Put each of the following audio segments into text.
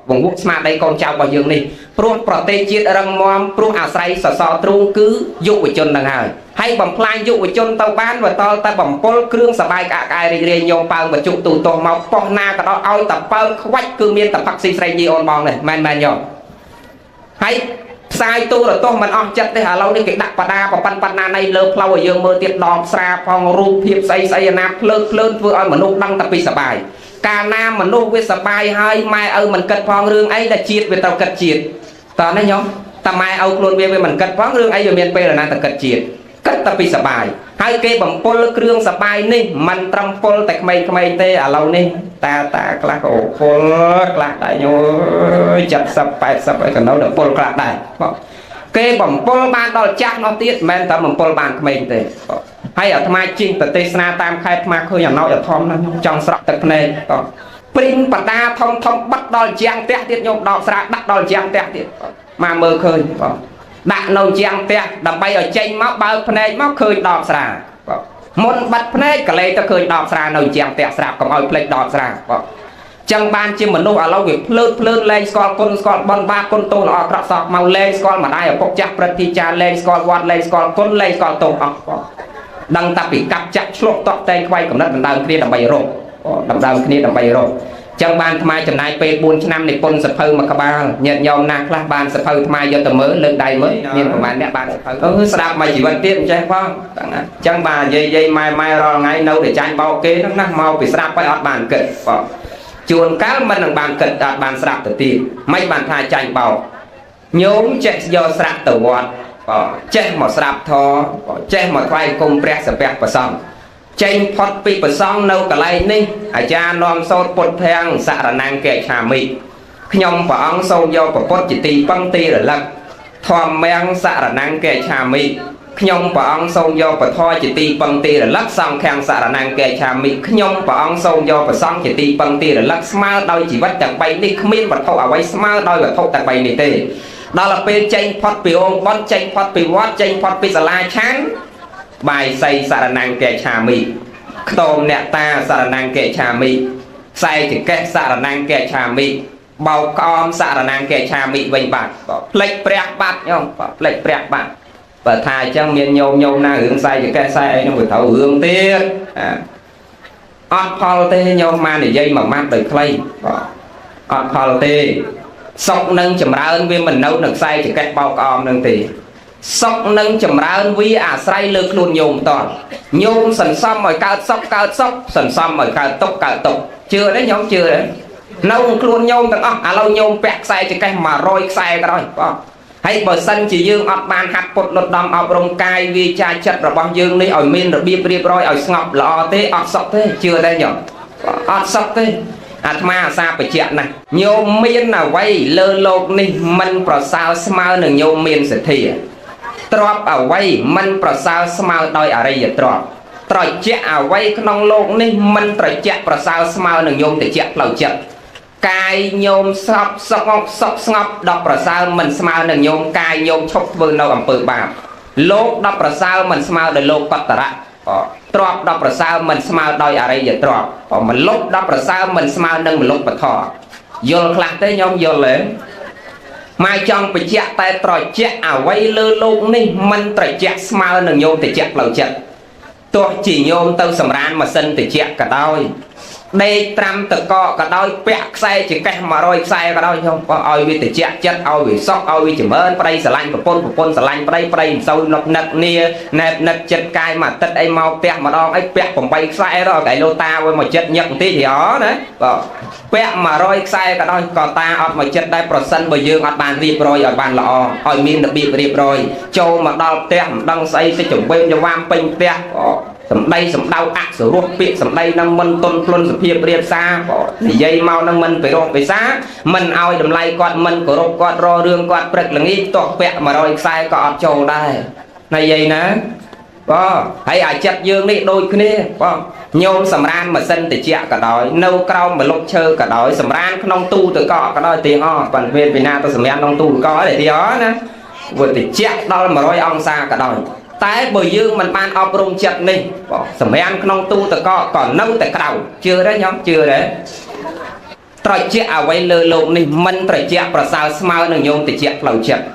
វង្វក់ស្មារតីកូនចៅរបស់យើងនេះព្រោះប្រទេសជាតិរឹងមាំព្រោះអាស្រ័យសសរទ្រូងគឺយុវជននឹងហើយបំផ្លាញយុវជនទៅបានបើតតែបំពល់គ្រឿងសបាយកាកកាយរីករាយញោមប៉ើងបច្ចុទូទាស់មកប៉ោះណាក៏ដល់ឲ្យតពើខ្វាច់គឺមានតផឹកស៊ីស្រីញីអូនបងនេះមែនញោមហើយផ្សាយទូរទស្សន៍មិនអស់ចិត្តទេឥឡូវនេះគេដាក់បដាបណ្ណានៃលើផ្លូវឲ្យយើងមើលទៀតដបស្រាផងរូបភាពស្អីណាភ្លើធ្វើឲ្យមនុស្សដឹងតែពីសបាយកាលណាមនុស្សវាសបាយហើយម៉ែឪមិនគិតផងរឿងអីដែលជាតិវាត្រូវគិតជាតិតើណាញោមតែម៉ែឪខ្លួនវាមិនគិតផងរឿងអីវាមានពេលណាតែគិតជាតិគិតតែពីសបាយហើយគេបំពល់គ្រឿងសបាយនេះមិនត្រឹមពលតែក្មេងៗទេឥឡូវនេះតាខ្លះក៏ពលខ្លះដែរញោម70 80ឲ្យកណ្ដោដល់ពលខ្លះដែរគេបំពល់បានដល់ចាស់នោះទៀតមិនមែនតែបំពល់បានក្មេងទេហើយអាត្មាជិះប្រទេសណាតាមខេត្តអាត្មាឃើញអំណោយអធំណាស់ខ្ញុំចង់ស្រក់ទឹកភ្នែកព្រីងបដាធំបាត់ដល់ជាងផ្ទះទៀតខ្ញុំដកស្រាដាក់ដល់ជាងផ្ទះទៀតមកមើលឃើញដាក់នៅជាងផ្ទះដើម្បីឲ្យចេញមកបើកភ្នែកមកឃើញដកស្រាមុនបាត់ភ្នែកកលេទៅឃើញដកស្រានៅជាងផ្ទះស្រាប់កុំឲ្យភ្លេចដកស្រាចឹងបានជាមនុស្សឥឡូវវាភ្លើតលែងស្គាល់គុណស្គាល់បន់បាបគុណទោសល្អអាក្រក់សោកមកលែងស្គាល់ម្ដាយឪពុកចាស់ព្រឹទ្ធាចារ្យលែងស្គាល់វត្តលែងស្គាល់គុណលែងស្គាល់ទោសអស់ដឹងតែពីកាប់ចាក់ឆ្លុះតក់តែងខ្វាយកំណត់ដណ្ដើមគ្នាដើម្បីរកចឹងបានថ្មចំណាយពេល4ឆ្នាំនិពន្ធសភៅមួយក្បាលញាតិញោមណាខ្លះបានសភៅថ្មយកទៅមើលលើកដៃមើលមានប្រហែលអ្នកបានសភៅស្ដាប់មួយជីវិតទៀតអញ្ចេះផងចឹងបាទយាយម៉ែរាល់ថ្ងៃនៅតែចាញ់បោកគេហ្នឹងណាមកពីស្ដាប់ទៅអត់បានគិតបងជួនកាលមិននឹងបានគិតអត់បានស្ដាប់ទៅទៀតមិនបានថាចាញ់បោកញោមចេះយកស្រាប់ទៅវត្តចេះមកស្ដាប់ធម៌ចេះមកថ្វាយគុំព្រះសពះប្រសង្ឃចេញផុតពីប្រសង្ឃនៅកន្លែងនេះអាចារ្យនាំសូត្រពុទ្ធធាំងសរណង្គកិច្ឆាមិខ្ញុំព្រះអង្គសូមយកពុទ្ធជាទីពឹងទីរលឹកធម្មំសរណង្គកិច្ឆាមិខ្ញុំព្រះអង្គសូមយកពធជាទីពឹងទីរលឹកសង្ឃាំងសរណង្គកិច្ឆាមិខ្ញុំព្រះអង្គសូមយកប្រសង្ឃជាទីពឹងទីរលឹកស្មើដោយជីវិតទាំង3នេះគ្មានវត្ថុអ្វីស្មើដោយវត្ថុទាំង3នេះទេដល់ពេលចេញផុតពីអង្គបន់ចេញផុតពីវត្តចេញផុតពីសាលាឆាន់បាយសីសរណង្គកិច្ឆាមិខ្ទមអ្នកតាសរណង្គកិច្ឆាមិខ្សែចង្កេះសរណង្គកិច្ឆាមិបោកក្អមសរណង្គកិច្ឆាមិវិញបាទផ្លេចព្រះបាត់ញោមផ្លេចព្រះបាត់បើថាអញ្ចឹងមានញោមណារឿងខ្សែចង្កេះខ្សែអីនោះវាត្រូវរឿងទៀតអត់ផលទេញោមមកនិយាយមួយម៉ាត់ដោយខ្លីអត់ផលទេសុខនឹងចម្រើនវាមិននៅនឹងខ្សែចង្កេះបោកក្អមនឹងទេសុខនឹងចម្រើនវាអាស្រ័យលើខ្លួនញោមតោះញោមសន្សំឲ្យកើតសុខសន្សំឲ្យកើតទុក្ខជឿទេញោមជឿទេនៅខ្លួនញោមទាំងអស់ឥឡូវញោមពាក់ខ្សែចង្កេះ100ខ្សែក៏ដោយបងហើយបើសិនជាយើងអត់បានហាត់ពុតលត់ដំអប់រំកាយវាចាចិត្តរបស់យើងនេះឲ្យមានរបៀបរៀបរយឲ្យស្ងប់ល្អទេអត់សុខទេជឿទេញោមអត់សុខទេអាត្មាអាសាបញ្ជាក់ណាស់ញោមមានអ្វីលើលោកនេះមិនប្រសើរស្មើនឹងញោមមានសទ្ធាទ្រព្យអ្វីមិនប្រសើរស្មើដោយអរិយទ្រព្យត្រជាក់អ្វីក្នុងលោកនេះមិនត្រជាក់ប្រសើរស្មើនឹងញោមត្រជាក់ផ្លូវចិត្តកាយញោមសុខស្ងប់ដល់ប្រសើរមិនស្មើនឹងញោមកាយញោមឈប់ធ្វើនៅអំពើបាបលោកដល់ប្រសើរមិនស្មើដោយលោកកតរៈទ្រព្យដល់ប្រសើរមិនស្មើដោយអរិយទ្រព្យមលុបដល់ប្រសើរមិនស្មើនឹងមលុបពធយល់ខ្លះទេញោមយល់ទេមកចង់បញ្ជាក់តែត្រជាក់អ្វីលើលោកនេះមិនត្រជាក់ស្មើនឹងញោមត្រជាក់ផ្លូវចិត្តទោះជាញោមទៅសម្រានម៉ាស៊ីនត្រជាក់ក៏ដោយដេកត្រាំតកក៏ដោយពាក់ខ្សែចង្កេះ100ខ្សែក៏ដោយខ្ញុំក៏ឲ្យវាត្រជាក់ចិត្តឲ្យវាសុខឲ្យវាចម្រើនប្តីស្រឡាញ់ប្រពន្ធស្រឡាញ់ប្តីមិនសូវនឹកនីណែតនឹកចិត្តកាយមួយអាទិត្យអីមកផ្ទះម្ដងអីពាក់8ខ្សែរកឯលោតាវិញមកចិត្តញឹកបន្តិចហ៎ណាបាទពាក់100ខ្សែក៏ដោយក៏តាអត់មកចិត្តដែរប្រសិនបើយើងអត់បានរៀបរយឲ្យបានល្អឲ្យមានរបៀបរៀបរយចូលមកដល់ផ្ទះមិនដឹងស្អីទៅចំវិញញវាមពេញផ្ទះសម្ដីសម្ដៅអសរោះពាក្យសម្ដីនឹងមិនទន់ភ្លន់សភាពរៀបសារនិយាយមកនឹងមិនពិរោះពិសាមិនឲ្យតម្លៃគាត់មិនគោរពគាត់ររឿងគាត់ព្រឹកល្ងាចតោះពាក់100ខ្សែក៏អត់ចូលដែរណាយាយណាបងហើយអាចិត្តយើងនេះដូចគ្នាបងញោមសម្រានម៉ាស៊ីនត្រជាក់ក៏ដោយនៅក្រោមម្លប់ឈើក៏ដោយសម្រានក្នុងទូទឹកកកក៏ដោយទៀងអប៉ុន្តែពីណាទៅសម្រានក្នុងទូទឹកកកទេទៀងអណាវាត្រជាក់ដល់100អង្សាក៏ដោយតែបើយើងមិនបានអប់រំចិត្តនេះសម្រានក្នុងទូទឹកកកក៏នៅតែក្រៅជឿទេញោមជឿទេ ត្រជាអ្វីលើលោកនេះមិនត្រជាប្រសើរស្មើនឹងញោមត្រជាផ្លូវចិត្ត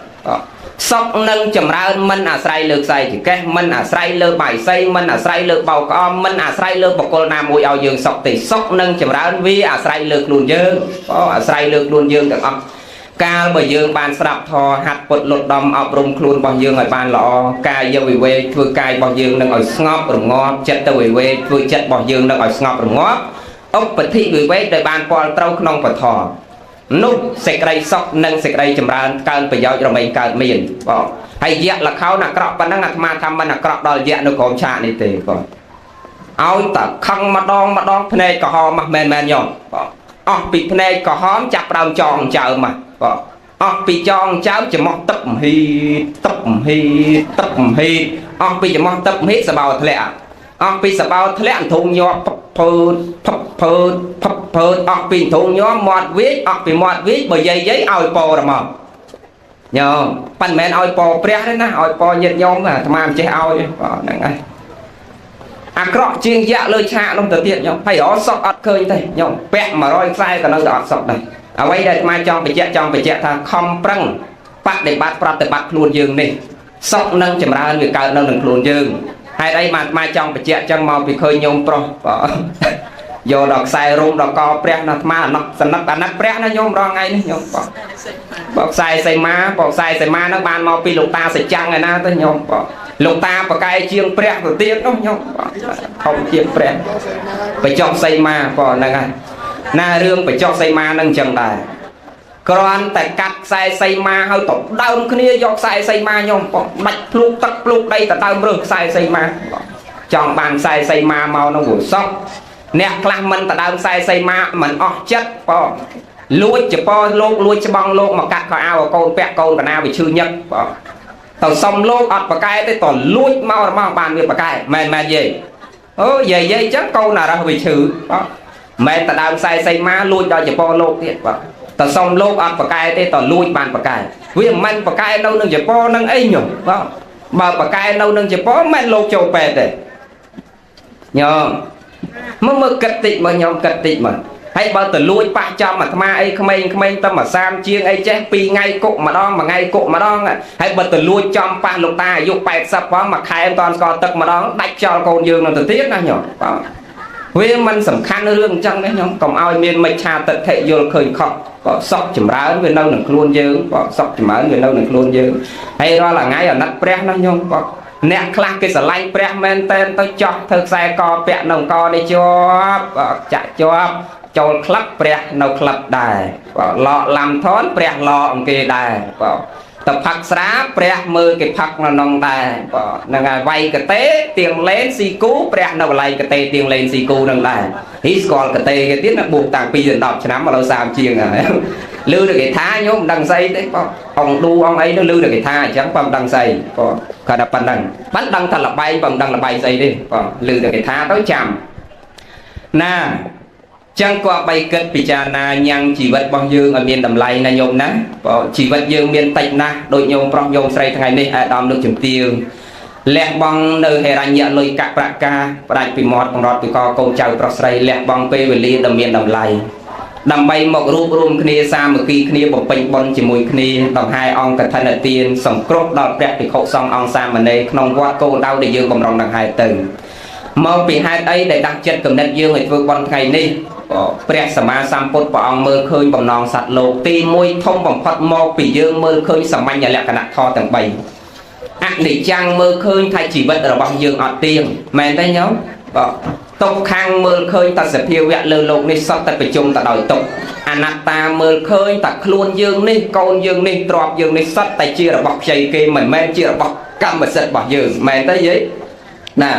សុខនឹងចម្រើនមិនអាស្រ័យលើខ្សែចង្កេះមិនអាស្រ័យលើបាយសីមិនអាស្រ័យលើបោកក្អមមិនអាស្រ័យលើបុគ្គលណាមួយឲ្យយើងសុខទេសុខនឹងចម្រើនវាអាស្រ័យលើខ្លួនយើងអាស្រ័យលើខ្លួនយើងទាំងអស់កាលបើយើងបានស្ដាប់ធម៌ហាត់ពុតលុតដំអប់រំខ្លួនរបស់យើងឲ្យបានល្អកាយវិវេកធ្វើកាយរបស់យើងនឹងឲ្យស្ងប់រងាប់ចិត្តទៅវិវេកធ្វើចិត្តរបស់យើងនឹងឲ្យស្ងប់រងាប់ឧបតិវិវេកដែលបានពាល់ត្រូវក្នុងពធនោះសេចក្តីសុខនិងសេចក្តីចម្រើនកើនប្រយោជន៍រមែងកើតមានបងហើយយៈលខោនអាក្រក់ប៉ុណ្ណឹងអាត្មាថាមិនអាក្រក់ដល់យៈនៅក្រោមឆាកនេះទេបងឲ្យតែខឹងម្ដងភ្នែកក្រហមមកមែនញោមបងអស់ពីភ្នែកក្រហមចាប់ដើមចងចើមមកបងអស់ពីចងចើមច្រមុះទឹកហ៊ីទឹកហ៊ីទឹកហ៊ីអស់ពីច្រមុះទឹកហ៊ីសបោធ្លាក់អស់ពីសបោធ្លាក់ធុងញាប់ភើតអស់ពីធុងញាប់មាត់វាចអស់ពីមាត់វាចបើយាយឲ្យពរមកញោមប៉ិនមិនឲ្យពរព្រះទេណាឲ្យពរញាតិញោមអាត្មាមិនចេះឲ្យហ្នឹងហើយអាក្រក់ជាងយៈលើឆាកនោះទៅទៀតញោមហើយរសុកអត់ឃើញទេញោមពាក់100ខ្សែក៏នៅតែអត់សុកដែរអ្វីដែលអាត្មាចង់បញ្ជាក់ថាខំប្រឹងបដិបត្តិប្រតិបត្តិខ្លួនយើងនេះសុខនឹងចម្រើនវាកើតនៅក្នុងខ្លួនយើងហេតុអីបានអាត្មាចង់បញ្ជាក់ចឹងមកពីឃើញញោមប្រុសយកដល់ខ្សែរោមដល់កព្រះណាអាត្មាអាណត់សណិតអាណិតព្រះណាញោមរងថ្ងៃនេះញោមបកខ្សែសីមាហ្នឹងបានមកពីលោកតាសច្ចាំងឯណាទៅញោមលោកតាប្រកែជាងព្រះទៅទៀតនោះញោមធំជាងព្រះបច្ចុប្បន្នសីមាហ្នឹងហើយណារឿងបច្ចុប្បន្នសីមាហ្នឹងចឹងដែរគ្រាន់តែកាត់ខ្សែសីមាឲ្យទៅដើមគ្នាយកខ្សែសីមាញោមដាច់ភ្លុកទឹកភ្លុកដីទៅដើមរើសខ្សែសីមាចង់បានខ្សែសីមាមកនោះវាសក់អ្នកខ្លះមិនទៅដើមខ្សែសីមាមិនអស់ចិត្តលួចចពលោកលួចច្បងលោកមកកាត់ខោអាវកូនពាក់កូនកណាវាឈឺញឹកទៅសុំលោកអត់ប្រកែទេតលួចមករបស់បានវាប្រកែមែនយាយអូយាយចឹងកូនអារះវាឈឺមែនទៅដើមខ្សែសីមាលួចដល់ចពលោកទៀតតសុំលោកអត់ប្រកែទេតលួចបានប្រកែវាមិនប្រកែនៅនឹងចពនឹងអីញោមបើប្រកែនៅនឹងចពមិនលោកចូលពេទ្យទេញោមមើលគិតតិចមើលញោមគិតតិចមើលហើយបើទៅលួចប៉ះចំអាត្មាអីក្មេងទៅមក30ជាងអីចេះ2ថ្ងៃគុកម្ដងមួយថ្ងៃគុកម្ដងហើយបើទៅលួចចំប៉ះលោកតាអាយុ80ផងមួយខែមិនតាន់ស្គាល់ទឹកម្ដងដាច់ចោលកូនយើងនៅទៅទៀតណាញោមវាមិនសំខាន់រឿងអញ្ចឹងទេញោមកុំឲ្យមានមិច្ឆាទិដ្ឋិយល់ឃើញខុសសុខចម្រើនវានៅនឹងខ្លួនយើងសុខចម្រើនវានៅនឹងខ្លួនយើងហើយរាល់ថ្ងៃអាណិតព្រះណាញោមអ្នកខ្លះគេស្រឡាញ់ព្រះមែនតែនទៅចោះធ្វើខ្សែកពាក់នៅកនេះជាប់ចាក់ជាប់ចូលក្លឹបព្រះនៅក្លឹបដែរឡកឡាំថនព្រះឡកអង្គគេដែរទៅផឹកស្រាព្រះមើលគេផឹកនៅក្នុងដែរហ្នឹងហើយវាយកតេទៀងលេនស៊ីគូព្រះនៅកន្លែងកតេទៀងលេនស៊ីគូហ្នឹងដែរហ៊ីស្គាល់កតេគេទៀតណាបួសតាំងពី10ឆ្នាំឥឡូវ30ជាងហើយលឺតែគេថាញោមមិនដឹងស្អីទេអង្គឌូអង្គអីនោះលឺតែគេថាអញ្ចឹងមិនដឹងស្អីគាត់តែប៉ុណ្្នឹងមិនដឹងថាលបែងមិនដឹងលបែងស្អីទេលឺតែគេថាទៅចាំណាចឹងក៏បីគិតពិចារណាញ៉ាំងជីវិតរបស់យើងឲ្យមានតម្លៃណាញោមណាជីវិតយើងមានតិចណាស់ដូចញោមប្រុសញោមស្រីថ្ងៃនេះអាដាមលើកជំទាវលះបង់នៅហេរញ្ញៈលុយកប្រកាផ្ដាច់ពីមាត់បង្រត់ពីកកូនចៅប្រុសស្រីលះបង់ពេលវេលាដ៏មានតម្លៃដើម្បីមករួបរวมគ្នាសាមគ្គីគ្នាបំពេញបុណ្យជាមួយគ្នាដង្ហែអង្គកឋិនទានសង្គ្រោះដល់ព្រះភិក្ខុសង្ឃអង្គសាមណេរក្នុងវត្តគោលដៅដែលយើងបំរុងដង្ហែទៅមកពីហេតុអីដែលដាក់ចិត្តគំនិតយើងឲ្យធ្វើបុណ្យថ្ងៃនេះព្រះសម្មាសម្ពុទ្ធព្រះអង្គមើលឃើញបំណងសត្វលោកទី1ធំបំផុតមកពីយើងមើលឃើញសាមញ្ញលក្ខណៈធម៌ទាំង3អនិច្ចំមើលឃើញថាជីវិតរបស់យើងអត់ទៀងមែនទេញោមទុក្ខខាងមើលឃើញតែសភាវៈលើលោកនេះសតតែប្រជុំទៅដោយទុក្ខអនត្តាមើលឃើញតែខ្លួនយើងនេះកូនយើងនេះទ្រព្យយើងនេះសតតែជារបស់ខ្ចីគេមិនមែនជារបស់កម្មសិទ្ធិរបស់យើងមែនទេយាយណា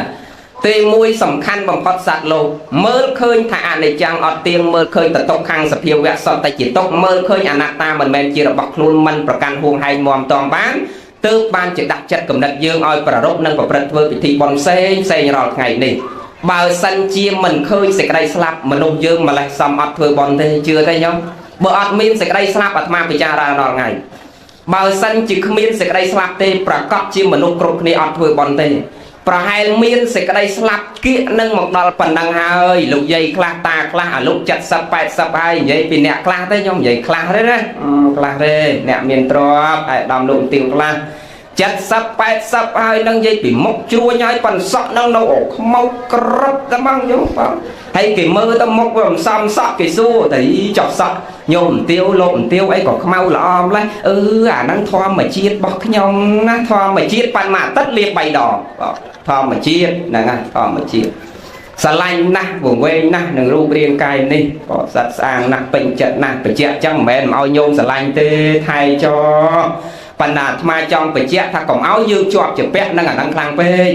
ទី1សំខាន់បំផុតសត្វលោកមើលឃើញថាអនិច្ចំអត់ទៀងមើលឃើញតែទុក្ខខាងសភាវៈសតតែជាទុក្ខមើលឃើញអនត្តាមិនមែនជារបស់ខ្លួនមិនប្រកាន់ហួងហែងមាំតំបានទើបបានជាដាក់ចិត្តគំនិតយើងឲ្យប្ររពនិងប្រព្រឹត្តធ្វើពិធីបុណ្យផ្សេងរាល់ថ្ងៃនេះបើសិនជាមិនឃើញសេចក្តីស្លាប់មនុស្សយើងម្លេះសំអត់ធ្វើបុណ្យទេជឿទេញោមបើអត់មានសេចក្តីស្លាប់អាត្មាពិចារណារាល់ថ្ងៃបើសិនជាគ្មានសេចក្តីស្លាប់ទេប្រកាសជាមនុស្សគ្រប់គ្នាអត់ធ្វើបុណ្យទេ ប្រហែលមានសេចក្តីស្លាប់គៀកនឹងមកដល់ប៉ុណ្ណឹងហើយលោកយាយខ្លះតាខ្លះអាលោក70 80ហើយនិយាយពីអ្នកខ្លះទេខ្ញុំនិយាយខ្លះទេណាខ្លះទេអ្នកមានទ្រព្យឯដំលោកទៀងខ្លះ70 80ហើយនឹងនិយាយពីមុខជ្រួញហើយប៉ុនសក់នឹងនៅខ្មោចក្រឹបតែមកយោបងហើយគេមើលទៅមុខវាមិនសមសក់គេសួរតែចោះសក់ញោមអន្ទាវលោកអន្ទាវអីក៏ខ្មៅល្អម្លេះអាហ្នឹងធម្មជាតិរបស់ខ្ញុំណាធម្មជាតិប៉ាន់មួយអាទិត្យលាប3 ដងធម្មជាតិហ្នឹងណាធម្មជាតិស្រឡាញ់ណាស់វង្វេងណាស់នឹងរូបរាងកាយនេះក៏ស្អាតស្អាងណាស់ពេញចិត្តណាស់បញ្ជាក់ចឹងមិនមែនឲ្យញោមស្រឡាញ់ទេថៃចោបណ្ណាអាត្មាចង់បញ្ជាក់ថាកុំឲ្យយើងជាប់ជាពាក់នឹងអាហ្នឹងខ្លាំងពេក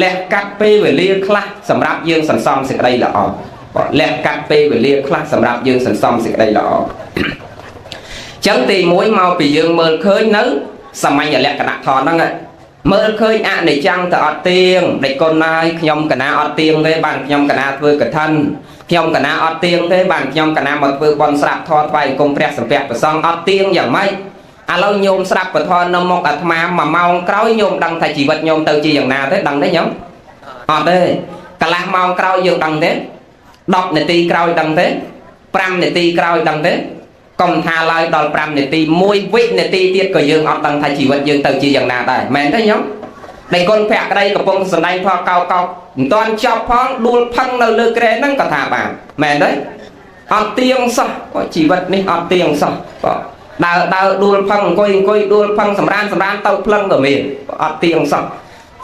លះកាត់ពេលវេលាខ្លះសម្រាប់យើងសន្សំសេចក្តីល្អលះកាត់ពេលវេលាខ្លះសម្រាប់យើងសន្សំសេចក្តីល្អចឹងទី1មកពីយើងមើលឃើញនៅសាមញ្ញលក្ខណៈធម៌ហ្នឹងមើលឃើញអនិច្ចំទៅអត់ទៀងដេចកូនណាយខ្ញុំកណាអត់ទៀងទេបានខ្ញុំកណាធ្វើកឋិនខ្ញុំកណាអត់ទៀងទេបានខ្ញុំកណាមកធ្វើបន់ស្រាប់ធម៌ថ្វាយអង្គមព្រះសម្ភារប្រសងអត់ទៀងយ៉ាងម៉េចឥឡូវញោមស្រាប់ពធនៅមុខអាត្មា1 ម៉ោងក្រោយញោមដឹងថាជីវិតញោមទៅជាយ៉ាងណាទេដឹងទេញោមអត់ទេកន្លះម៉ោងក្រោយយើងដឹងទេ10 នាទីក្រោយដឹងទេ5 នាទីក្រោយដឹងទេកុំថាឡើយដល់5 នាទី1 វិនាទីទៀតក៏យើងអត់ដឹងថាជីវិតយើងទៅជាយ៉ាងណាដែរមែនទេញោមតែគុណភក្តីកំពុងសម្ដែងផលកោកោមិនទាន់ចប់ផងដួលផឹងនៅលើក្រែហ្នឹងក៏ថាបានមែនទេអត់ទៀងសោះជីវិតនេះអត់ទៀងសោះដើរដួលផឹងអង្គុយដួលផឹងសម្រានទៅផ្លឹងក៏មានអត់ទៀងសោះ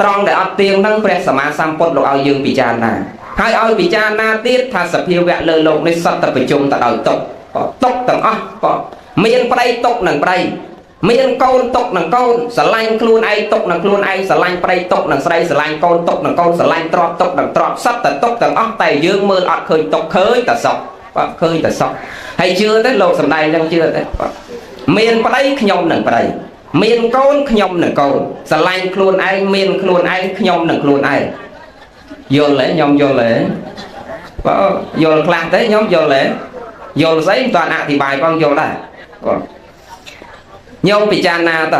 ត្រង់ដែលអត់ទៀងហ្នឹងព្រះសម្មាសម្ពុទ្ធលោកឲ្យយើងពិចារណាហើយឲ្យពិចារណាទៀតថាសភាវៈលើโลกនេះសត្វតែប្រជុំទៅដោយទុក្ខទាំងអស់មានប្តីទុក្ខនឹងប្តីមានកូនទុក្ខនឹងកូនស្រឡាញ់ខ្លួនឯងទុក្ខនឹងខ្លួនឯងស្រឡាញ់ប្តីទុក្ខនឹងស្រីស្រឡាញ់កូនទុក្ខនឹងកូនស្រឡាញ់ទ្រព្យទុក្ខនឹងទ្រព្យសត្វតែទុក្ខទាំងអស់តែយើងមើលអត់ឃើញទុក្ខឃើញតែសុខឃើញតែសុខហើយជឿទេលោកសំដែងចឹងជឿទេមានប្តីខ្ញុំនឹងប្តីមានកូនខ្ញុំនឹងកូនស្រឡាញ់ខ្លួនឯងមានខ្លួនឯងខ្ញុំនឹងខ្លួនឯងយល់ទេខ្ញុំយល់ទេយល់ខ្លះទេខ្ញុំយល់ទេយល់ស្អីមិនតាន់អធិប្បាយផងយល់ដែរខ្ញុំពិចារណាត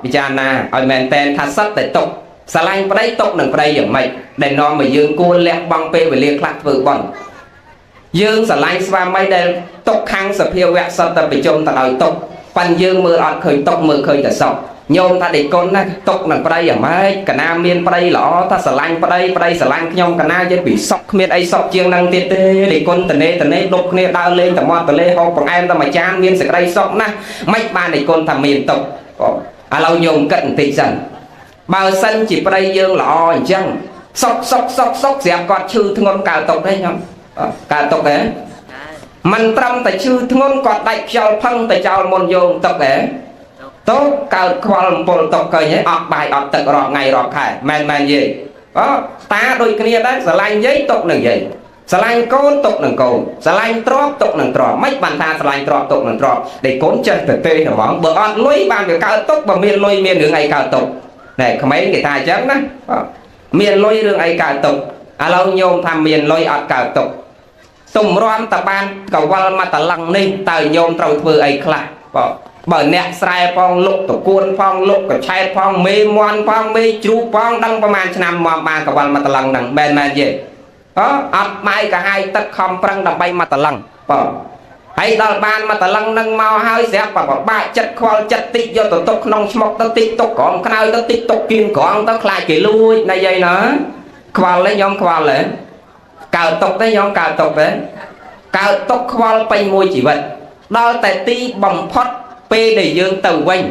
ពិចារណាឲ្យមែនតែនថាសត្វតែទុកស្រឡាញ់ប្តីទុកនឹងប្តីយ៉ាងម៉េចដែលនាំឲ្យយើងគួរលះបង់ពេលវេលាខ្លះធ្វើបន់យើងស្រឡាញ់ស្វាមីដែលទុកខាងសភាវៈសត្វតែប្រជុំទៅដោយទុកប៉ាន់យើងមើលអត់ឃើញទុកមើលឃើញតែសុខញោមថាដេកគុណណាទុកនឹងប្តីយ៉ាងម៉េចកណាមានប្តីល្អថាស្រឡាញ់ប្តីស្រឡាញ់ខ្ញុំកណាយើងពីសុខគ្មានអីសុខជាងនឹងទៀតទេដេកគុណតនេដប់គ្នាដើរលេងតែមាត់ទលេហូបបង្អែមតែមួយចានមានសេចក្តីសុខណាស់មិនបានដេកគុណថាមានទុកឥឡូវញោមគិតបន្តិចសិនបើសិនជាប្តីយើងល្អអញ្ចឹងសុខស្រាប់គាត់ឈឺធ្ងន់កើតទុកទេខ្ញុំកើតទុកទេមិនត្រឹមតែឈឺធ្ងន់គាត់ដាច់ខ្យល់ផឹងទៅចោលមុនយោងទុកទេទៅកើតខ្វល់អំពលទុកឃើញហ៎អត់បាយអត់ទឹករាប់ថ្ងៃរាប់ខែមែនយាយតាដូចគ្នាដែរស្រឡាញ់យាយទុកនឹងយាយស្រឡាញ់កូនទុកនឹងកូនស្រឡាញ់ទ្រព្យទុកនឹងទ្រព្យមិនបានថាស្រឡាញ់ទ្រព្យទុកនឹងទ្រព្យតែកូនចេះតែទេហ្មងបើអត់លុយបានវាកើតទុកបើមានលុយមានរឿងអីកើតទុកណែក្មេងគេថាអញ្ចឹងណាមានលុយរឿងអីកើតទុកឥឡូវញោមថាមានលុយអត់កើតទុកទំរាំតបានកវលមកតឡឹងនេះតើញោមត្រូវធ្វើអីខ្លះបើអ្នកស្រែផងលុកតគួនផងលុកកឆែតផងមេមន់ផងមេជ្រូកផងដឹងប្រហែលឆ្នាំមកបានកវលមកតឡឹងហ្នឹងមែនទេអត់បាយកាហាយទឹកខំប្រឹងដើម្បីមកតឡឹងហើយដល់បានមកតឡឹងហ្នឹងមកហើយស្រាប់បបាក់ចិត្តខ្វល់ចិត្តតិចយកទៅទុកក្នុងឆ្មុកទៅតិចទុកក្រំខ្នើយទៅតិចទុកគៀនក្រងទៅខ្លាចគេលួចណាយាយណាខ្វល់ទេខ្ញុំខ្វល់ទេកើតទុកទេខ្ញុំកើតទុកទេកើតទុកខ្វល់ពេញមួយជីវិតដល់តែទីបំផុតពេលដែលយើងទៅវិញ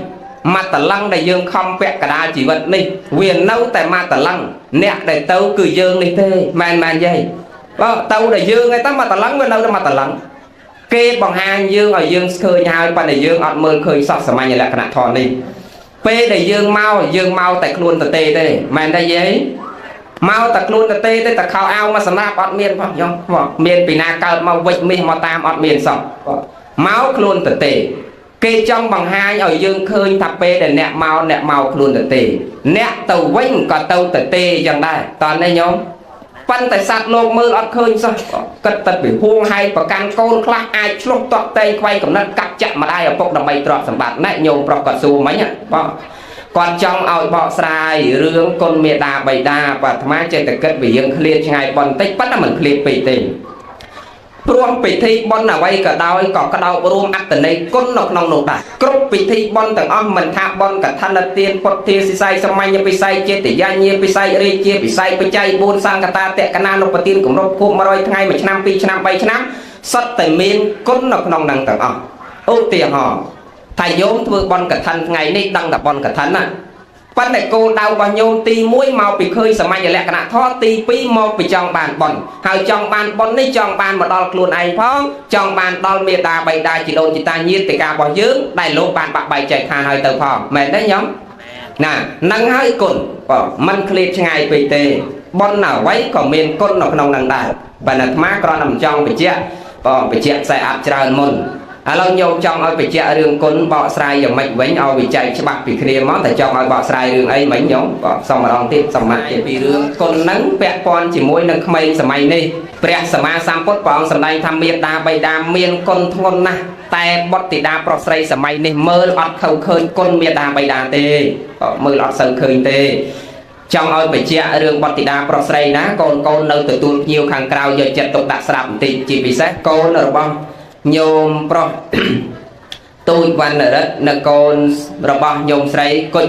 មកតឡឹងដែលយើងខំពាក់កណ្ដាលជីវិតនេះវានៅតែមកតឡឹងអ្នកដែលទៅគឺយើងនេះទេមែនយាយទៅដែលយើងឯងមកតឡឹងវានៅតែមកតឡឹងគេបង្ហាញយើងឲ្យយើងស្ឃើញហើយប៉ុន្តែយើងអត់មើលឃើញសោះសាមញ្ញលក្ខណៈធម៌នេះពេលដែលយើងមកតែខ្លួនទៅទេមែនទេយាយមកតែខ្លួនទៅទេតែខោអាវមកសម្រាប់អត់មានផងខ្ញុំមានពីណាកើតមកវិចមាសមកតាមអត់មានសោះមកខ្លួនទៅទេគេចង់បង្ហាញឲ្យយើងឃើញថាពេលដែលអ្នកមកខ្លួនទៅទេអ្នកទៅវិញក៏ទៅទេយ៉ាងដែរតើនេះញោមប៉ុន្តែសត្វលោកមើលអត់ឃើញសោះគិតតែពីហួងហែងប្រកាន់កូនខ្លះអាចឆ្លុះតក់តែងខ្វែងកំណត់កាត់ចាក់ម្ដាយឪពុកដើម្បីទ្រព្យសម្បត្តិណែញោមប្រុសក៏សួរមិញ គាត់ចង់ឲ្យបកស្រាយរឿងគុណមេដាបៃតាបាទអាត្មាចេះតែគិតវាយើងឃ្លាតឆ្ងាយបន្តិចប៉ុន្តែមិនឃ្លាតពេកទេព្រោះពិធីបុណ្យអ្វីក៏ដោយក៏ក្តោបរួមអត្តន័យគុណនៅក្នុងនោះដែរគ្រប់ពិធីបុណ្យទាំងអស់មិនថាបុណ្យកឋិនទានពុទ្ធាសិស័យសមញ្ញពិស័យចេតយាញាពិស័យរាជាពិស័យបច្ច័យ4សង្កតាតក្កណានុបទានគម្រប់ខួប100ថ្ងៃ1ឆ្នាំ2ឆ្នាំ3ឆ្នាំសុទ្ធតែមានគុណនៅក្នុងនឹងទាំងអស់ឧទាហរណ៍ថាយោមធ្វើបុណ្យកឋិនថ្ងៃនេះដឹងតែបុណ្យកឋិនណាប៉ុន្តែគោលដៅរបស់ញោមទី1មកពីឃើញសមញ្ញលក្ខណៈធម៌ទី2មកពីចង់បានបុណ្យហើយចង់បានបុណ្យនេះចង់បានមកដល់ខ្លួនឯងផងចង់បានដល់មេដាបៃតាជីដូនជីតាញាតិការបស់យើងដែលលោកបានបាក់បែកចែកឋានហើយទៅផងមែនទេញោមណានឹងហើយគុណបើមិនឃ្លាតឆ្ងាយពេកទេបុណ្យអ្វីក៏មានគុណនៅក្នុងនឹងដែរបើអាត្មាគ្រាន់តែចង់បញ្ជាក់ខ្សែអាប់ច្រើនមុនឥឡូវញោមចង់ឲ្យបញ្ជាក់រឿងគុណបកស្រាយយ៉ាងម៉េចវិញឲ្យវិច័យច្បាស់ពីគ្នាមកតែចង់ឲ្យបកស្រាយរឿងអីមិញញោមសុំម្ដងទៀតសម្រាប់ពីរឿងគុណហ្នឹងពាក់ព័ន្ធជាមួយនឹងក្មេងសម័យនេះព្រះសម្មាសម្ពុទ្ធព្រះអង្គសម្ដែងថាមេដាបៃតាមានគុណធ្ងន់ណាស់តែបុត្រធីតាប្រុសស្រីសម័យនេះមើលអត់ឃើញគុណមេដាបៃតាទេមើលអត់សូវឃើញទេចង់ឲ្យបញ្ជាក់រឿងបុត្រធីតាប្រុសស្រីណាកូននៅទទួលភ្ញៀវខាងក្រៅយកចិត្តទុកដាក់ស្រាប់បន្តិចជាពិសេសកូនរបស់ញោមប្រុសទូចវណ្ណរិទ្ធនៅកូនរបស់ញោមស្រីគុជ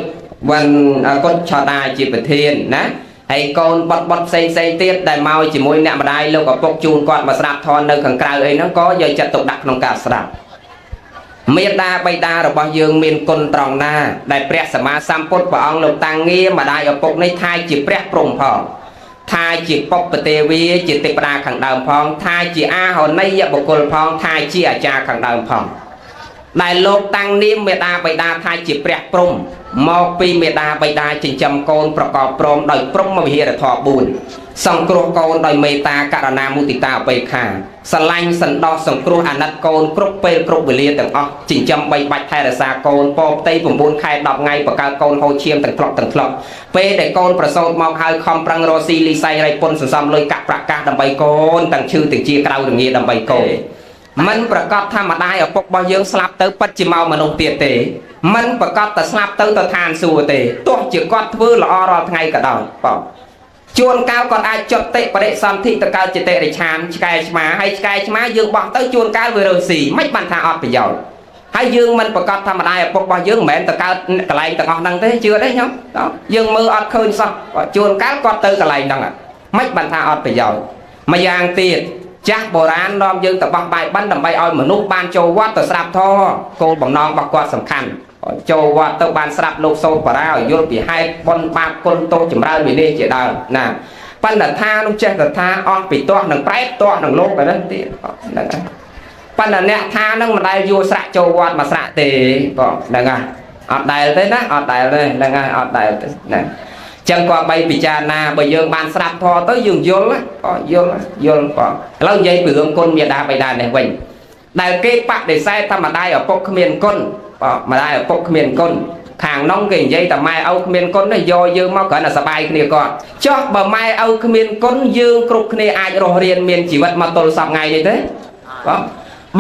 វណ្ណគុជឆតាជាប្រធានណាហើយកូនបត់ផ្សេងទៀតដែលមកជាមួយអ្នកម្ដាយលោកឪពុកជូនគាត់មកស្ដាប់ធម៌នៅខាងក្រៅអីហ្នឹងក៏យកចិត្តទុកដាក់ក្នុងការស្ដាប់មេដាបៃតារបស់យើងមានគុណត្រង់ណាដែលព្រះសម្មាសម្ពុទ្ធព្រះអង្គលោកតាំងងារម្ដាយឪពុកនេះថាជាព្រះព្រំផងថាជាពុព្វទេវីជាទេវតាខាងដើមផងថាជាអាហន័យបុគ្គលផងថាជាអាចារ្យខាងដើមផងដែលលោកតាំងនាមមេដាបៃតាថាជាព្រះព្រំមកពីមេដាបៃតាចិញ្ចឹមកូនប្រកបព្រមដោយព្រំវិហារធម៌4សង្គ្រោះកូនដោយមេត្តាករុណាមុទិតាឧបេក្ខាស្រឡាញ់សន្តោសសង្គ្រោះអាណិតកូនគ្រប់ពេលគ្រប់វេលាទាំងអស់ចិញ្ចឹមបីបាច់ថែរក្សាកូនពោផ្ទៃ9ខែ10ថ្ងៃបកើកូនហូរឈាមទាំងធ្លុកពេលដែលកូនប្រសូតមកហើយខំប្រឹងរកស៊ីលីស័យរៃពុនសន្សំលុយកាក់ប្រាក់កាសដើម្បីកូនទាំងឈឺទាំងជាក្រៅរងាដើម្បីកូនមិនប្រកាសថាម្ដាយឪពុករបស់យើងស្លាប់ទៅពិតជាមកមនុស្សទៀតទេមិនប្រកាសតែស្លាប់ទៅឋានសួគ៌ទេទោះជាគាត់ធ្វើល្អរាល់ថ្ងៃក៏ដោយបងជួនកាលគាត់អាចចុតតិបរិសន្ធិទៅកើតចេតិរិឆានឆ្កែឆ្មាហើយឆ្កែឆ្មាយើងបោះទៅជួនកាលវារើសស៊ីមិនបានថាអត់ប្រយោជន៍ហើយយើងមិនប្រកាសថាម្ដាយឪពុករបស់យើងមិនមែនទៅកើតកន្លែងទាំងអស់ហ្នឹងទេជឿទេញោមយើងមើលអត់ឃើញសោះជួនកាលគាត់ទៅកន្លែងហ្នឹងមិនបានថាអត់ប្រយោជន៍ម្យ៉ាងទៀតចាស់បុរាណនាំយើងទៅបោះបាយបិណ្ឌដើម្បីឲ្យមនុស្សបានចូលវត្តទៅស្ដាប់ធម៌គោលបំណងរបស់គាត់សំខាន់ចូលវត្តទៅបានស្ដាប់លោកសូត្របារាឲ្យយល់ពីហេតុបុណ្យបាបគុណទោសចម្រើនវិន័យជាដើមណាបណ្ឌថានោះចេះតែថាអស់ពីទាស់នឹងប្រែតទាស់នឹងលោកទៅហ្នឹងទៀតហ្នឹងហើយបណ្ឌអ្នកថាហ្នឹងមិនដែលយល់ស្រាក់ចូលវត្តមកស្រាក់ទេបងហ្នឹងហើយអត់ដែលទេណាអត់ដែលទេហ្នឹងហើយអត់ដែលទេណាចឹងគាត់បីពិចារណាបើយើងបានស្ដាប់ធម៌ទៅយើងយល់យល់បងឥឡូវនិយាយពីរឿងគុណមេដាបៃតានេះវិញដែលគេបដិសេធថាម្ដាយឪពុកគ្មានគុណម្ដាយឪពុកគ្មានគុណខាងនោះគេនិយាយតែម៉ែឪគ្មានគុណយកយើងមកគ្រាន់តែសបាយគ្នាគាត់ចុះបើម៉ែឪគ្មានគុណយើងគ្រប់គ្នាអាចរស់រានមានជីវិតមកទល់សពថ្ងៃនេះទេបង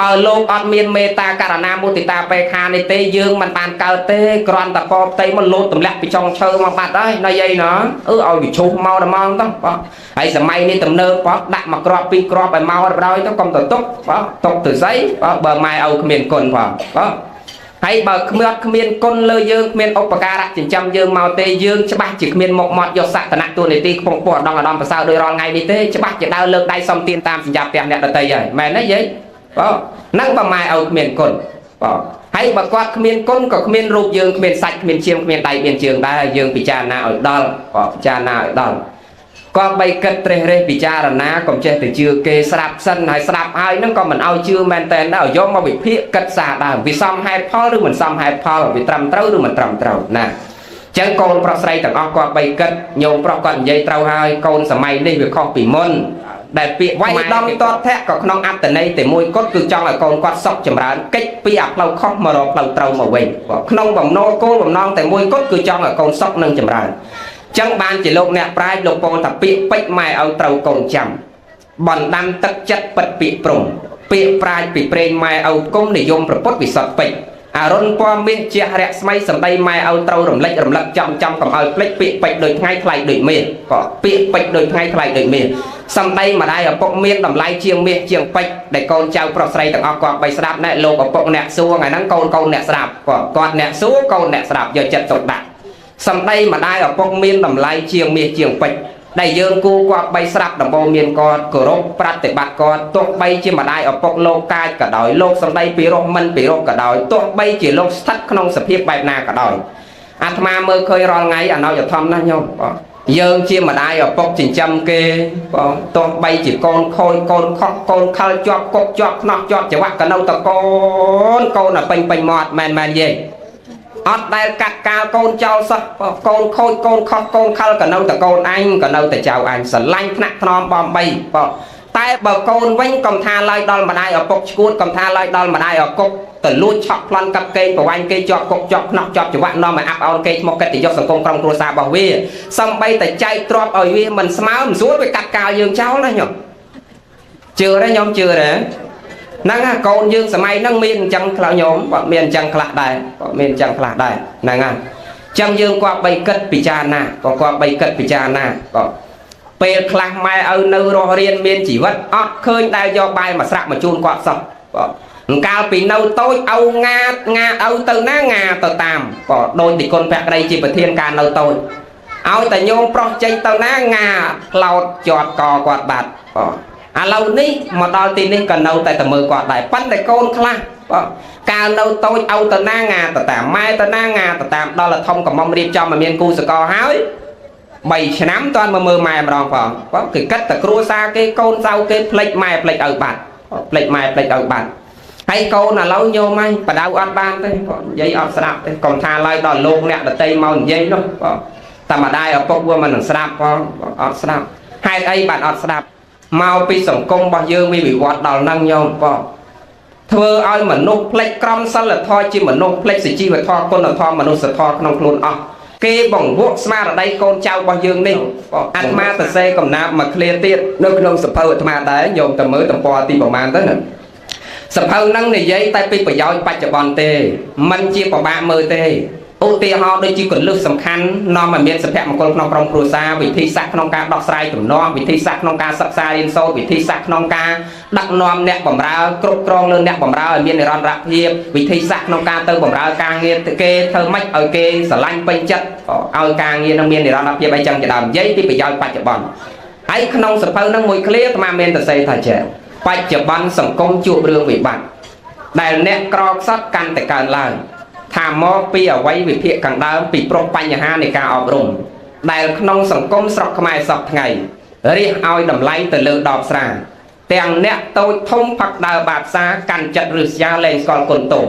បើលោកអត់មានមេត្តាករុណាមុទិតាបេក្ខានេះទេយើងមិនបានកើតទេគ្រាន់តែកបផ្ទៃមកលោតទម្លាក់ពីចុងឈើមកបាត់ហើយណីអីណាឲ្យវាឈូសមកតែមកទៅបងហើយសម័យនេះទំនើបបងដាក់មកគ្រាប់ពីរគ្រាប់ឲ្យមកដល់ទៅកុំទៅទុកបងទុកទៅស្អីបើម៉ែឪគ្មានគុណផងបងហើយបើគ្មានគុណលើយើងគ្មានឧបការៈចិញ្ចឹមយើងមកទេយើងច្បាស់ជាគ្មានមុខមាត់យកសក្តិនៈតួនាទីខ្ពង់ខ្ពស់ឧត្តមប្រសើរដោយរាល់ថ្ងៃនេះទេច្បាស់ជាដើរលើកដៃសំទានតាមសញ្ញាផ្ទះអ្នកដតីហើយមែនទេយាយបងហ្នឹងបើម៉ែឪគ្មានគុណបងហើយបើគាត់គ្មានគុណក៏គ្មានរូបយើងគ្មានសាច់គ្មានឈាមគ្មានដៃមានជើងដែរយើងពិចារណាឲ្យដល់បងពិចារណាឲ្យដល់គាត់បីគិតត្រេះរេះពិចារណាកុំចេះតែជឿគេស្ដាប់សិនហើយស្ដាប់ហើយហ្នឹងក៏មិនឲ្យជឿមែនតែនដែរយកមកវិភាគគិតសារដើមវាសមហេតុផលឬមិនសមហេតុផលវាត្រឹមត្រូវឬមិនត្រឹមត្រូវណាចឹងកូនប្រុសស្រីទាំងអស់គាត់បីគិតញោមប្រុសគាត់និយាយត្រូវហើយកូនសម័យនេះវាខុសពីមុនដែលពាក្យវាយដំតតភៈក៏ក្នុងអត្តន័យតែមួយគត់គឺចង់ឲ្យកូនគាត់សុខចម្រើនកិច្ចពីអាផ្លូវខុសមករកផ្លូវត្រូវមកវិញក្នុងបំណងគោលបំណងតែមួយគត់គឺចង់ឲ្យកូនសុខនិងចម្រើនចឹងបានជាលោកអ្នកប្រាជ្ញលោកពោលថាពាក្យពេចម៉ែឲ្យត្រូវកូនចាំបណ្ដាំទឹកចិត្តពិតពាក្យព្រំពាក្យប្រាជ្ញពីព្រេងម៉ែឪគុំនិយមប្រពុតវិសុទ្ធពេច អារុនពណ៌មាសជារស្មីសម្ដីម៉ែឲ្យត្រូវរំលឹករំលឹកចំកំឲ្យភ្លេចពាក្យពេចដោយថ្ងៃថ្លៃដូចមាសក៏ពាក្យពេចដោយថ្ងៃថ្លៃដូចមាសសម្ដីម្ដាយឪពុកមានតម្លៃជាងមាសជាងពេចដែលកូនចៅប្រុសស្រីទាំងអស់គាត់បីស្ដាប់ណែលោកឪពុកអ្នកសួរថ្ងៃហ្នឹងកូនអ្នកស្ដាប់គាត់អ្នកសួរកូនអ្នកស្ដាប់យកចិត្តទុកដាក់សម្ដីម្ដាយឪពុកមានតម្លៃជាងមាសជាងពេចដែលយើងគួរគាត់បីស្រាប់ដំបូងមានគាត់គោរពប្រតិបត្តិគាត់ទោះបីជាម្ដាយឪពុកលោកកាចក៏ដោយលោកសម្ដីពីរោះមិនពីរោះក៏ដោយទោះបីជាលោកស្ថិតក្នុងសភាពបែបណាក៏ដោយអាត្មាមើលឃើញរាល់ថ្ងៃអនុយធម្មណាស់ញោមយើងជាម្ដាយឪពុកចិញ្ចឹមគេទោះបីជាកូនខូចកូនខុសកូនខលជាប់គុកជាប់ខ្នោះជាប់ច្រវាក់ក៏នៅតែកូនពេញមាត់មែនយេអត់ដែលកាត់កាលកូនចោលសោះកូនខូចកូនខុសកូនខលក៏នៅតែកូនអញក៏នៅតែចៅអញស្រឡាញ់ថ្នាក់ថ្នមបំបីតែបើកូនវិញកំថាឡើយដល់ម្ដាយឪពុកឈួតកំថាឡើយដល់ម្ដាយឪពុកទៅលួចឆក់ប្លន់កាប់កេងប្រវាញ់គេជាប់គុកជាប់ខ្នោះជាប់ច្រវាក់នាំឲ្យអាប់អោនគេឈ្មោះកិត្តិយសសង្គមក្រុមគ្រួសាររបស់វាសំបីតែចែកទ្រព្យឲ្យវាមិនស្មើមិនស្រួលវាកាត់កាលយើងចោលណាញោមជឿទេញោមជឿទេហ្នឹងកូនយើងសម័យហ្នឹងមានអញ្ចឹងខ្លះញោមគាត់មានអញ្ចឹងខ្លះដែរគាត់មានអញ្ចឹងខ្លះដែរហ្នឹងហើយអញ្ចឹងយើងគាត់បីគិតពិចារណាគាត់បីគិតពិចារណាគាត់ពេលខ្លះម៉ែឲ្យនៅរស់រៀនមានជីវិតអត់ឃើញដែលយកបាយមកស្រាក់មកជូនគាត់សោះកាលពីនៅតូចឲ្យងាឲ្យទៅណាងាទៅតាមដូចទីគុណភក្តីជាប្រធានការនៅតូចឲ្យតែញោមប្រុសចេញទៅណាងាផ្លោតជាប់កគាត់បាត់ឥឡូវនេះមកដល់ទីនេះក៏នៅតែមើលគាត់ដែរប៉ុន្តែកូនខ្លះកាលនៅតូចឲ្យទៅណាងាទៅតាមម៉ែទៅណាងាទៅតាមដល់ធំកំមុំរៀបចំឲ្យមានគូសកលហើយ3ឆ្នាំតាន់មកមើលម៉ែម្ដងផងគឺគិតតែគ្រួសារគេកូនសៅគេផ្លេចម៉ែផ្លេចឲ្យបាត់ផ្លេចម៉ែផ្លេចឲ្យបាត់ហើយកូនឥឡូវញោមហ្នឹងបដៅអត់បានទេគាត់និយាយអត់ស្ដាប់ទេកុំថាឡើយដល់លោកអ្នកដតីមកនិយាយនោះតែម្ដាយឪពុកវាមិនស្ដាប់ផងអត់ស្ដាប់ហេតុអីបានអត់ស្ដាប់មកពីសង្គមរបស់យើងមានវិវត្តដល់ហ្នឹងញោមធ្វើឲ្យមនុស្សផ្លេចក្រមសីលធម៌ជាមនុស្សផ្លេចសុជីវធម៌គុណធម៌មនុស្សធម៌ក្នុងខ្លួនអស់គេបង្វក់ស្មារតីកូនចៅរបស់យើងនេះអាត្មាសរសេរកំណាព្យមកឃ្លាទៀតនៅក្នុងសភៅអាត្មាដែរញោមតែមើលទំព័រទីប្រមាណទៅណាសភៅហ្នឹងនិយាយតែពីប្រយោជន៍បច្ចុប្បន្នទេមិនជាប្របាកមើលទេឧទាហរណ៍ដូចជាកលឹះសំខាន់នាំឲ្យមានសុភមង្គលក្នុងក្រុមគ្រួសារវិធីសាស្ត្រក្នុងការដោះស្រាយទំនាស់វិធីសាស្ត្រក្នុងការសិក្សារៀនសូត្រវិធីសាស្ត្រក្នុងការដឹកនាំអ្នកបម្រើគ្រប់គ្រងលើអ្នកបម្រើឲ្យមាននិរន្តរភាពវិធីសាស្ត្រក្នុងការទៅបម្រើការងារគេធ្វើម៉េចឲ្យគេស្រឡាញ់ពេញចិត្តឲ្យការងារនឹងមាននិរន្តរភាពអីចឹងជាដើមនិយាយពីប្រយោជន៍បច្ចុប្បន្នហើយក្នុងសភៅហ្នឹងមួយឃ្លាអាត្មាមានតែសេថាចេះបច្ចុប្បន្នសង្គមជួបរឿងវិបត្តិដែលអ្នកក្រខ្សត់កាន់តែកើនឡើងថាមកពីអវ័យវិភាគខាងដើមពីប្រុសបញ្ហានៃការអប់រំដែលក្នុងសង្គមស្រុកខ្មែរសពថ្ងៃរៀសឲ្យតម្លៃទៅលើដបស្រាទាំងអ្នកតូចធំផឹកដើរបាតសាកាន់ចិត្តរឹសយ៉ាលែងស្គាល់គុណទោស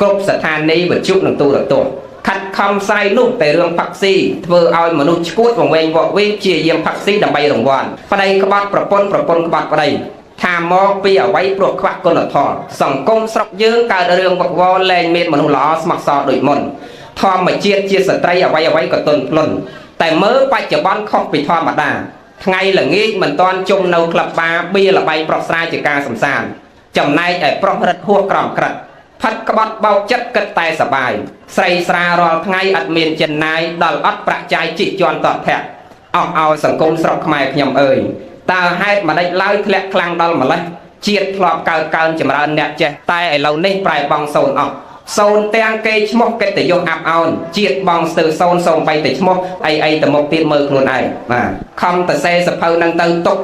គ្រប់ស្ថានីយវិទ្យុនិងទូរទស្សន៍ខិតខំស្រាយនោះតែរឿងផឹកស៊ីធ្វើឲ្យមនុស្សឈួតវង្វេងវក់វេជាយាមផឹកស៊ីដើម្បីរង្វាន់ប្តីក្បត់ប្រពន្ធក្បត់ប្តីថាមកពីអវ័យព្រោះខ្វះគុណធម៌សង្គមស្រុកយើងកើតរឿងវឹកវរលែងមានមនុស្សល្អស្មោះសរដូចមុនធម្មជាតិជាស្ត្រីអវ័យក៏ទន់ភ្លន់តែមើលបច្ចុប្បន្នខុសពីធម្មតាថ្ងៃល្ងាចមិនទាន់ជុំនៅក្លឹបបារបៀលបែងប្រុសស្រាជាការសំសានចំណែកឯប្រុសរឹតហួសក្រំក្រិតផិតក្បត់បោកចិត្តគិតតែសបាយស្រីស្រារាល់ថ្ងៃអត់មានចិនណាយដល់អត់ប្រាក់ចាយជីកជាន់តតធាក់អស់ឲ្យសង្គមស្រុកខ្មែរខ្ញុំអើយតើហេតុម្ដេចឡើយធ្លាក់ខ្លាំងដល់ម្លេះជាតិធ្លាប់កើនចម្រើនអ្នកចេះតែឥឡូវនេះប្រែបងសូនអស់សូនទាំងគេឈ្មោះកិត្តិយសអាប់អោនជាតិបងស្ទើរសូនសូមបីតែឈ្មោះអីទៅមុខទៀតមើលខ្លួនឯងបាទខំតសេសភៅនឹងទៅទុក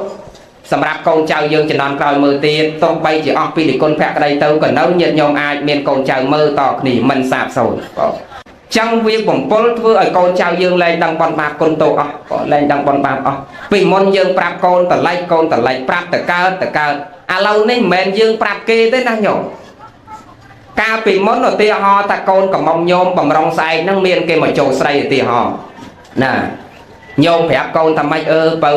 សម្រាប់កូនចៅយើងជំនាន់ក្រោយមើលទៀតទោះបីជាអស់ពីនិគុណភក្តីទៅក៏នៅញាតិញោមអាចមានកូនចៅមើលតគ្នាមិនសាបសូន្យចឹងវាបំពល់ធ្វើឲ្យកូនចៅយើងលែងដឹងបនបាបគុណទោសអស់លែងដឹងបនបាបអស់ពីមុនយើងប្រាប់កូនតឡែកប្រាប់តកើតឥឡូវនេះមិនមែនយើងប្រាប់គេទេណាញោមកាលពីមុនឧទាហរណ៍ថាកូនកំមុំញោមបំរុងស្អែកហ្នឹងមានគេមកចូលស្រីឧទាហរណ៍ណាញោមប្រាប់កូនថាម៉េចបើ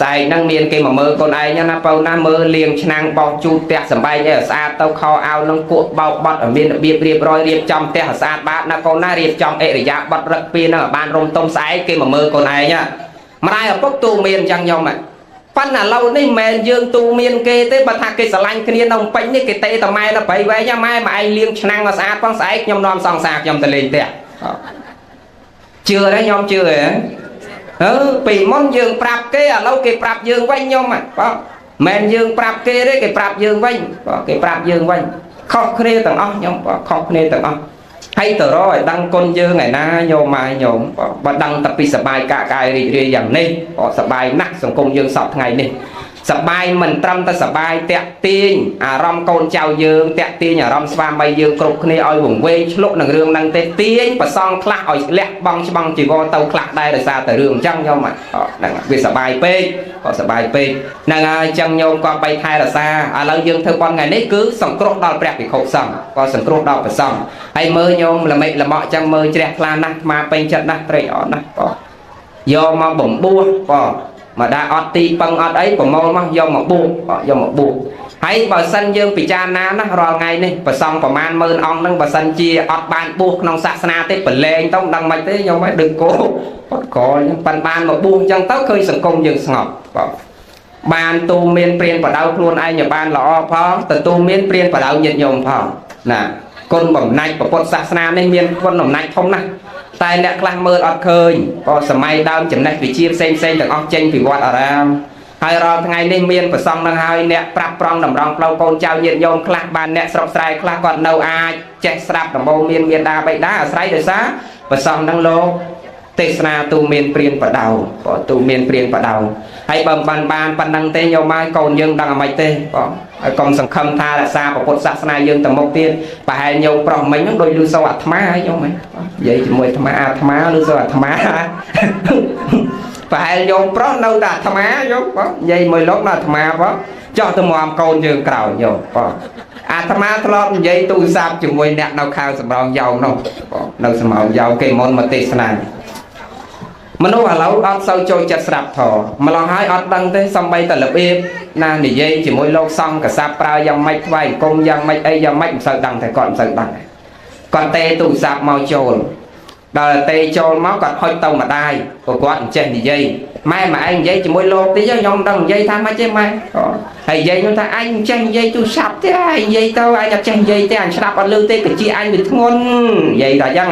ស្អែកហ្នឹងមានគេមកមើលកូនឯងណាបើណាមើលលាងឆ្នាំងបោសជូតផ្ទះសម្បែងឲ្យស្អាតទៅខោអាវនឹងគក់បោកបត់ឲ្យមានរបៀបរៀបរយរៀបចំផ្ទះឲ្យស្អាតបាតណាកូនណារៀបចំអិរិយាបថរឹកពីហ្នឹងឲ្យបានរំទុំស្អែកគេមកមើលកូនឯងម្ដាយឪពុកទូមានអញ្ចឹងញោម ប៉ុន្តែឡូវនេះមិនមែនយើងទូមានគេទេបើថាគេស្រឡាញ់គ្នាក្នុងពេញនេះគេទេតែម៉ែទៅប្រៃវែងម៉ែមកឯងលាងឆ្នាំងឲ្យស្អាតផងស្អែកខ្ញុំនាំសង្សារខ្ញុំទៅលេងផ្ទះជឿទេខ្ញុំជឿហ៎ពីមុនយើងប្រាប់គេឥឡូវគេប្រាប់យើងវិញខ្ញុំបងមិនយើងប្រាប់គេទេគេប្រាប់យើងវិញគេប្រាប់យើងវិញខុសគ្នាទាំងអស់ខ្ញុំខុសគ្នាទាំងអស់ហើយទៅរកឲ្យដឹងគុណយើងឯណាញោមម៉ែញោមបើដឹងតែពីសបាយកាយរីករាយយ៉ាងនេះសបាយណាស់សង្គមយើងសពថ្ងៃនេះសបាយមិនត្រឹមតែសបាយតាក់ទាញអារម្មណ៍កូនចៅយើងតាក់ទាញអារម្មណ៍ស្វាមីយើងគ្រប់គ្នាឲ្យវង្វេងឆ្លុកនឹងរឿងហ្នឹងទេទាញប្រសងខ្លះឲ្យលាក់បងច្បាំងជីវរទៅខ្លះដែរដោយសារតែរឿងអញ្ចឹងញោមហ្នឹងវាសបាយពេកសបាយពេកហ្នឹងហើយអញ្ចឹងញោមក៏បីថែរក្សាឥឡូវយើងធ្វើបន់ថ្ងៃនេះគឺសង្គ្រោះដល់ព្រះភិក្ខុសង្ឃក៏សង្គ្រោះដល់ព្រះសង្ឃហើយមើលញោមល្មិចល្មក់អញ្ចឹងមើលជ្រះថ្លាណាស់មកពេញចិត្តណាស់ត្រេកអរណាស់យកមកបំពោះមកដាក់អត់ទីពឹងអត់អីប្រមូលមកយកមកបួសហើយបើសិនយើងពិចារណាណារាល់ថ្ងៃនេះប្រសងប្រមាណ10000អង្គហ្នឹងបើសិនជាអត់បានបួសក្នុងសាសនាទេប្រឡែងទៅមិនដឹងមិនទេខ្ញុំហ៎ដឹងគោអត់ក្រអញ្ចឹងប៉ាន់បានមកបួសអញ្ចឹងទៅឃើញសង្គមយើងស្ងប់បានទូមានព្រានបដៅខ្លួនឯងឲ្យបានល្អផងទទួលមានព្រានបដៅញាតិញោមផងណាគុណបំណាច់ពុទ្ធសាសនានេះមានគុណបំណាច់ធំណាស់តែអ្នកខ្លះមើលអត់ឃើញក៏សម័យដើមចំណេះវិជ្ជាផ្សេងទាំងអស់ចេញពីវត្តអារាមហើយរាល់ថ្ងៃនេះមានប្រសង់នឹងហើយអ្នកប្រាប់ប្រងតម្រង់ផ្លូវកូនចៅញាតិញោមខ្លះបានអ្នកស្រុកស្រែខ្លះគាត់នៅអាចចេះស្រាប់ដំបូងមានមាតាបិតាអាស្រ័យដោយសារប្រសង់នឹងលោកទេសនាទូមានព្រានបដៅទូមានព្រានបដៅហើយបើបានប៉ុណ្ណឹងទេញោមហើយកូនយើងដឹងអ្មិនទេហើយកុំសង្ឃឹមថារក្សាពុទ្ធសាសនាយើងទៅមុខទៀតប្រហែលញោមប្រុសមិញហ្នឹងដូចលឺសូរអាត្មាហើយញោមហ៎និយាយជាមួយអាត្មាលឺសូរអាត្មាប្រហែលញោមប្រុសនៅតែអាត្មាញោមនិយាយមួយលោកនៅអាត្មាចោះទៅមកកូនយើងក្រោយញោមអាត្មាធ្លាប់និយាយទូរស័ព្ទជាមួយអ្នកនៅខាងសំរោងយ៉ោងនោះនៅសំរោងយ៉ោងគេមុនមកទេសនាមនុស្សឥឡូវអត់សូវចូលចិត្តស្រាប់ធម៌ម្ល៉េះហើយអត់ដឹងទេសំបីតែរបៀបណានិយាយជាមួយលោកសង្ឃកសាប់ប្រើយ៉ាងម៉េចថ្វាយអង្គមយ៉ាងម៉េចអីយ៉ាងម៉េចមិនសូវដឹងតែគាត់មិនសូវដឹងគាត់ទេទូរស័ព្ទមកចូលដល់ទេចូលមកគាត់ហុចទៅម្ដាយព្រោះគាត់មិនចេះនិយាយម៉ែមកឯងនិយាយជាមួយលោកតិចខ្ញុំមិនដឹងនិយាយថាម៉េចទេម៉ែហើយនិយាយខ្ញុំថាអញមិនចេះនិយាយទូរស័ព្ទទេហើយនិយាយទៅអញអត់ចេះនិយាយទេអញស្ដាប់អត់ឮទេកជាអញវាធ្ងន់និយាយថាអញ្ចឹង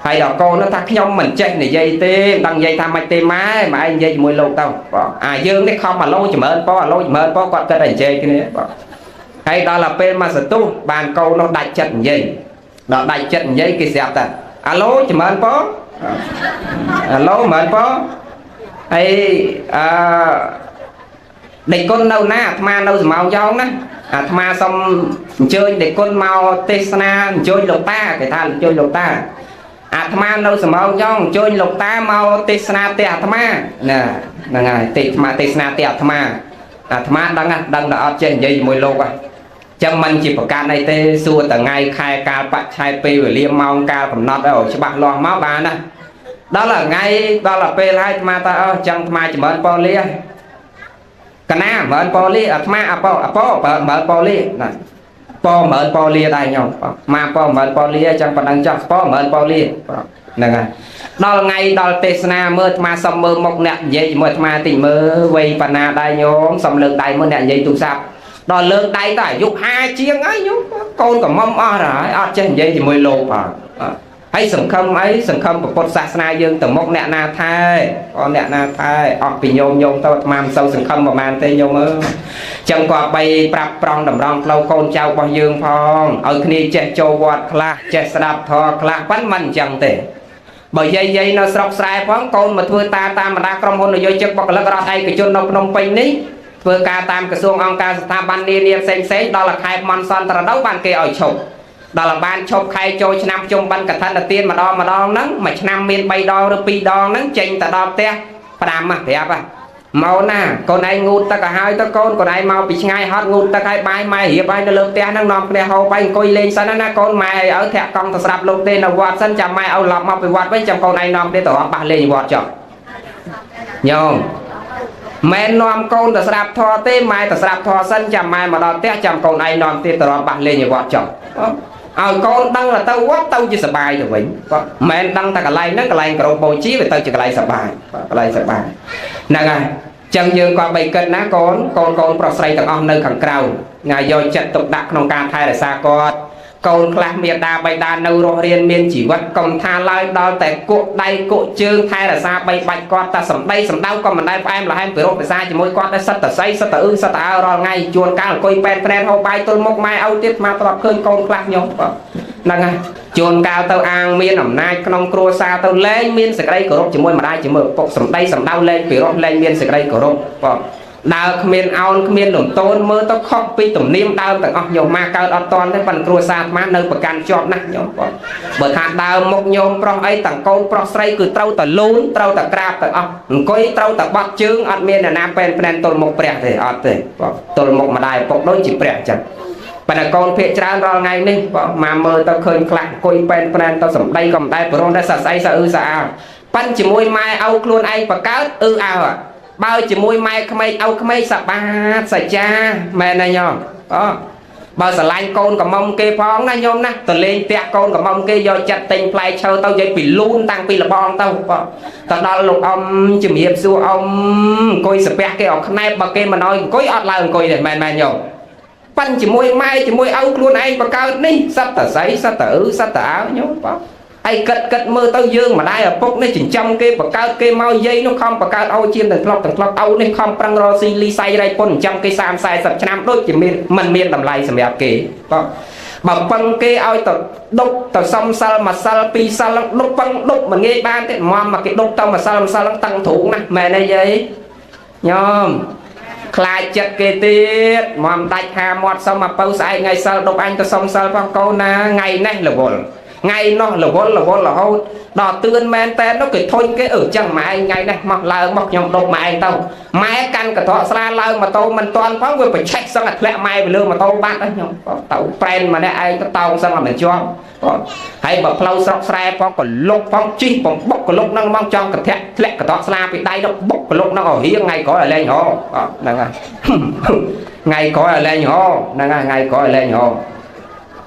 ហើយដល់កូននោះថាខ្ញុំមិនចេះនិយាយទេមិនដឹងនិយាយថាម៉េចទេម៉ែឯងនិយាយជាមួយលោកទៅយើងនេះខំអាឡូចម្រើនអាឡូចម្រើនគាត់គិតតែនិយាយគ្នាហើយដល់ទៅពេលមកសន្ទុះបានកូននោះដាច់ចិត្តនិយាយដល់ដាច់ចិត្តនិយាយគេស្រាប់តែអាឡូចម្រើនអាឡូចម្រើនហើយដេកគុណនៅណាអាត្មានៅសំោងយ៉ោងណាអាត្មាសុំអញ្ជើញដេកគុណមកទេសនាអញ្ជើញលោកតាគេថាអញ្ជើញលោកតាអាត្មានៅសំោងយ៉ោងអញ្ជើញលោកតាមកទេសនាផ្ទះអាត្មាណាហ្នឹងហើយទេសនាផ្ទះអាត្មាដឹងតែអត់ចេះនិយាយជាមួយលោកចឹងមិនជាប្រកាសអីទេសួរថ្ងៃខែកាលបច្ច័យពេលវេលាម៉ោងកាលកំណត់ឲ្យច្បាស់លាស់មកបានណាដល់ថ្ងៃដល់ពេលហើយអាត្មាថាចឹងអាត្មាចម្រើនពលីកណាមើលពលីអាត្មាអពមើលពលីណាមើលពលីដែរញោមមកមើលពលីចឹងប៉ុណ្ណឹងចោះមើលពលីហ្នឹងហើយដល់ថ្ងៃដល់ទេសនាមើលអាត្មាសុំមើលមុខអ្នកនិយាយជាមួយអាត្មាតិចមើលវ័យប៉ុណ្ណាដែរញោមសុំលើកដៃមើលអ្នកនិយាយទូរស័ព្ទដល់លើកដៃទៅអាយុ50ជាងហើយញោមកូនកំមុំអស់ហើយអត់ចេះនិយាយជាមួយលោកហើយសង្ឃឹមអីសង្ឃឹមពុទ្ធសាសនាយើងទៅមុខអ្នកណាថែអ្នកណាថែអស់ពីញោមទៅអាត្មាមិនសូវសង្ឃឹមប្រហែលទេញោមអើយចឹងក៏បីប្រាប់ប្រងតម្រង់ផ្លូវកូនចៅរបស់យើងផងឲ្យគ្នាចេះចូលវត្តខ្លះចេះស្ដាប់ធម៌ខ្លះប៉ុន្តែមិនអញ្ចឹងទេបើយាយនៅស្រុកស្រែផងកូនមកធ្វើតាមបណ្ដាក្រុមហ៊ុននយោជិកបុគ្គលិករដ្ឋឯកជននៅភ្នំពេញនេះធ្វើការតាមក្រសួងអង្គការស្ថាប័ននានាផ្សេងដល់ខែមន្តសន្តរដូវបានគេឲ្យឈប់ដល់បានឈប់ខែចូលឆ្នាំជុំបិណ្ឌកឋិនទានម្ដងហ្នឹងមួយឆ្នាំមាន3ដងឬ2ដងហ្នឹងចេញទៅដល់ផ្ទះផ្ដាំប្រាប់មកណាកូនឯងងូតទឹកឲ្យហើយទៅកូនឯងមកពីឆ្ងាយហត់ងូតទឹកឲ្យបាយម៉ែរៀបឲ្យនៅលើផ្ទះហ្នឹងនាំគ្នាហូបឲ្យអង្គុយលេងសិនណាកូនម៉ែឲ្យធាក់កង់ទៅស្រាប់លោកទេនៅវត្តសិនចាំម៉ែឲ្យឡប់មកពីវត្តវិញចាំកូនឯងនាំគ្នាទៅអស់បាសលេងវត្តចុះញោមម៉ែនាំកូនទៅស្រាប់ធម៌ទេម៉ែទៅស្រាប់ធម៌សិនចាំម៉ែមកដល់ផ្ទះចាំកូនឯងនាំទៀតទៅរកបាសលេងវត្តចុះឲ្យកូនដឹងទៅវត្តទៅជាសបាយទៅវិញគាត់មិនដឹងតែកន្លែងហ្នឹងកន្លែងក្រោមបូជាវាទៅជាកន្លែងសបាយហ្នឹងហើយ ចឹងយើងក៏បីគិតណាកូនប្រុសស្រីទាំងអស់នៅខាងក្រៅណាយកចិត្តទុកដាក់ក្នុងការថែរក្សាគាត់កូនខ្លះមេដាបៃតានៅរស់រៀនមានជីវិតកុំថាឡើយដល់តែគក់ដៃគក់ជើងថែរក្សាបីបាច់គាត់តែសំដីសំដៅក៏មិនដែលផ្អែមល្ហែមពិរោះភាសាជាមួយគាត់តែសិតតស័យសិតតអ៊ឺសិតតអើរាល់ថ្ងៃជួនកាលអង្គុយពេនប្រែនហូបបាយទល់មុខម៉ែឲ្យទៀតមកត្រប់ឃើញកូនខ្លះខ្ញុំហ្នឹងហើយជួនកាលទៅអាងមានអំណាចក្នុងគ្រួសារទៅលែងមានសេចក្តីគោរពជាមួយម្ដាយជាមួយឪពុកសំដីសំដៅលែងពិរោះលែងមានសេចក្តីគោរពបងដើរគ្មានអោនគ្មានលំទោនមើលទៅខុសពីទំនៀមដើមទាំងអស់ញោមមកកើតអត់តន់ទេប៉ុន្តែគ្រួសារអាត្មានៅប្រកាន់ជាប់ណាស់ញោមបងបើថាដើមមុខញោមប្រុសអីទាំងកូនប្រុសស្រីគឺត្រូវតែលូនត្រូវតែក្រាបទាំងអស់អង្គុយត្រូវតែបត់ជើងអត់មានអ្នកណាពេនភ្នែនទល់មុខព្រះទេអត់ទេបងទល់មុខម្ដាយឪពុកដូចជាព្រះចឹងប៉ុន្តែកូនភាកច្រើនរាល់ថ្ងៃនេះបងមកមើលទៅឃើញខ្លះអង្គុយពេនភ្នែនទៅសំដីក៏មិនដែរប្រងដែរសាស្អីសាអ៊ឺសាអើប៉ិនជាមួយម៉ែឪខ្លួនឯងបកើតអើបើជាមួយម៉ែក្មេកឪក្មេកសបាតសច្ចាមែនណាញោមបើស្រឡាញ់កូនកំមុំគេផងណាញោមណាទៅលេងផ្ទះកូនកំមុំគេយកចិត្តទិញផ្លែឈើទៅនិយាយពីលូនតាំងពីលបងទៅទៅដល់លោកអ៊ំជំរាបសួរអ៊ំអង្គុយសាពះគេអត់ខ្នែបបើគេមិនអោយអង្គុយអត់ឡើងអង្គុយទេមែនញោមប៉ិនជាមួយម៉ែជាមួយឪខ្លួនឯងបកើតនេះសត្វតស័យសត្វតអ៊ឺសត្វតអើញោមបងហើយគិតមើលទៅយើងម្ដាយឪពុកនេះចិញ្ចឹមគេបកើតគេមកយាយនោះខំបកើតឲ្យជាទាំងធ្លាប់ឪនេះខំប្រឹងរកស៊ីលីសៃរៃពុនចិញ្ចឹមគេ30-40ឆ្នាំដូចជាមិនមានតម្លៃសម្រាប់គេបងបើពឹងគេឲ្យទៅដុកទៅសំសិលមួយសិលពីរសិលដុកពឹងដុកមិនងាយបានទេមកគេដុកទៅមួយសិលតឹងទ្រូងណាមែនទេយាយញោមខ្លាចចិត្តគេទៀតមកដាច់ហាមាត់សុំមកបើស្អែកថ្ងៃសិលដុកអញទៅសំសិលផងកូនណាថ្ងៃនេះរវល់ថ្ងៃនោះរវល់រហូតដល់ទឿនមែនតែនោះគេធុញគេចឹងម៉ែឯងថ្ងៃនេះមកឡើងមកខ្ញុំដុកម៉ែឯងទៅម៉ែកាន់កន្ត្រកស្លាឡើងម៉ូតូមិនតាន់ផងវាប្រឆេះសឹងតែធ្លាក់ម៉ែទៅលើម៉ូតូបាត់ខ្ញុំទៅប្រែនម្នាក់ឯងទៅតោងសឹងតែមិនជាប់ហើយបើផ្លូវស្រុកស្រែផងក៏លុកផងជីបំបុកក៏លុកហ្នឹងមកចង់កន្ធាក់ធ្លាក់កន្ត្រកស្លាពីដៃទៅបុកក៏លុកហ្នឹងឲ្យរៀងថ្ងៃក្រោយឲ្យលែងរហ្នឹងហើយថ្ងៃក្រោយឲ្យលែងរហ្នឹងហើយថ្ងៃក្រោយឲ្យលែងរ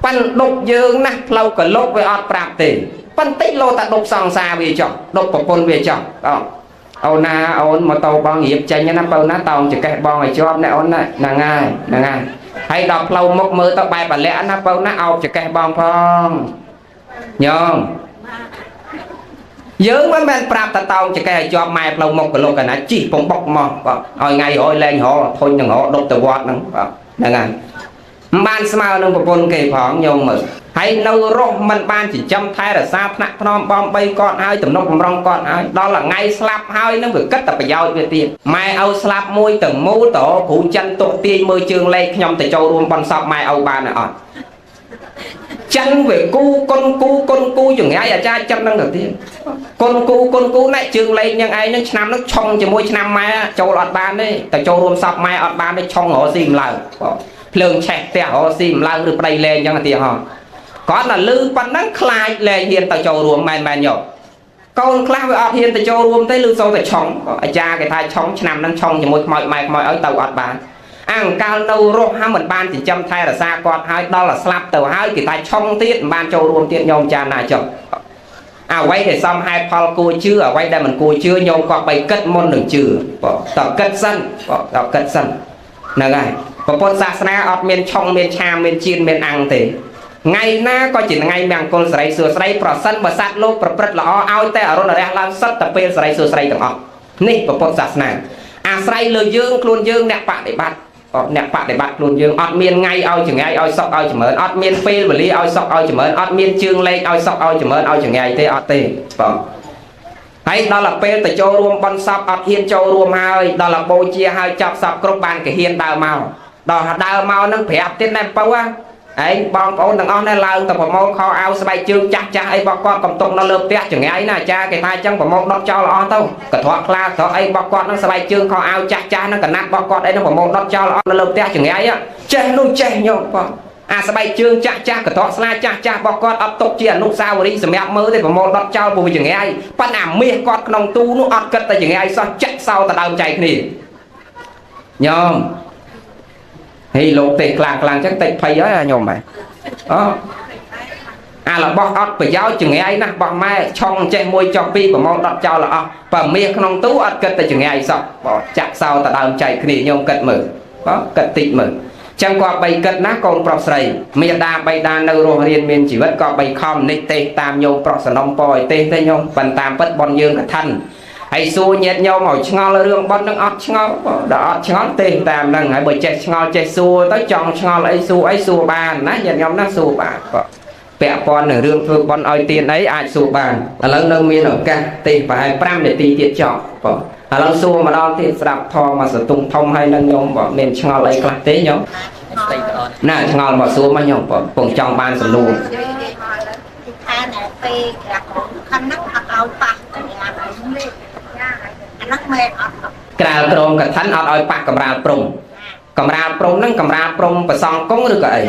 ប៉ិនដុកយើងណាស់ផ្លូវក៏លុកវាអត់ប្រាប់ទេប៉ិនតិចលោតែដុកសង្សារវាចុះដុកប្រពន្ធវាចុះអូនណាអូនម៉ូតូបងរៀបចេញណាបើណាតោងចកេះបងឲ្យជាប់ណាអូនណាហ្នឹងហើយហើយដល់ផ្លូវមុខមើលទៅបែបបលាក់ណាបើណាអោបចកេះបងផងញោមយើងមិនមែនប្រាប់តតោងចកេះឲ្យជាប់ម៉ែផ្លូវមុខក៏លុកកណាជីបំបុកមកឲ្យថ្ងៃរយលែងរធុញនឹងរដុកទៅវត្តហ្នឹងហ្នឹងហើយមិនបានស្មើនឹងប្រពន្ធគេផងញោមមើលហើយនៅរស់មិនបានចិញ្ចឹមថែរក្សាថ្នាក់ថ្នមបំបីគាត់ហើយទំនុកបំរុងគាត់ហើយដល់ថ្ងៃស្លាប់ហើយនឹងវាគិតតែប្រយោជន៍វាទៀតម៉ែឪស្លាប់មួយទាំងមូលតគ្រូចិនទុកទាយមើលជើងលេខខ្ញុំទៅចូលរួមបន់សពម៉ែឪបានអត់ចិនវាគូគុនគូចង្រៃអាចារ្យចិននឹងទៅទៀតគុនគូណែជើងលេខនឹងឯងនឹងឆ្នាំនឹងឆុងជាមួយឆ្នាំម៉ែចូលអត់បានទេតែចូលរួមសពម៉ែអត់បានទេឆុងរកស៊ីម្ល៉េះភ្លើងឆេះផ្ទះរកស៊ីម្ល៉េះឬប្តីលែងអញ្ចឹងទៀតហ៎គាត់តែលឺប៉ុណ្ណឹងខ្លាចលែងហ៊ានទៅចូលរួមមែនយកកូនខ្លះវាអត់ហ៊ានទៅចូលរួមទេឬសូវតែឆុងអាចារ្យគេថាឆុងឆ្នាំហ្នឹងឆុងជាមួយខ្មោចម៉ែខ្មោចឲ្យទៅអត់បានអង្កាលនៅរស់ហើយមិនបានចិញ្ចឹមថែរក្សាគាត់ហើយដល់តែស្លាប់ទៅហើយគេថាឆុងទៀតមិនបានចូលរួមទៀតញោមចាណាចុះអ្វីដែលសំហេតុផលគួរជឿអ្វីដែលមិនគួរជឿញោមគាត់បីគិតមុននឹងជឿតើគិតសិនហ្នឹងហើយពុទ្ធសាសនាអត់មានឆុងមានឆាមានជៀនមានអាំងទេថ្ងៃណាក៏ជាថ្ងៃមង្គលសិរីសួស្តីប្រសិនបើសត្វលោកប្រព្រឹត្តល្អឲ្យតែអរុណរះឡើងសិតតែពេលសិរីសួស្តីទាំងអស់នេះពុទ្ធសាសនាអាស្រ័យលើយើងខ្លួនយើងអ្នកបដិបត្តិខ្លួនយើងអត់មានថ្ងៃឲ្យចង្រៃឲ្យសុខឲ្យចម្រើនអត់មានពេលវេលាឲ្យសុខឲ្យចម្រើនអត់មានជើងលេខឲ្យសុខឲ្យចម្រើនឲ្យចង្រៃទេអត់ទេបងហើយដល់ទៅពេលទៅចូលរួមបន់សពអត់ហ៊ានចូលរួមហើយដល់ទៅបូជាហើយចាប់សពគ្រប់បានគេហ៊ានដើរមកដល់ដើរមកនឹងប្រាប់ទៀតណែបើឯងបងប្អូនទាំងអស់នេះឡើងទៅប្រមូលខោអាវស្បែកជើងចាស់អីរបស់គាត់កំទុកនៅលើផ្ទះចង្រៃណាអាចារ្យគេថាអញ្ចឹងប្រមូលដុតចោលអស់ទៅកត្រកខ្លាត្រកអីរបស់គាត់នឹងស្បែកជើងខោអាវចាស់ហ្នឹងកណាត់របស់គាត់អីនឹងប្រមូលដុតចោលអស់នៅលើផ្ទះចង្រៃចេះនោះចេះញោមបងអាស្បែកជើងចាស់កត្រកស្លាចាស់របស់គាត់អត់ទុកជាអនុស្សាវរីយ៍សម្រាប់មើលទេប្រមូលដុតចោលព្រោះវាចង្រៃប៉ុន្តែអាមាសគាត់ក្នុងទូនោះអត់គិតតែចង្រៃសោះចាក់សោទៅដើមចៃគ្នាញោមហេលោកទេខ្លាំងអញ្ចឹងតិចភ័យហើយញោមហ៎ là bọc ọt bởi giáo chừng ngày ấy nè bọc mai trong chạy môi cho pi của mong đọt cho là ọ và miệng không tú ọt cất tại chừng ngày ấy sao bỏ chặt sau ta đào chạy khỉ nhông cất mở có cất tị mở chẳng qua bay cất ná con prọc sầy miệng đa bay đa nâu rô riêng miền chỉ vẫn có bay khom nít tê tam nhông prọc sờ nông pòi tê tê nhông phần tam bất bon dương cả thân hay xua nhét nhau màu ngó là rương bon nâng ọt ngó đó ngó tê tam nâng hãy bởi chạy ngó chạy xua tới chọn ngó là ấy xua bàn ná nhét nhau nó xua bàn bẹ con ở rương phương con ơi tiền ấy ai sụp bàn lần nâng miên ở ca tiền phải 5 để tiền tiết chọn lần xua mà đo thì đạp thò mà sử tung thông hay nâng nhóm bỏ miền ngò lấy cả tế nhóm nè ngò mà xua mà nhóm bỏ cùng trong ban sử luôn cà trộn cả thánh ở ơi bạc cầm ra prong và xong cũng được vậy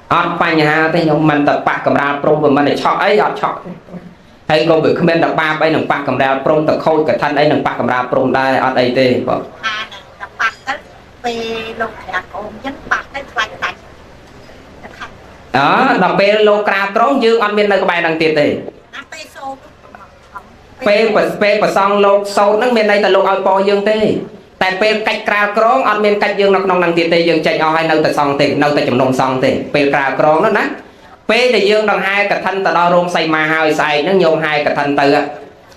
ọt bánh hà thì nhóm mình tập bạc cầm ra prong và mình để chọn ấy ọt chọn hay còn bị comment đọc ba bay nằm bạc cầm ra prong tập khôi cả thân ấy nằm bạc cầm ra prong đây ọt ấy tê đó đọc bê lô cà trốn dương ọt miên nơi các bài đăng tiết tê bê và xong lô sâu nâng miên đây là lô oi po dương tê tại bê cách cà trốn ọt miên cách dương nọc nông đăng tiết tê dương chạy o hay nơi tại xong tê nơi tại chấm nông xong tê bê cà trốn đó ná bê để dương đằng hai cả thân ta đo rôm say mà hai say nó nhôm hai cả thân từ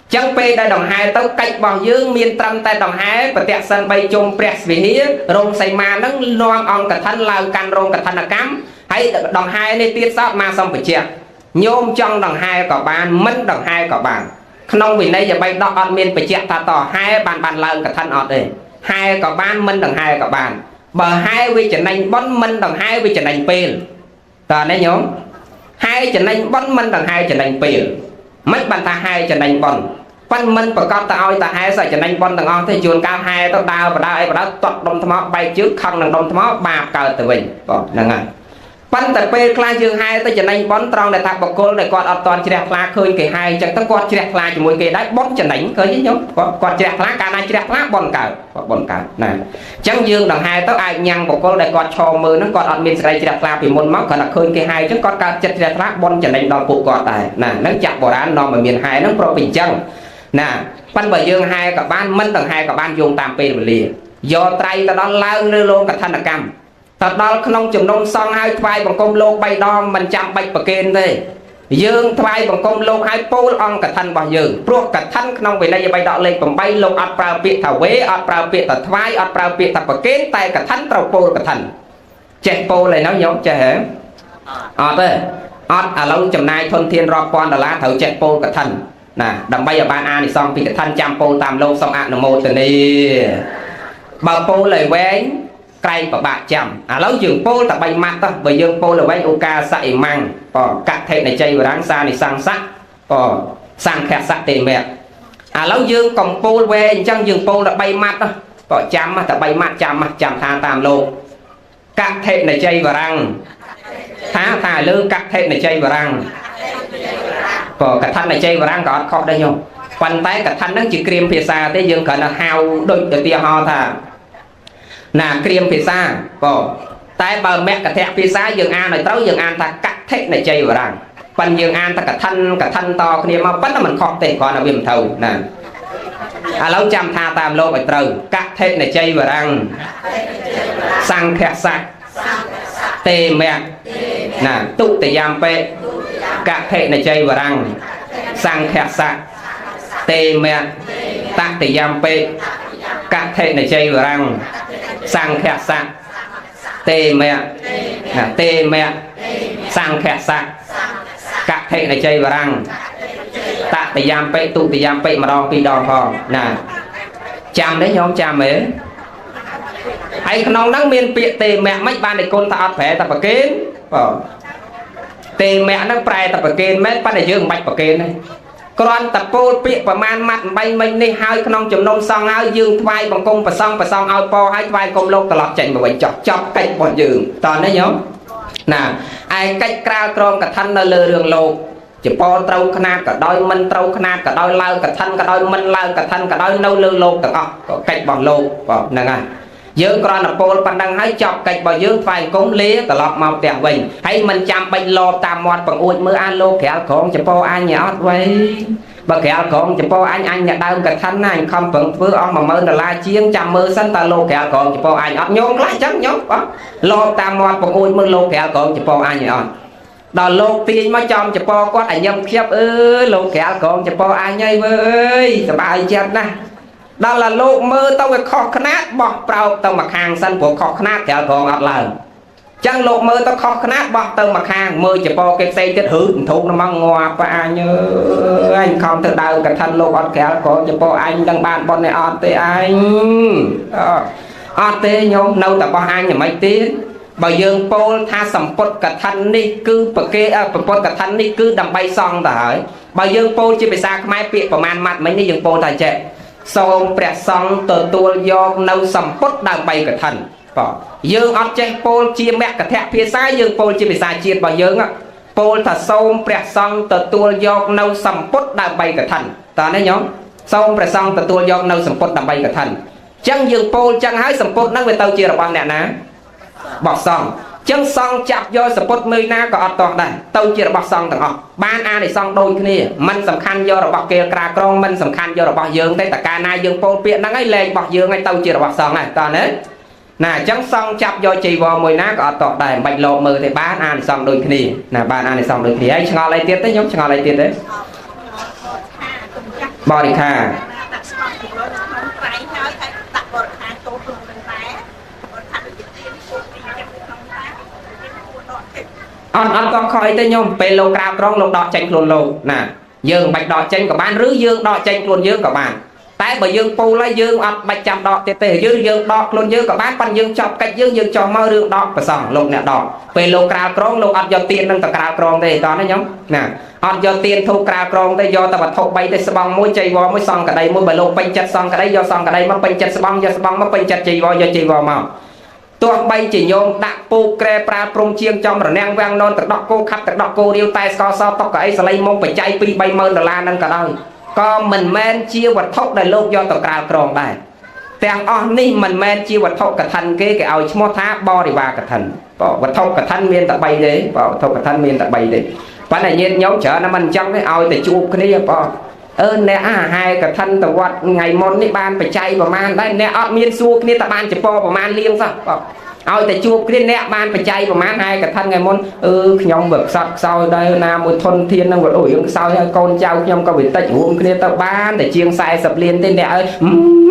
chẳng bê đây đằng hai tấu cách bằng dương miên trăm tay đằng hai và tẹt sân bay chung press vì hía rôm say mà nó loang on cả thân lao can rôm cả thân là cắm hay đằng hai này tiết sót mà xong phải chẹt nhôm trong đằng hai có bàn mất đằng hai có bàn không vì đây giờ bay đo on miên phải chẹt ta tỏ hai bàn bàn lao cả thân ọt đây hai có bàn mất đằng hai có bàn bờ hai vì trở nên bón mất đằng hai vì trở nên pê ta đấy nhóm hai trở nên bón mình đằng hai trở nên pìa mất bàn ta hai trở nên bón phân mình và con ta oi ta hai sẽ trở nên bón đằng on thì chuồn cao hai tao đau và đau ấy và đau tọt đông thấm bay trước không đằng đông thấm ba cờ từ mình đằng này phân tập pê cla dương hai ta trở nên bón tròn để thạc bọc cô để con ở toàn chỉ đẹp là khơi cái hai chẳng tất con chỉ đẹp là chỉ mỗi cái đấy bón trở nên khơi với nhóm con chỉ đẹp lá cả này chỉ đẹp lá bón cờ này chẳng dương đằng hai tao ai nhang bọc cô để con cho mưa nó còn ở miền Tây chỉ đẹp là vì môn móc còn là khơi cái hai chứ con cả chỉ đẹp lá bón trở nên đòn phụ cọt tài nè nó chặt bỏ đá nó mà miền hai nó pro bình chân nè phân bởi dương hai cả ban minh đằng hai cả ban dùng tam pê liền do trai ta đó lao như luôn cả thân là cam thật đó không chùm nông xong hai vai bằng công lô bay đo mình chạm bạch bạc kênh thế dương vai bằng công lô hai pol on cả thân bằng dương pro cả thân không về đây bay đọ lên bằng bay lô ắt prao biệt thảo quế ắt prao biệt thật vai ắt prao biệt thật bạc kênh tay cả thân trâu pol cả thân chết pol này nó giống chết hả thế à lâu chùm này thôn thiên rọ con là lá thấu chết pol cả thân nè đầm bay ở ban a thì xong vì cả thân chạm pol tam lô xong ạ nó một từ đi bà pol lời quén cây và bạc chậm lâu dường pô ta bay mặt ta bởi dương pô là bay ok sậy măng cắt thịt này chay và đáng xa này sang sắc sang khẹt sắc tiền mẹ lâu dương còn pô về chẳng dường pô là bay mặt ta chăm ta bay mặt chăm tha tam lô cắt thịt này chay và răng thả lư cắt thịt này chay và răng cả thân này chay và răng có khó đây nhung quan tay cả thân nó chỉ cream phía xa thế dương cần là hao đôi từ tia ho thà nà cream phía xa tại bờ mẹ cả thẹn phía xa dương an này tấu dương an ta cắt thết này chơi vào rằng phần dương an ta cả thân to kia mà vẫn là mình khó tiền còn là viêm thầu nè lâu trăm tha tam lô phải trừ cắt thết này chơi vào rằng sang khẹt sạch tê mẹ nè tụ tê giam pê cắt thết này chơi vào rằng sang khẹt sạch tê mẹ tạc tê giam pê cắt thết này chơi vào rằng sang khẹt sạc tê mẹ sang khẹt sạc cắt thệ này chơi vào răng tạ tì giam pê tụ tì giam pê mà đo pi đo phò nè chăm đấy nhóm chăm ấy anh non đang miên bịa tê mẹ mấy ban này con ta ọt phẻ tập bạc kén tê mẹ nó prai tập bạc kén mấy ban này dương bạch bạc kén này con tập pô bịa và man mặt bay mình đi hai con chùm nông xong áo dương vai bằng công và xong ao po hai vai công lô lọt chạy mà vậy chọc cách bọn dương toàn đấy nhóm nè ai cách cao con cả thân lơ đường lô chỉ po trâu khna cả đôi mình trâu khna cả đôi lao cả thân cả đôi mình lao cả thân cả đôi nâu lơ lô cả cách bọn lô nè ngay dương còn là pol pan đăng hãy chọc cạch bảo dương phải cúng lía cả lọt màu đẹp bình hay mình chăm bạch lô tam mọt bằng uống mưa ăn lô kéo con cho po anh nhớ vậy bà kéo con cho po anh nhận đau cả thân anh không phận vừa ông mà mơ là la chiên chăm mưa sân ta lô kéo con cho po anh ấp nhôm lại chắc nhóc đó lô tam mọt bằng uống mưa lô kéo con cho po anh nhớ đò lô tiền mà chồng cho po quát anh nhâm khiếp lô kéo con cho po anh nhây ơi sờ bài chết nè đó là lô mơ tao cái khó khăn bỏ vào tao mặc hàng sân của khó khăn kéo con ọt lần chẳng lô mơ tao khó khăn bỏ tao mặc hàng mơ cho po cái xây kết hữu thục nó mang ngoa và nhớ anh không thực đau cả thân lô ọt kéo con cho po anh đang bàn bọn này ọt tê anh ọt tê nhóm nâu tập bỏ anh nhà mấy tiếng bà dương pol tha sầm pốt cả thân đi cứ bậc kê pốt cả thân đi cứ đầm bay song tới bà dương pol chỉ bị xa mai piệt và man mặt mấy ní dương pol tài trẻ xong bẹt xong từ tua do nâu sầm pốt đầm bay cả thân dương ọt che pol chia mẹ cả thẹn phía xa dương pol chỉ bị xa chia bà dương á pol thà xong bẹt xong từ tua do nâu sầm pốt đầm bay cả thân ta nói nhóm xong bẹt xong từ tua do nâu sầm pốt đầm bay cả thân chẳng dương pol chẳng hái sầm pốt năng về tàu chia là bằng nè ná bọc xong chân xong chạp do support mươi na có toàn đây tôi chỉ là bọc xong thằng họ ban a này xong đôi kia mình sầm khăn do là bọc kia cà con mình sầm khăn do là bọc dương đây tất cả na dương pol piện đang ấy lên bọc dương ngay tôi chỉ là bọc xong này toàn đấy nè chân xong chạp do chỉ vào mười na có toàn đây bạch lộ mờ thì ban a này xong đôi kia nè ban a này xong đôi kia ấy ngò lại tiếp đấy nhóm ngò lại tiếp đấy body kha anh con khỏi tới nhôm pe lô cao trong lô đỏ tranh luôn lô nè dương bạch đỏ tranh của bạn rứ dương đỏ tranh luôn dương của bạn tại bởi dương pu lấy dương anh bạch chạm đỏ tê dương đỏ luôn dương của bạn pan dương chọc cách dương cho mơ đường đỏ và sòng lục nè đỏ pe lô cao trong lô anh do tiền nâng tập cao trong đây đó nó nhóm nè anh do tiền thu cao trong đây do ta bật thục bay tới sòng môi chạy vò môi sòng cả đây môi bởi lô pin chặt sòng cả đây do sòng cả đây mà pin chặt sòng do sòng mà pin chặt chạy vò do chạy vò màuตัวใบจีโยมดักปูแกรปลาปรุงเชียงจอมระแนงแวงนอนตะดอกโกขับตะดอกโกเดียวแต่สกอซอตอกไอ้สไลมงไปใจปีใบเมินดอลลาร์นั่นก็ได้ก็มันแมนเชียวัดทกในโลกยอดตะกราวกรองได้แต่อ๋อนี่มันแมนเชียวัดทกกระทันเก๋แกเอาชมท้าบอดีว่ากระทันก็วัดทกกระทันเมียนตะใบเด้ก็ทกกระทันเมียนตะใบเด้ปัญหาเย็นย้อมเฉอน้ำมันจังได้เอาแต่จูบคนนี้ก็เนี่ยhaiกระทันตะวัดไงมนนี่บานไปใจประมาณได้เนี่ยอ๋อเมียนซูนี่ตะบานจะพอประมาณเลี้ยงซะเอาแต่จูบขึ้นเนี่ยบ้านไปใจประมาณhaiกับท่านไงมนขยมแบบสักเศร้าได้นามุทนเทียนนั่งแบบโอ้ยเศร้าให้คนเจ้าขยมก็bịตะจูบขึ้นเนี่ยตะบ้านแต่เชียงทรายสับเลียนเต้นเนี่ย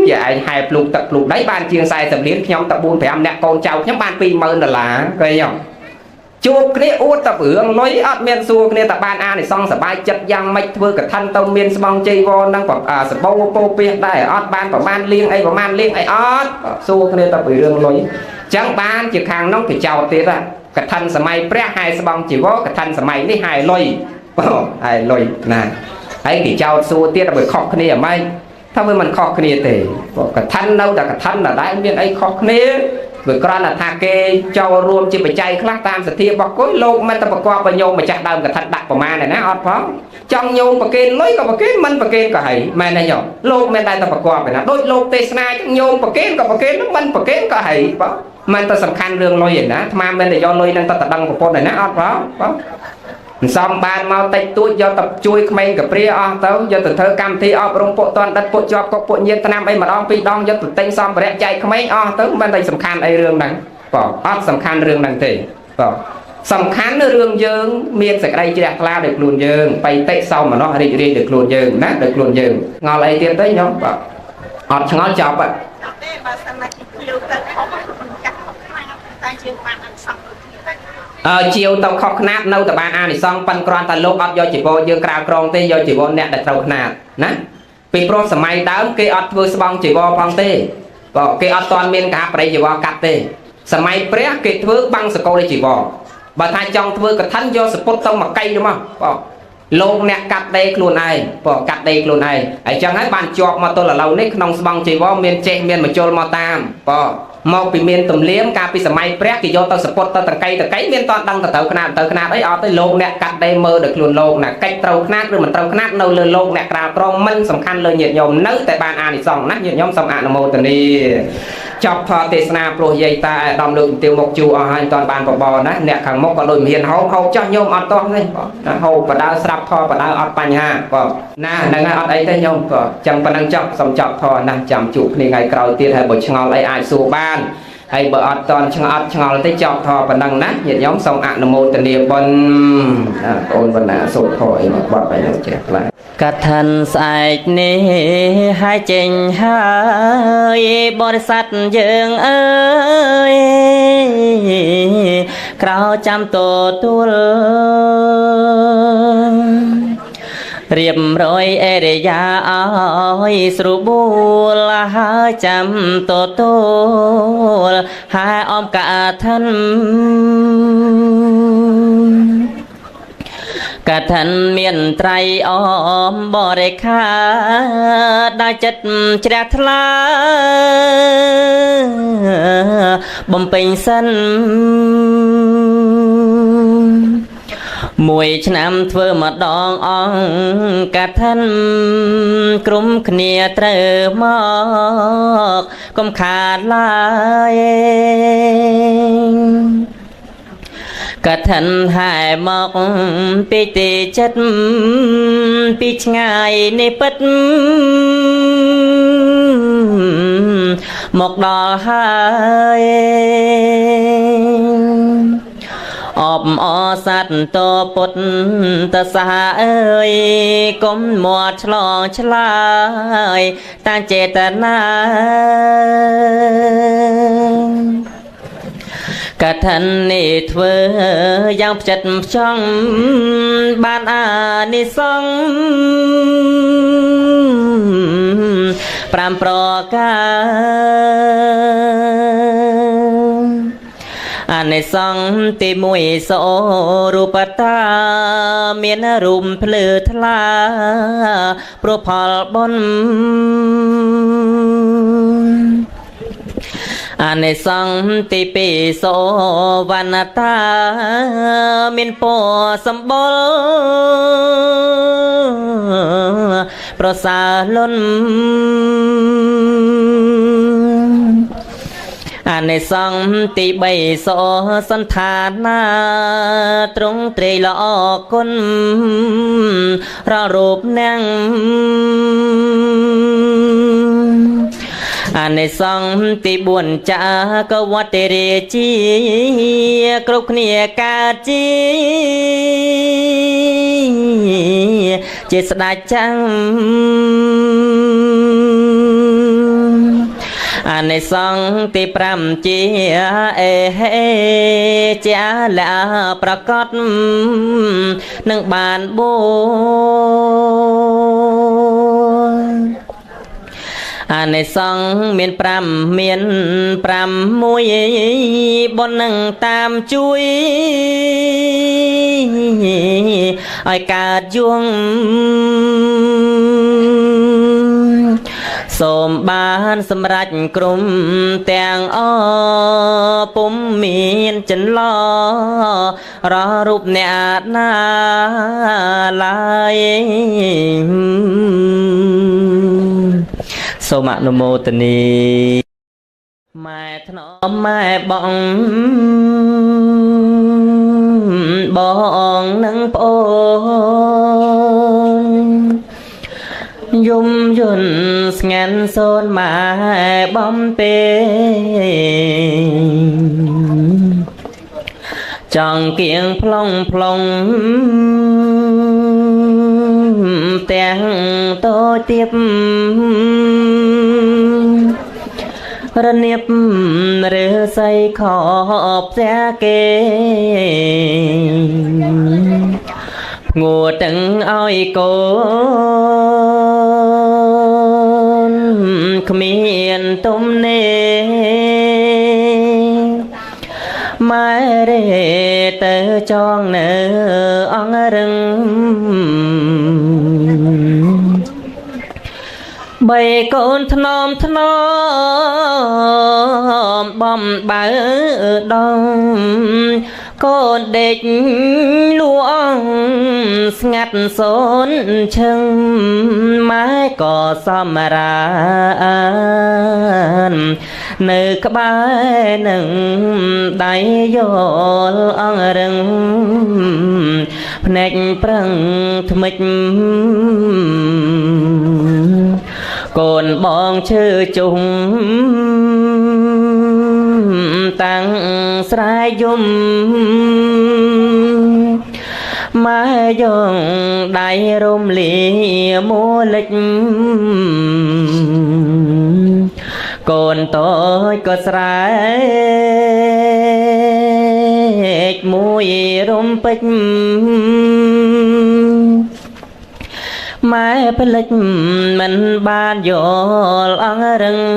อย่าhaiปลูกตะปลูกได้บ้านเชียงทรายสับเลียนขยมตะบูนแผ่เนี่ยคนเจ้าขยมบ้านปีเมินดอลลาร์ก็ยังจูบขึ้นเนี่ยอุตตะเบืองลอยอัดเมียนซัวขึ้นเนี่ยตะบ้านในซองสบายจัดยังไม่เพื่อกับท่านต้องเมียนสมองใจวอนนั่งแบบสปโปเปียได้อัดบ้านประมาณเลี้ยงไอ้ประมาณเลี้ยงไอ้อัดซัวขึ้นเนี่ยตะเบืองลอยจังบ้านจีคางน้องผีเจ้าเตี้ยกระทันสมัยแปรหายสบองจีวอกระทันสมัยนี่หายลอยหายลอยนะไอ้ผีเจ้าซัวเตี้ยเราไปขอกนี่ไหมถ้าเมื่อมันขอกนี่เตะกระทันเราแต่กระทันเราได้เมียนไอ้ขอกนี่เมื่อกรอนทาเกเจ้ารวมจีไปใจคลาตามสถิบอกก้อยโลกมันตะประกอบประโยมมาจากดาวกระทันดักประมาณnàyนะอดพร้อมจังโยมประเกณฑ์เลยก็ประเกณฑ์มันประเกณฑ์ก็ให้แม่นายหยอกโลกไม่ได้ตะประกอบไปนะโดยโลกเตสนาจังโยมประเกณฑ์ก็ประเกณฑ์มันประเกณฑ์ก็ให้ปะมันตัวสำคัญเรื่องลอยนะทำไมมันได้ย้อนลอยนั่งตัดดังกับปนเลยนะอดพร้อมปะซ้อมบานมาติดตัวย้อนตับช่วยเมย์กับเปรี้ยอเต้าย้อนตัดเธอกำที่ออกรงโปตอนดัดโปจอบก็โปเย็นตะนำไอ้มาดองปีดองย้อนตัดเต็งซ้อมไปแรกใจเมย์อเต้ามันได้สำคัญไอ้เรื่องนั้นปะอดสำคัญเรื่องนั้นเตะปะสำคัญเรื่องเยิงเมียนสักไรจะได้คลาเด็กลุนเยิงไปเตะซ้อมมาเนาะเรียนเด็กลุนเยิงนะเด็กลุนเยิงงออะไรเตี้ยเต้ยเนาะปะอดชงอจอบอ่ะchiều tàu khóc nát nâu tàu ban an thì xong pan con tàu lốp do chỉ vô dương cào krong tê do chỉ vô nẹt đặt tàu nát nè vì pro sớm mai đám cây ọt vừa bong chỉ vô phong tê bỏ cây ọt toàn miền cả đây chỉ vô cắt tê sớm mai pré cây vừa băng sờ câu đây chỉ vô bà thay trong vừa cái thân do sport tông mà cây đúng không bỏ lốp nẹt cắt đây luôn này bỏ cắt đây luôn này ấy chẳng hết bàn chọp mà tôi là lâu nít nông bong chỉ vô miền che miền mà trôi mò tam bỏ một bị miền tùm liếm ca bị sầm mai pré thì do tao support tao tầng cây miền toàn đăng tao khăn ấy ở tới lô nè cắt đây mơ được luôn lô nè cách tao khăn rồi mình tao khăn nâu lên lô nè cào trong minh sầm khăn lên nhiệt nhom nấu tại bàn an thì xong nát nhiệt nhom xong an là một tuần đi ចប់ថតទេសនាព្រោះយាយតាអាដាមលើកទៀវមកជួអស់ហើយតនបានបបណាអ្នកខាងមុខក៏ដូចមានហោចាស់ញោមអត់តោះទេបងណាហោបដៅស្រាប់ថតបដៅអត់បញ្ហាបងណាហ្នឹងហើយអត់អីទេញោមក៏ចឹងប៉ុណ្ណឹងចប់សំចប់ថតណាចាំជួបគ្នាថ្ងៃក្រោយទៀតហើយបើឆ្ងល់អីអាចសួរបានហើយបើអត់តន់ឆ្ងល់ទេចប់ថតប៉ុណ្ណឹងណាញាតិញោមសូមអនុមោទនាបុណ្យបងអូនបណ្ណាសូមថតអីមកបាត់បាយជ្រះថ្លាកថាស្អែកនេះហើយចេញហើយបរិស័ទយើងអើយក្រោចាំទទួលរៀបរយអរិយាអើយស្រួលបួលហើយចាំទទួលហើយអមកាថានកថាមានត្រៃអមបរិខាដែលចិត្តជ្រះថ្លាបំពេញសិនមួយឆ្នាំធ្វើម្ដងអង្គកថាក្រុមគ្នាត្រូវមកកុំខាតឡើយកថាហែមកពីទីចិត្តពីឆ្ងាយនេះពិតមកដល់ហើយអបអសត្វតពុទ្ធសាអើយកុំមាត់ឆ្លងឆ្លើយតាចេតនាកថានេះធ្វើយ៉ាងផ្ចិតផ្ចង់បានអានិសង្ស5ប្រការអានិសង្សទី1សោរូបតាមានរូបភ្លឺថ្លាព្រោះផលបុណ្យអានិសង្សទី2សោវណ្ណតាមានពណ៌សម្បុរប្រសើរលន់អានិសង្សទី3សោសន្តានាទ្រង់ត្រេកល្អគុណររូបនាងអានិសង្សទី4ចាកវតិរាជាគ្រប់គ្នាកើតជាស្ដេចចាំងអានិសង្សទី5ជាអេហេជាលាប្រកបនឹងបានបួអានិសង្សមាន5មាន6បុណ្យនឹងតាមជួយឲ្យកើតយងសូមបានសម្រេចក្រុមទាំងអពុំមានចន្លោះររូបអ្នកណាឡើយសូមអនុមោទនីម៉ែធ្នមម៉ែបងនឹងប្អូនយំយន់ស្ងាត់សូនម៉ែបំពេចង់គៀងផ្លុងទាំងតូចទៀបរនៀបឬស័យខបផ្ទះគេងួទាំងឲ្យកូនគ្មានទំនេម៉ែរេទៅចងនៅអងរឹងបីកូនថ្នមបំបើដង con địch luông ngặt xốn chân mái cỏ xóm ra nơi các bãi nâng đáy vô ông rừng nạch prăng thmịch còn bọn chư chung tăng srai dung mai dòng đại rôm lì mua lịch còn tôi có srai mùi rôm bích mai bích lịch mình ban vô ăn rừng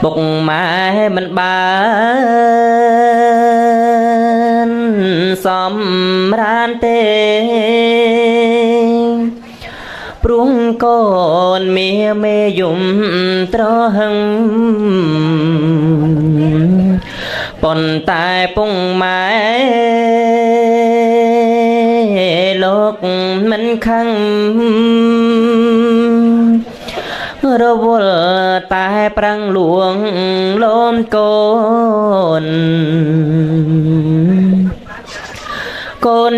bục mai mình ban xóm ran tê prung con mê mê dùng trơ hưng bồn tai bung mai lục mình khăng rô vô tai prang luông lôm con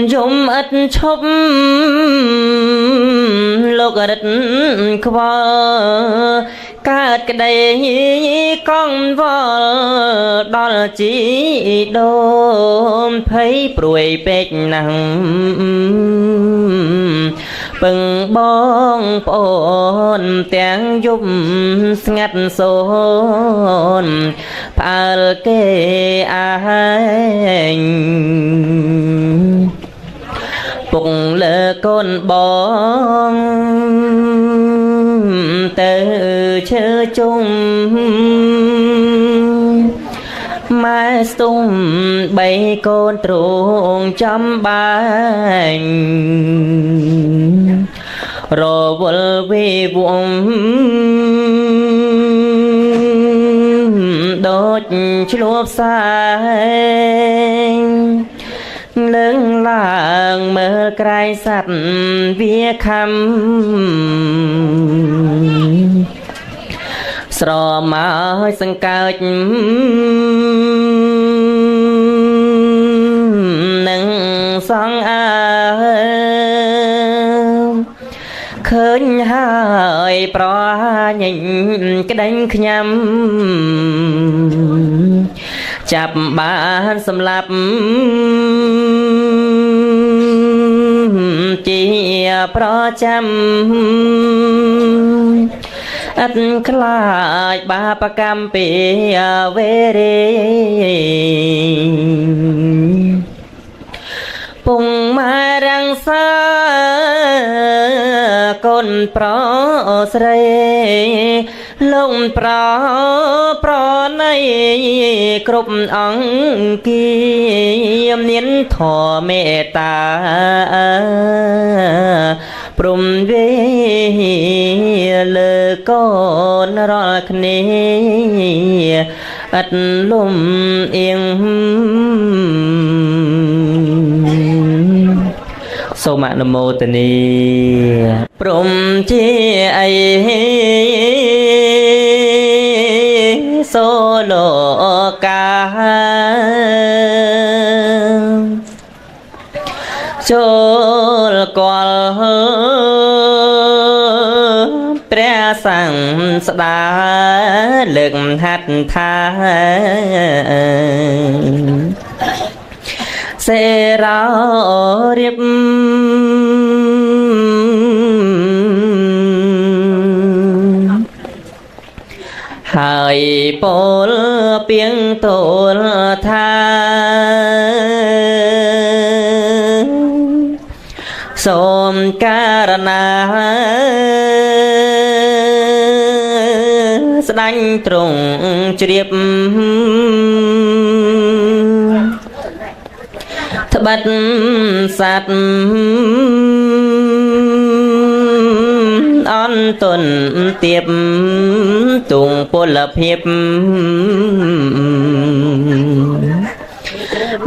dùng ất chốc lúc đất khóa cát cái đây con vò đó chỉ đôm thấy bụi bệt nặng bừng bong bồn tiếng giúp ngắt xôn phal kê anh bụng lỡ con bóng từ chớ chung mai sung bay con truồng trăm bánh rồi vội về buông đốt chlup xanh lưng làng mơ cài sắt vía khăm sờ má sưng cao nâng sang khơi hai pro nhìn cái đánh nhắm chập bàn xâm lập chỉ pro chăm ắt khai ba pa cam pi về đi bùng ma răng xa con pro srei lông pro này cướp ong kim niên thọ mẹ ta prum về lơ con rọ khné ắt lum yên sâu mạng nam mô tỳ ni prum chi ai solo ca chôl qual pre sang đá lực hát tha sẽ ra riệp hai bol pieng tol tha som karana đánh trùng triệp bát sát on តនទៀបទុងពលភាព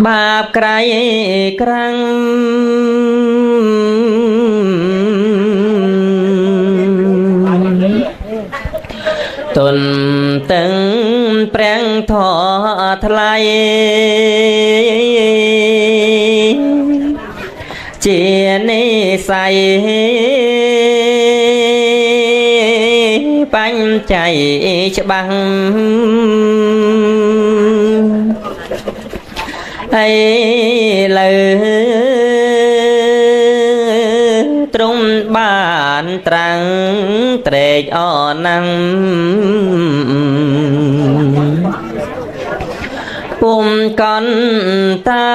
បាបក្រៃក្រាំងតនតឹងប្រាំងធေါ်ថ្លៃជានិស័យបញ្ច័យច្បាស់អីលើទ្រង់បានត្រាំងត្រេកអរណាំពុំកន្តើ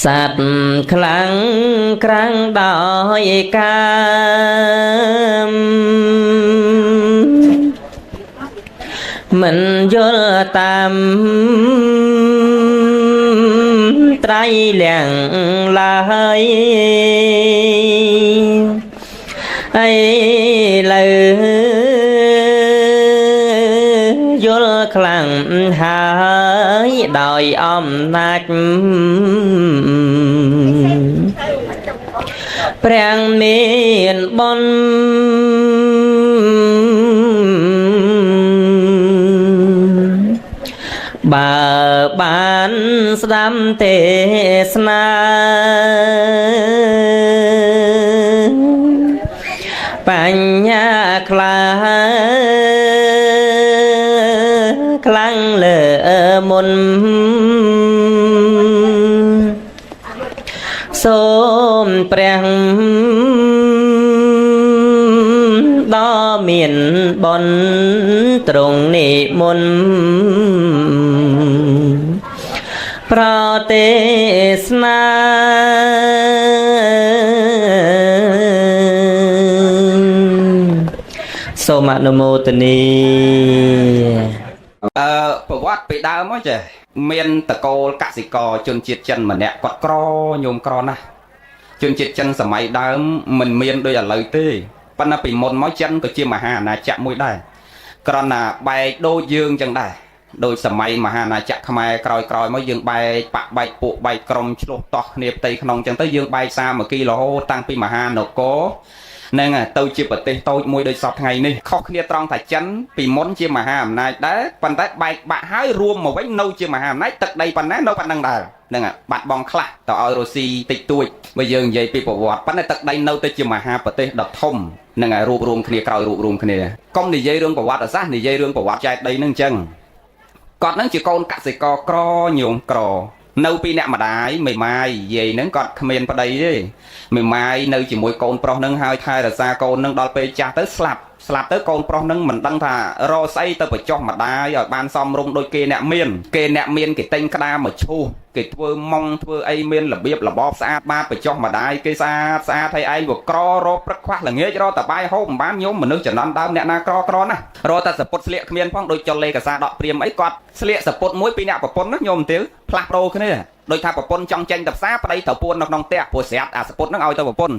សត្វខ្លាំងក្រាំងដោយកាមមិនយល់តាមត្រៃលៀងឡើយអីលើយល់ខ្លាំងហើយដោយអំណាចព្រះមានបុណ្យបើបានស្ដាប់ទេសនាបញ្ញាខ្លាំងលើមុនសូមព្រះដ៏មានបុណ្យទ្រង់និមន្តប្រទេសនាសូមអនុមោទនាប្រវត្តិពីដើមមកចេះមានតកូលកសិករជនជាតិចិនម្នាក់គាត់ក្រញោមក្រណាស់ជនជាតិចិនសម័យដើមមិនមានដូចឥឡូវទេប៉ុន្តែពីមុនមកចិនក៏ជាមហាអាណាចក្រមួយដែរគ្រាន់តែបែកដូចយើងចឹងដែរដោយសម័យមហាអាណាចក្រខ្មែរក្រោយៗមកយើងបែកបាក់បែកពួកបែកក្រុមឆ្លោះតោះគ្នាផ្ទៃក្នុងចឹងទៅយើងបែកសាមគ្គីរហូតតាំងពីមហានគរនឹងទៅជាប្រទេសតូចមួយដូចសពថ្ងៃនេះខុសគ្នាត្រង់ថាចិនពីមុនជាមហាអំណាចដែរប៉ុន្តែបែកបាក់ហើយរួមមកវិញនៅជាមហាអំណាចទឹកដីប៉ុណ្ណានៅប៉ុណ្ណឹងដែរនឹងបាត់បង់ខ្លះទៅឲ្យរុស្ស៊ីតិចតួចបើយើងនិយាយពីប្រវត្តិប៉ុន្តែទឹកដីនៅទៅជាមហាប្រទេសដ៏ធំនឹងរួបរวมគ្នាក្រោយរួបរวมគ្នាកុំនិយាយរឿងប្រវត្តិសាស្ត្រនិយាយរឿងប្រវត្តិចែកដីនឹងអញ្ចឹងគាត់នឹងជាកូនកសិករក្រញោមក្រនៅពីអ្នកម្ដាយមេម៉ាយយាយហ្នឹងគាត់គ្មានប្តីទេមេម៉ាយនៅជាមួយកូនប្រុសហ្នឹងហើយថែរក្សាកូនហ្នឹងដល់ពេលចាស់ទៅស្លាប់ទៅកូនប្រុសហ្នឹងមិនដឹងថារកស្អីទៅបញ្ចុះម្ដាយឲ្យបានសមរម្យដូចគេអ្នកមានគេទិញក្តារមកឈូសគេធ្វើម៉ង់ធ្វើអីមានរបៀបរបបស្អាតបាតបញ្ចុះម្ដាយគេស្អាតហើយឯងវាក្ររកព្រឹកខ្វះល្ងាចរកតបាយហូបមិនបានញោមមនុស្សចំណន់ដើមអ្នកណាក្រណាស់រកតែសពុតស្លៀកគ្មានផងដូចចុលលេកាសាដកព្រាមអីគាត់ស្លៀកសពុតមួយពីអ្នកប្រពន្ធណាញោមទេផ្លាស់ប្ដូរគ្នាដោយថាប្រពន្ធចង់ចេញទៅផ្សារប្តីទៅពួននៅក្នុងផ្ទះព្រោះស្រាប់អាសពុតហ្នឹងឲ្យទៅប្រពន្ធ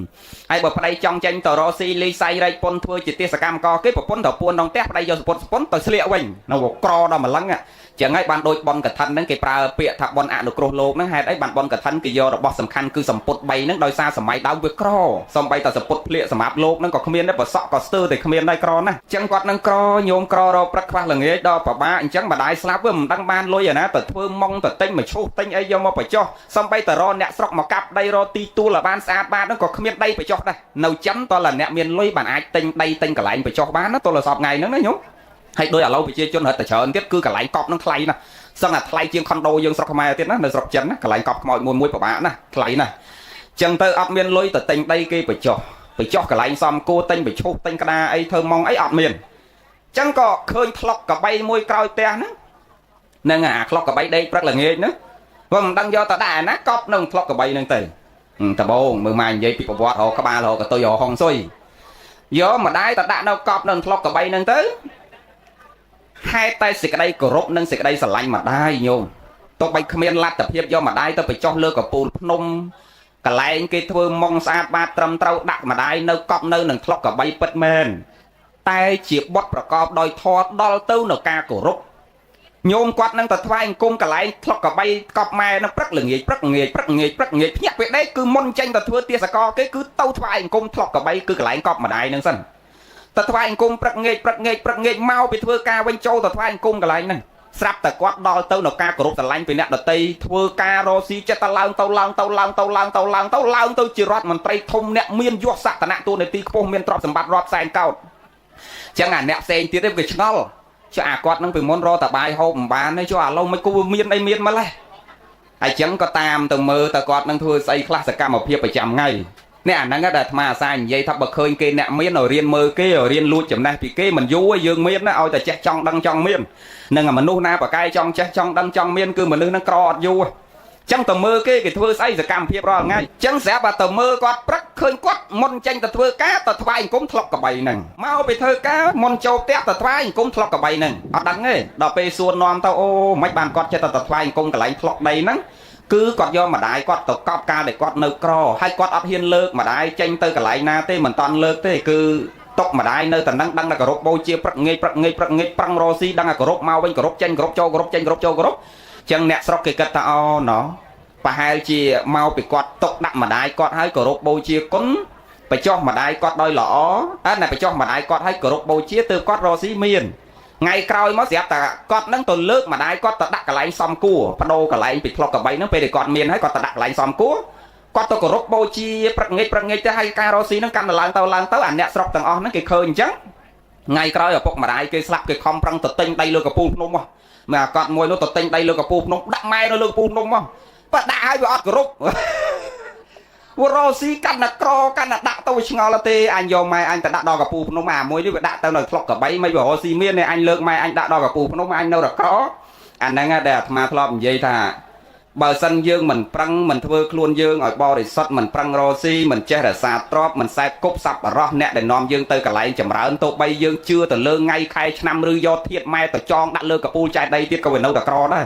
ហើយបើប្តីចង់ចេញទៅរកស៊ីលីសៃរែកពុនធ្វើជាទេសកម្មករគេប្រពន្ធទៅពួនក្នុងផ្ទះប្តីយកសពុតទៅស្លៀកវិញនៅក្រដល់ម្លឹងចឹងហើយបានដូចប៉ុនកឋិនហ្នឹងគេប្រើពាក្យថាប៉ុនអនុគ្រោះលោកហ្នឹងហេតុអីបានប៉ុនកឋិនគេយករបស់សំខាន់គឺសម្ពុត3ហ្នឹងដោយសារសម័យដើមវាក្រសំបីតែសម្ពុតភ្លៀកសម្រាប់លោកហ្នឹងក៏គ្មានដែរប្រសក់ក៏ស្ទើរតែគ្មានដែរក្រណាស់ចឹងគាត់ហ្នឹងក្រញោមក្ររកព្រឹកខ្វះល្ងាចដល់ប្របាអញ្ចឹងម្ដាយស្លាប់វាមិនដឹងបានលុយឯណាទៅធ្វើម៉ង់ទៅទិញមកឈូសទិញអីយកមកបញ្ចុះសំបីតែរកអ្នកស្រុកមកកាប់ដីរកទីទួលឲ្យបានស្អាតបាតហ្នឹងក៏គ្មានដីបញ្ចុះដែរនៅចិនតើអ្នកមានលុយបានអាចទិញដីទិញកន្លែងបញ្ចុះបានណាទល់តែសពថ្ងៃហ្នឹងណាញោមហើយដោយឥឡូវប្រជាជនរត់តែច្រើនទៀតគឺកន្លែងកប់ហ្នឹងថ្លៃណាស់សឹងតែថ្លៃជាងខុនដូយើងស្រុកខ្មែរទៀតណានៅស្រុកចិនណាកន្លែងកប់ខ្មោចមួយពិបាកណាស់ថ្លៃណាស់ចឹងទៅអត់មានលុយទៅទិញដីគេបញ្ចុះកន្លែងសំគួរទិញបញ្ឈូសទិញក្តារអីធ្វើម៉ងអីអត់មានចឹងក៏ឃើញថ្លុកកបីមួយក្រោយផ្ទះហ្នឹងអាថ្លុកកបីដេកព្រឹកល្ងាចហ្នឹងវាមិនដឹងយកទៅដាក់ឯណាកប់នឹងថ្លុកកបីហ្នឹងទៅដបងមើលម៉ែនិយាយពីប្រវត្តិរកក្បាលរកកតុយរកហុងស៊ុយយកម្ដាយទៅដាក់នៅកប់នឹងថ្លុកកបីហ្នឹងទៅហេតុតែសេចក្តីគោរពនិងសេចក្តីស្រឡាញ់ម្ដាយញោម ตกไปเขมียนลัดแต่เพียบย่อมาได้ต้องไปจ่อเลือกกับปูพนมกระไรกี่เธอมองสะอาดบาดตรำเต้าดักมาได้เนื้อกอบเนื้อหนึ่งทลอกกับใบเป็ดแมนแต่เจียบบดประกอบโดยทอดดอลเต้าเนื้อกากรุบโยมกวาดนั่งแต่ทวายกุ้งกระไรทลอกกับใบกอบแม่นั่งปรักเหลืองเงี้ยปรักเงี้ยปรักเงี้ยปรักเงี้ยเนี่ยไปได้คือมนเจงแต่เธอเตี้ยสกอก็คือเต้าทวายกุ้งทลอกกับใบคือกระไรกอบมาได้นั่งสั้นแต่ทวายกุ้งปรักเงี้ยปรักเงี้ยปรักเงี้ยเมาไปเธอกาเวนโจแต่ทวายกุ้งกระไรนั่งสลับแต่กวาดดอลเต้าเนื้อกากรุบแต่ไล่ไปเนี่ยแต่ตีเธอกาโรซีจะตะลังเต้าลังเต้าลังเต้าลังเต้าลังเต้าลังเต้าจิรัตมันไตรทมเนี่ยเมียนยวกสัตนะตัวในตีโป้เมียนตรอบสมบัติรอบแสงเก่าจังงานเนี่ยเซนตีได้ไปชนอลcho quạt năng bị món ro ta bài hôm bán đấy cho lâu mấy cô miên đây miên mà lấy ai chẳng có tam từ mơ ta quạt năng thua xây class cam một phiệp phải chậm ngay nè năng cái đặt mà sai vậy thắp bậc khơi kia nè miên ở riêng mơ kia ở riêng luôn chậm này thì kia mình vui dương miên nó ôi ta chắc trong đăng trong miên nên là mình nu na và cay trong chắc trong đăng trong miên cứ mình lưng nó cò vui chẳng tờ mơ kia cái thưa xây giờ cam phiệp rồi ngay chẳng sẽ bà tờ mơ quạt rất khơi quát môn tranh tờ thưa cá tờ thoại cũng thọc cả bầy nè mau bị thưa cá môn châu tép tờ thoại cũng thọc cả bầy nè ở đằng ấy đò pe xuôn non tao ô mấy bàn quạt cho tờ thoại cũng cả lại thọc đầy nắng cứ quạt do mà đại quạt tờ cọp ca để quạt nơ cro hay quạt ấp hiên lơ mà đại tranh tơ cả lại na tê mình toàn lơ tê cứ tóc mà đại nơi tờ năng đăng là cả rốt bôi chia prắc ngay prăng rosi đăng là cả rốt mau bên cả rốt tranh cả rốt châu cả rốt tranh cả rốt châu cả rốt chẳng nẹt sọc cái cất tao nó và hai chia mau bị quạt tốc đặng mà đai quạt hai cổ rốt bôi chia cún phải cho mà đai quạt đôi lỏ này phải cho mà đai quạt hai cổ rốt bôi chia từ quạt rò xí miền ngày cày mới dẹp ta quạt nắng tuần lướt mà đai quạt ta đặt cả lại xóm cua và đô cả lại bị lọc cả bay nó về để quạt miền hay quạt ta đặt lại xóm cua quạt tôi cổ rốt bôi chia prang ngay cho hai ca rò xí nó căn là lang tao ảnh nẹt sọc tầng on nó cái khơi chắc ngày cày ở bọc mà đai cái slap cái không prang tự tinh đây luôn cả pu nôm mà quạt môi nó tự tinh đây luôn cả pu nôm đặt mai nó luôn pu nôm không và đã vào group Rosi căn là cro căn là đã tôi ngò là tê anh vô mai anh ta đã đo cả pu nó mà môi đi đã tao lời clock cả bấy mấy vừa Rosi miên này anh lượt mai anh đã đo cả pu nó mà anh đâu là có anh đang đẹp mà thọp vậy thà bờ sân dương mình prăng mình thưa luôn dương ở bo để sót mình prăng Rosi mình che là sạt drop mình sai cúp sập ở rót nẹt để nom dương tới cả lại chậm rãi tôi bay dương chưa từ lơ ngay khai năm rư do thiệt mai từ tròn đã lơ cả pu chạy đây tiết câu về đâu là cro đó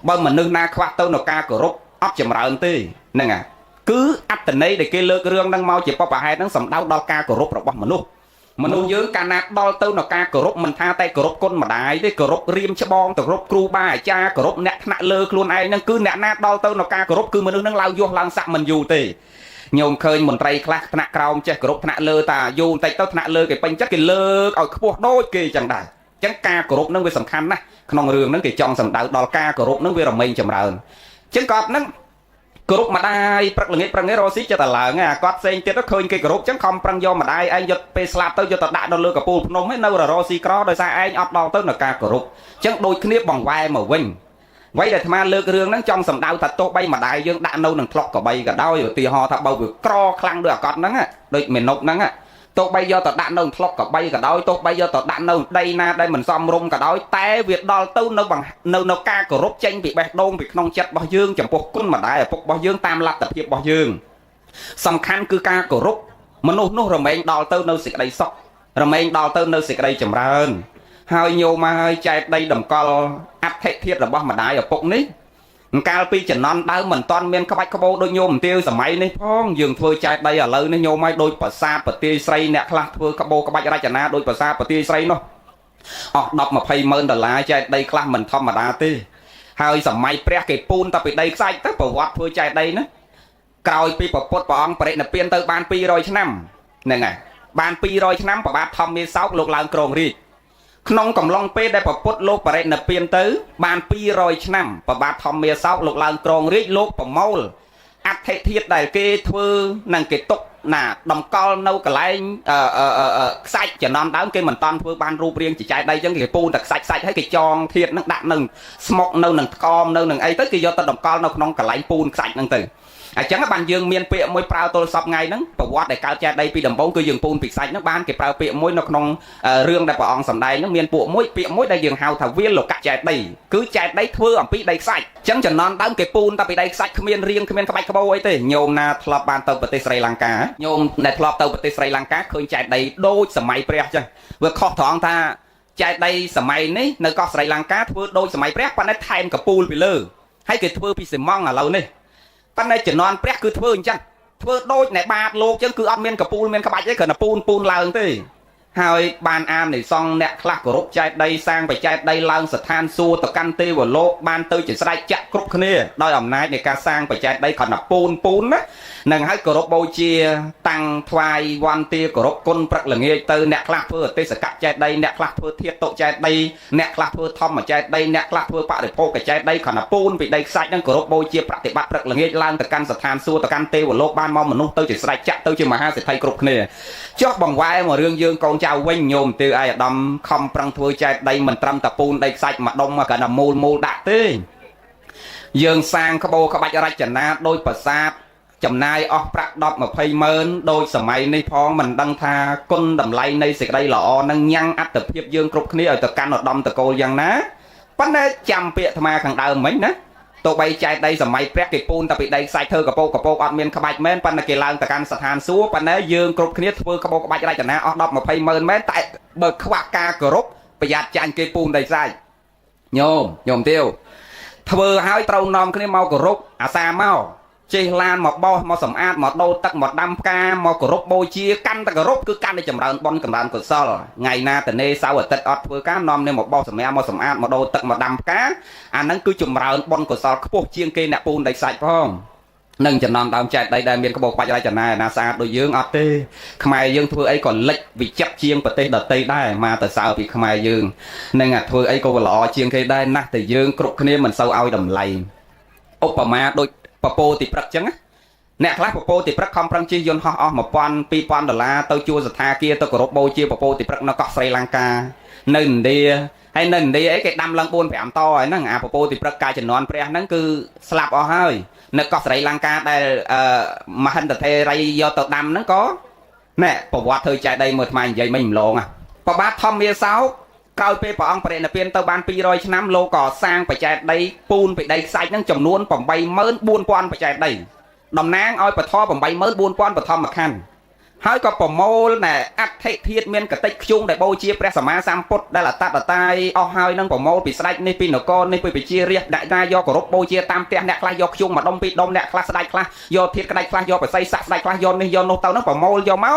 bởi mình nương na khoác tao nó ca của rốt ấp chậm rãi tê nè à cứ ấp từ đây để kia lơ cái rương đang mau chỉ bao hai đang sầm đau đau ca của rốtរបស់មនុស្សយើងកាលណាដល់ទៅនៅការគោរពមិនថាតែគោរពគុណម្ដាយទេគោរពរៀមច្បងទៅគោរពគ្រូបាអាចារ្យគោរពអ្នកថ្នាក់លើខ្លួនឯងហ្នឹងគឺអ្នកណាដល់ទៅនៅការគោរពគឺមនុស្សហ្នឹងឡើងយោះឡើងសាក់មិនយូរទេញោមឃើញមន្ត្រីខ្លះថ្នាក់ក្រោមចេះគោរពថ្នាក់លើតាយូរបន្តិចទៅថ្នាក់លើគេពេញចិត្តគេលើកឲ្យខ្ពស់ដូចគេចឹងដែរចឹងការគោរពហ្នឹងវាសំខាន់ណាស់ក្នុងរឿងហ្នឹងគេចង់សម្ដៅដល់ការគោរពហ្នឹងវារមែងចម្រើនចឹងគាត់ហ្នឹងគោរពម្ដាយព្រឹកល្ងាចព្រឹកនេះរស់ស៊ីចិត្តតែឡើងអាគាត់ផ្សេងទៀតទៅឃើញគេគោរពចឹងខំប្រឹងយកម្ដាយឯងយកពេលស្លាប់ទៅយកទៅដាក់នៅលើកពូលភ្នំហ្នឹងនៅរស់ស៊ីក្រដោយសារឯងអត់ដល់ទៅនៅការគោរពចឹងដូចគ្នាបង្វែរមកវិញអ្វីដែលអាត្មាលើករឿងហ្នឹងចង់សម្ដៅថាទោះបីម្ដាយយើងដាក់នៅនឹងថ្លុកកបីក៏ដោយឧទាហរណ៍ថាបើវាក្រខ្លាំងដូចអាកត់ហ្នឹងដូចមេនុកហ្នឹងទោះបីយកទៅដាក់នៅថ្លុកកបីក៏ដោយទោះបីយកទៅដាក់នៅដីណាដែលមិនសមរម្យក៏ដោយតែវាដល់ទៅនៅការគោរពចេញពីបេះដូងពីក្នុងចិត្តរបស់យើងចំពោះគុណម្ដាយឪពុករបស់យើងតាមលទ្ធភាពរបស់យើងសំខាន់គឺការគោរពមនុស្សនោះរមែងដល់ទៅនៅសេចក្តីសុខរមែងដល់ទៅនៅសេចក្តីចម្រើនហើយញោមហើយចែកដីតម្កល់អត្ថិធាតុរបស់ម្ដាយឪពុកនេះកាលពីចំណន់ដើមមិនតាន់មានក្បាច់ក្បោដូចញោមទាវសម័យនេះផងយើងធ្វើចែកដីឥឡូវនេះញោមឲ្យដូចប្រាសាទប្រទាយស្រីអ្នកខ្លះធ្វើក្បោក្បាច់រចនាដូចប្រាសាទប្រទាយស្រីនោះអស់10-20 ម៉ឺនដុល្លារចែកដីខ្លះមិនធម្មតាទេហើយសម័យព្រះគេពូនតែពីដីខ្សាច់ទៅប្រវត្តិធ្វើចែកដីណាក្រោយពីព្រះពុទ្ធព្រះអង្គបរិនិព្វានទៅបាន200ឆ្នាំហ្នឹងហើយបាន200ឆ្នាំប្របាទធម្មមេសោកលោកឡើងគ្រងរាជ្យក្នុងកំឡុងពេលដែលព្រះពុទ្ធលោកបរិនិព្វានទៅបាន200ឆ្នាំព្រះបាទធម្មមេសោកលោកឡើងគ្រងរាជ្យលោកប្រមូលអត្ថិធាតុដែលគេធ្វើនិងគេទុកណាតម្កល់នៅកន្លែងខ្សាច់ចំណន់ដើមគេមិនតាន់ធ្វើបានរូបរាងជាចែកដីអញ្ចឹងគេពូនតែខ្សាច់ហើយគេចងធាតុនឹងដាក់នឹងស្មុកនៅនឹងថ្កមនៅនឹងអីទៅគេយកទៅតម្កល់នៅក្នុងកន្លែងពូនខ្សាច់ហ្នឹងទៅអញ្ចឹងបានយើងមានពាក្យមួយប្រើទល់សពថ្ងៃហ្នឹងប្រវត្តិដែលកើតចែកដីពីដំបូងគឺយើងពូនពីខ្សាច់ហ្នឹងបានគេប្រើពាក្យមួយនៅក្នុងរឿងដែលព្រះអង្គសម្ដែងហ្នឹងមានពាក្យមួយដែលយើងហៅថាវាលលោកចែកដីគឺចែកដីធ្វើអំពីដីខ្សាច់អញ្ចឹងចំណន់ដើមគេពូនតែពីដីខ្សាច់គ្មានរៀងគ្មានក្បាច់ក្បោអីទេញោមណាធ្លាប់បានទៅប្រទេសស្រីលង្កាញោមដែលធ្លាប់ទៅប្រទេសស្រីលង្កាឃើញចែកដីដូចសម័យព្រះអញ្ចឹងវាខុសត្រង់ថាចែកដីសម័យនេះនៅកោះស្រីលង្កាធ្វើដូចសម័យព្រះប៉ុន្តែថែមកពូលពីលើ hay cái thưa bị sỉ mong ở lâu này pan này chỉ non prét cứ thưa chăng thưa đôi này ba lô chứ cứ ăn men cà pun men cà bạch ấy cần là pun làng thếហើយបានអាននៃសង្ឃអ្នកខ្លះគោរពចែកដីសាងបច្ច័យដីឡើងស្ថានសួគ៌ទៅកាន់ទេវលោកបានទៅជាស្រេចចាក់គ្រប់គ្នាដោយអំណាចនៃការសាងបច្ច័យដីគ្រាន់តែពូនណានឹងហើយគោរពបូជាតាំងថ្វាយវន្តាគោរពគុណព្រឹកល្ងាចទៅអ្នកខ្លះធ្វើអទេសកៈចែកដីអ្នកខ្លះធ្វើធាតុតុចែកដីអ្នកខ្លះធ្វើធម្មចែកដីអ្នកខ្លះធ្វើបរិភោគចែកដីគ្រាន់តែពូនពីដីខ្សាច់នឹងគោរពបូជាប្រតិបត្តិព្រឹកល្ងាចឡើងទៅកាន់ស្ថានសួគ៌ទៅកាន់ទេវលោកបានមកមនុស្សទៅជាស្រេចចាក់ទៅជាមហាសេដ្ឋីគ្រប់គ្នាចុះបង្វែរមករឿងយើងកូនចៅវិញញោមទៅឯអាដាមខំប្រឹងធ្វើចែកដីមិនត្រឹមតែពូនដីខ្សាច់មួយដុំមកកាន់តែមូលដាក់ទេយើងសាងក្បូរក្បាច់រចនាដោយប្រាសាទចំណាយអស់ប្រាក់10-20ម៉ឺនដោយសម័យនេះផងមិនដឹងថាគុណតម្លៃនៃសេចក្តីល្អនឹងញ៉ាំងអត្តភាពយើងគ្រប់គ្នាឲ្យទៅកាន់ឧត្តមតកូលយ៉ាងណាប៉ុន្តែចាំពាក្យអាត្មាខាងដើមមិញណាទោះបីចែកដីសម័យព្រះគេពូនតែពីដីខ្សាច់ធ្វើកពកអត់មានក្បាច់មែនប៉ុន្តែគេឡើងទៅកាន់ស្ថានសួគ៌ប៉ុន្តែយើងគ្រប់គ្នាធ្វើក្បូរក្បាច់រចនាអស់10-20ម៉ឺនមែនតែបើខ្វះការគោរពប្រយ័ត្នចាញ់គេពូនដីខ្សាច់ញោមទាវធ្វើឲ្យត្រូវនាំគ្នាមកគោរពអាសាមកចេះឡានមកបោះមកសម្អាតមកដូរទឹកមកដាំផ្កាមកគោរពបូជាកាន់តែគោរពគឺកាន់តែចម្រើនបុណ្យចម្រើនកុសលថ្ងៃណាតនេសៅអាទិត្យអត់ធ្វើការនាំគ្នាមកបោះសម្អាតមកសម្អាតមកដូរទឹកមកដាំផ្កាអាហ្នឹងគឺចម្រើនបុណ្យកុសលខ្ពស់ជាងគេអ្នកពូនដីសាច់ផងនឹងចំណំដើមចែកដីដែលមានក្បូរក្បាច់រចនាណាស្អាតដូចយើងអត់ទេខ្មែរយើងធ្វើអីក៏លិចវិចិត្រជាងប្រទេសដទៃដែរមកទៅសើពីខ្មែរយើងនឹងធ្វើអីក៏ល្អជាងគេដែរណាស់តែយើងគ្រប់គ្នាមិនសូវឲ្យតម្លៃឧបមាដូចពពោទីព្រឹកចឹងអ្នកខ្លះពពោទីព្រឹកខំប្រឹងជិះយន្តហោះអស់$1,000-$2,000ទៅជួលសទ្ធាគារទៅគោរពបូជាពពោទីព្រឹកនៅកោះស្រីលង្កានៅឥណ្ឌាហើយនៅឥណ្ឌាអីគេដាំឡើង 4-5 តហើយហ្នឹងអាពពោទីព្រឹកកាលជំនាន់ព្រះហ្នឹងគឺស្លាប់អស់ហើយនៅកោះស្រីលង្កាដែលមហិន្ទថេរីយកទៅដាំហ្នឹងក៏ណែប្រវត្តិធ្វើចែកដីមើលថ្មនិយាយមិនម្លងប្របាទធម្មមាសោក្រោយពេលព្រះអង្គបរិនិព្វានទៅបាន200ឆ្នាំលោកក៏សាងបច្ច័យដីពូនពីដីខ្សាច់ហ្នឹងចំនួន84,000បច្ច័យដីតំណាងឲ្យពធ84,000បឋមខណ្ឌហើយក៏ប្រមូលណែអដ្ឋិធាតុមានកតិចខ្ជុងដែលបូជាព្រះសម្មាសម្ពុទ្ធដែលអតតតាយអស់ហើយនឹងប្រមូលពីស្ដេចនេះពីនគរនេះពីជារាជដាក់ណាយកគោរពបូជាតាមផ្ទះអ្នកខ្លះយកខ្ជុងមួយដុំពីរដុំអ្នកខ្លះស្ដេចខ្លះយកធាតុក្តាច់ខ្លះយកបស្ស័យសាក់ស្ដេចខ្លះយកនេះយកនោះទៅនឹងប្រមូលយកម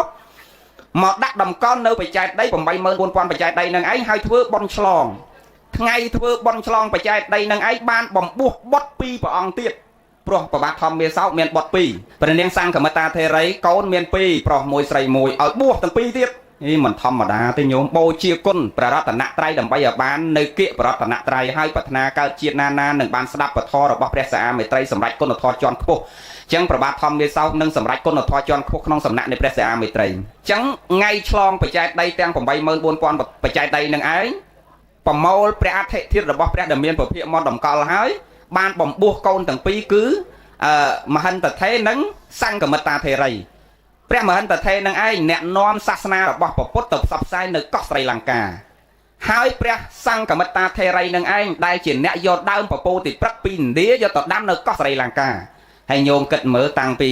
កដាក់តម្កល់នៅបច្ច័យដី84,000បច្ច័យដីនឹងឯងហើយធ្វើបន់ឆ្លងថ្ងៃធ្វើបន់ឆ្លងបច្ច័យដីនឹងឯងបានបំពោះបុត្រ2ព្រះអង្គទៀតព្រោះប្របាទធម្មមាសោមានបុត្រ2ព្រះនាងសង្ឃមិតាធេរីកូនមាន2ប្រុស1ស្រី1ឲ្យបួសទាំងពីរទៀតនេះមិនធម្មតាទេញោមបូជាគុណព្រះរតនត្រ័យដើម្បីឲ្យបាននៅគៀកព្រះរតនត្រ័យឲ្យប្រាថ្នាកើតជាតិណានឹងបានស្ដាប់ពធរបស់ព្រះសាហាមេត្រីសម្រាប់គុណធម៌ជាន់ខ្ពស់ចឹងប្របាទធម្មមាសោនឹងសម្រាប់គុណធម៌ជាន់ខ្ពស់ក្នុងសំណាក់នៃព្រះសាហាមេត្រីចឹងថ្ងៃឆ្លងបច្ច័យដីទាំង84,000បច្ច័យដីនឹងឯងប្រមូលព្រះអដ្ឋិធាតុរបស់ព្រះដែលមានពភាកមកតម្កល់ហើយបានបំពោះកូនទាំងពីរគឺមហិន្ទថេរនិងសង្ឃមិតាធេរីព្រះមហិន្ទថេរនឹងឯងអ្នកនាំសាសនារបស់ព្រះពុទ្ធទៅផ្សព្វផ្សាយនៅកោះស្រីលង្កាហើយព្រះសង្ឃមិតាធេរីនឹងឯងដែលជាអ្នកយកដើមពពោទីព្រឹកពីឥណ្ឌាយកទៅដាំនៅកោះស្រីលង្កាហើយញោមគិតមើលតាំងពី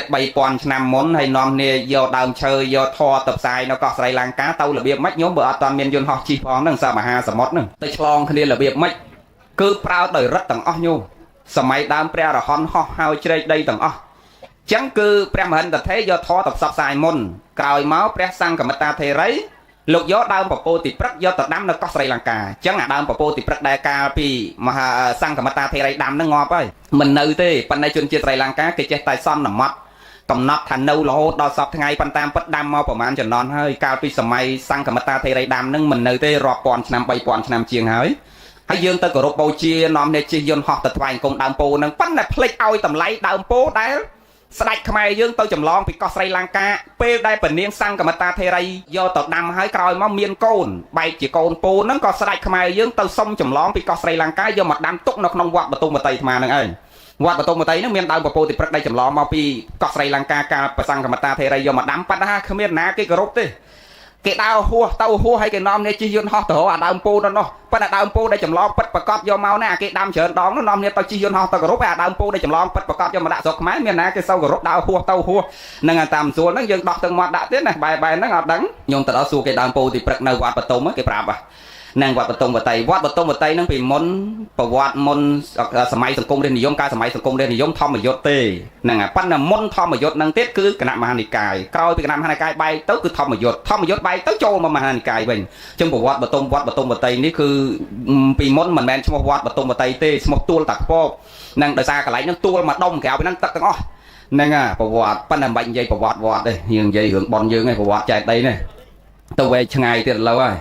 7-3,000ឆ្នាំមុនហើយនាំគ្នាយកដើមឈើយកធរទៅផ្សាយនៅកោះស្រីលង្កាទៅរបៀបម៉េចញោមបើអត់តាន់មានយន្តហោះជិះផងហ្នឹងសមហាសមុទ្រហ្នឹងទៅឆ្លងគ្នារបៀបម៉េចគឺប្រើដោយរិទ្ធទាំងអស់ញោមសម័យដើមព្រះអរហន្តហោះហើយជ្រែកដីទាំងអស់ចឹងគឺព្រះមហិន្ទថេរយកធរទៅផ្សព្វផ្សាយមុនក្រោយមកព្រះសង្ឃមិតាធេរីលោកយកដើមពពោទីព្រឹកយកទៅដាំនៅកោះស្រីលង្កាចឹងអាដើមពពោទីព្រឹកដែលកាលពីមហាសង្ឃមិតាធេរីដាំហ្នឹងងាប់ហើយមិននៅទេប៉ុន្តែជនជាតិស្រីលង្កាគេចេះតែសន្មត់កំណត់ថានៅរហូតដល់សពថ្ងៃប៉ុន្តែពិតដាំមកប្រហែលជំនាន់ហើយកាលពីសម័យសង្ឃមិតាធេរីដាំហ្នឹងមិននៅទេរាប់ពាន់ឆ្នាំ3,000ឆ្នាំជាងហើយយើងទៅគោរពបូជានាំអ្នកជិះយន្តហោះទៅថ្វាយអង្គមដើមពោហ្នឹងប៉ុន្តែភ្លេចឲ្យតម្លៃដើមពោដែលស្ដេចខ្មែរយើងទៅចម្លងពីកោះស្រីលង្កាពេលដែលព្រះនាងសង្ឃមិតាធេរីយកទៅដាំហើយក្រោយមកមានកូនបែកជាកូនពោហ្នឹងក៏ស្ដេចខ្មែរយើងទៅសុំចម្លងពីកោះស្រីលង្កាយកមកដាំទុកនៅក្នុងវត្តបទុមតីអាត្មាហ្នឹងឯងវត្តបទុមតីហ្នឹងមានដើមពពោទីព្រឹកដែលចម្លងមកពីកោះស្រីលង្កាកាលព្រះសង្ឃមិតាធេរីយកមកដាំប៉ុន្តែគ្មានណាគេគោរពទេគេដើរហួសទៅហួសហើយគេនាំអ្នកជិះយន្តហោះទៅរកអាដើមពោនោះប៉ុន្តែដើមពោដែលចម្លងពិតប្រកបយកមកណាគេដាំច្រើនដងនោះនាំអ្នកទៅជិះយន្តហោះទៅគោរពអាដើមពោដែលចម្លងពិតប្រកបយកមកដាក់ស្រុកខ្មែរមានណាគេសូវគោរពដើរហួសទៅហួសនឹងតាមស្រួលហ្នឹងយើងដោះទឹកមាត់ដាក់ទៀតណាបែបហ្នឹងអត់ដឹងខ្ញុំទៅដល់សួរគេដើមពោទីព្រឹកនៅវត្តបទុមគេប្រាប់ nàng vọt bật tông bật tay nâng bị môn bảo vọt môn sầm sừng cung lên niệm ca sầm sừng cung lên niệm thom mà dốt tê nàngปั้นlà môn thom mà dốt nâng tết cứ cái nạm mà nị cài coi cái nạm mà cài bay tới cứ thom mà dốt bay tới châu mà nị cài mình trong bảo vọt bật tông bật tay ní cứ bị môn mình men trong vọt bật tông bật tay tê một tua tạc po nàng đời xa cái lấy nâng tua mà đông kéo bên nâng tắc ngõ nàng bảo vọtปั้นlà bệnh dây bảo vọt đây hiền dây hưởng bòn dương này bảo vọt chạy đây này tôi về ngày tiền lâu rồi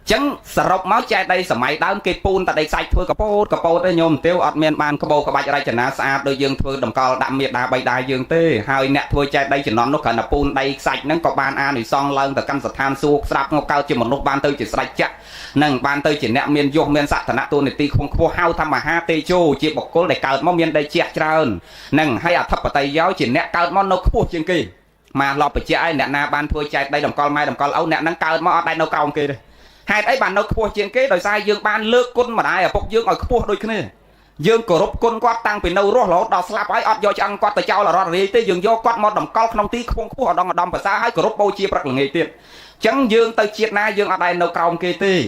chẳng sờ rộng máu chạy đây sờ máy đám cây pun tại đây sạch thôi cà pốt đây nhôm tiêu ọt miền ban cà bô cà bạch đây chả ná xa đôi dương thôi đầm cò đạm miệt đá bay đá dương tê hai nẹt thôi chạy đây chỉ nón nó cần là pun đây sạch nâng có ban an thì song lân từ căn sạt than suộc sạp ngọc cao chỉ một lúc ban tư chỉ sạch chắc nâng ban tư chỉ nẹt miền vô miền sạt thằng nát tu này ti không khô hao tham mà ha tê chô chỉ bọc cố để cào máu miền đây chẹt trơn nâng hay thấp ở tay giáo chỉ nẹt cào máu nó khô trên kia mà lọp phải chạy nẹt na ban thôi chạy đây đầm cò mai đầm cò ấu nẹt nâng cào máu ở đây nó cào kia đây hai ấy bạn đâu khua trên kế đời sai dương ban lướt côn mà đại ở bốc dương ở khua đôi kia dương cổ rốt côn quát tăng vì nâu rốt lỗ đào slap ấy ọt do chăng quát từ cháu là rót đi tới dương do quát một đồng cao không tí không khua đong đong và xa hai cổ rốt bôi chia bạc là nghề tiền chẳng dương tới chiết na dương ở đây nâu cao kia tê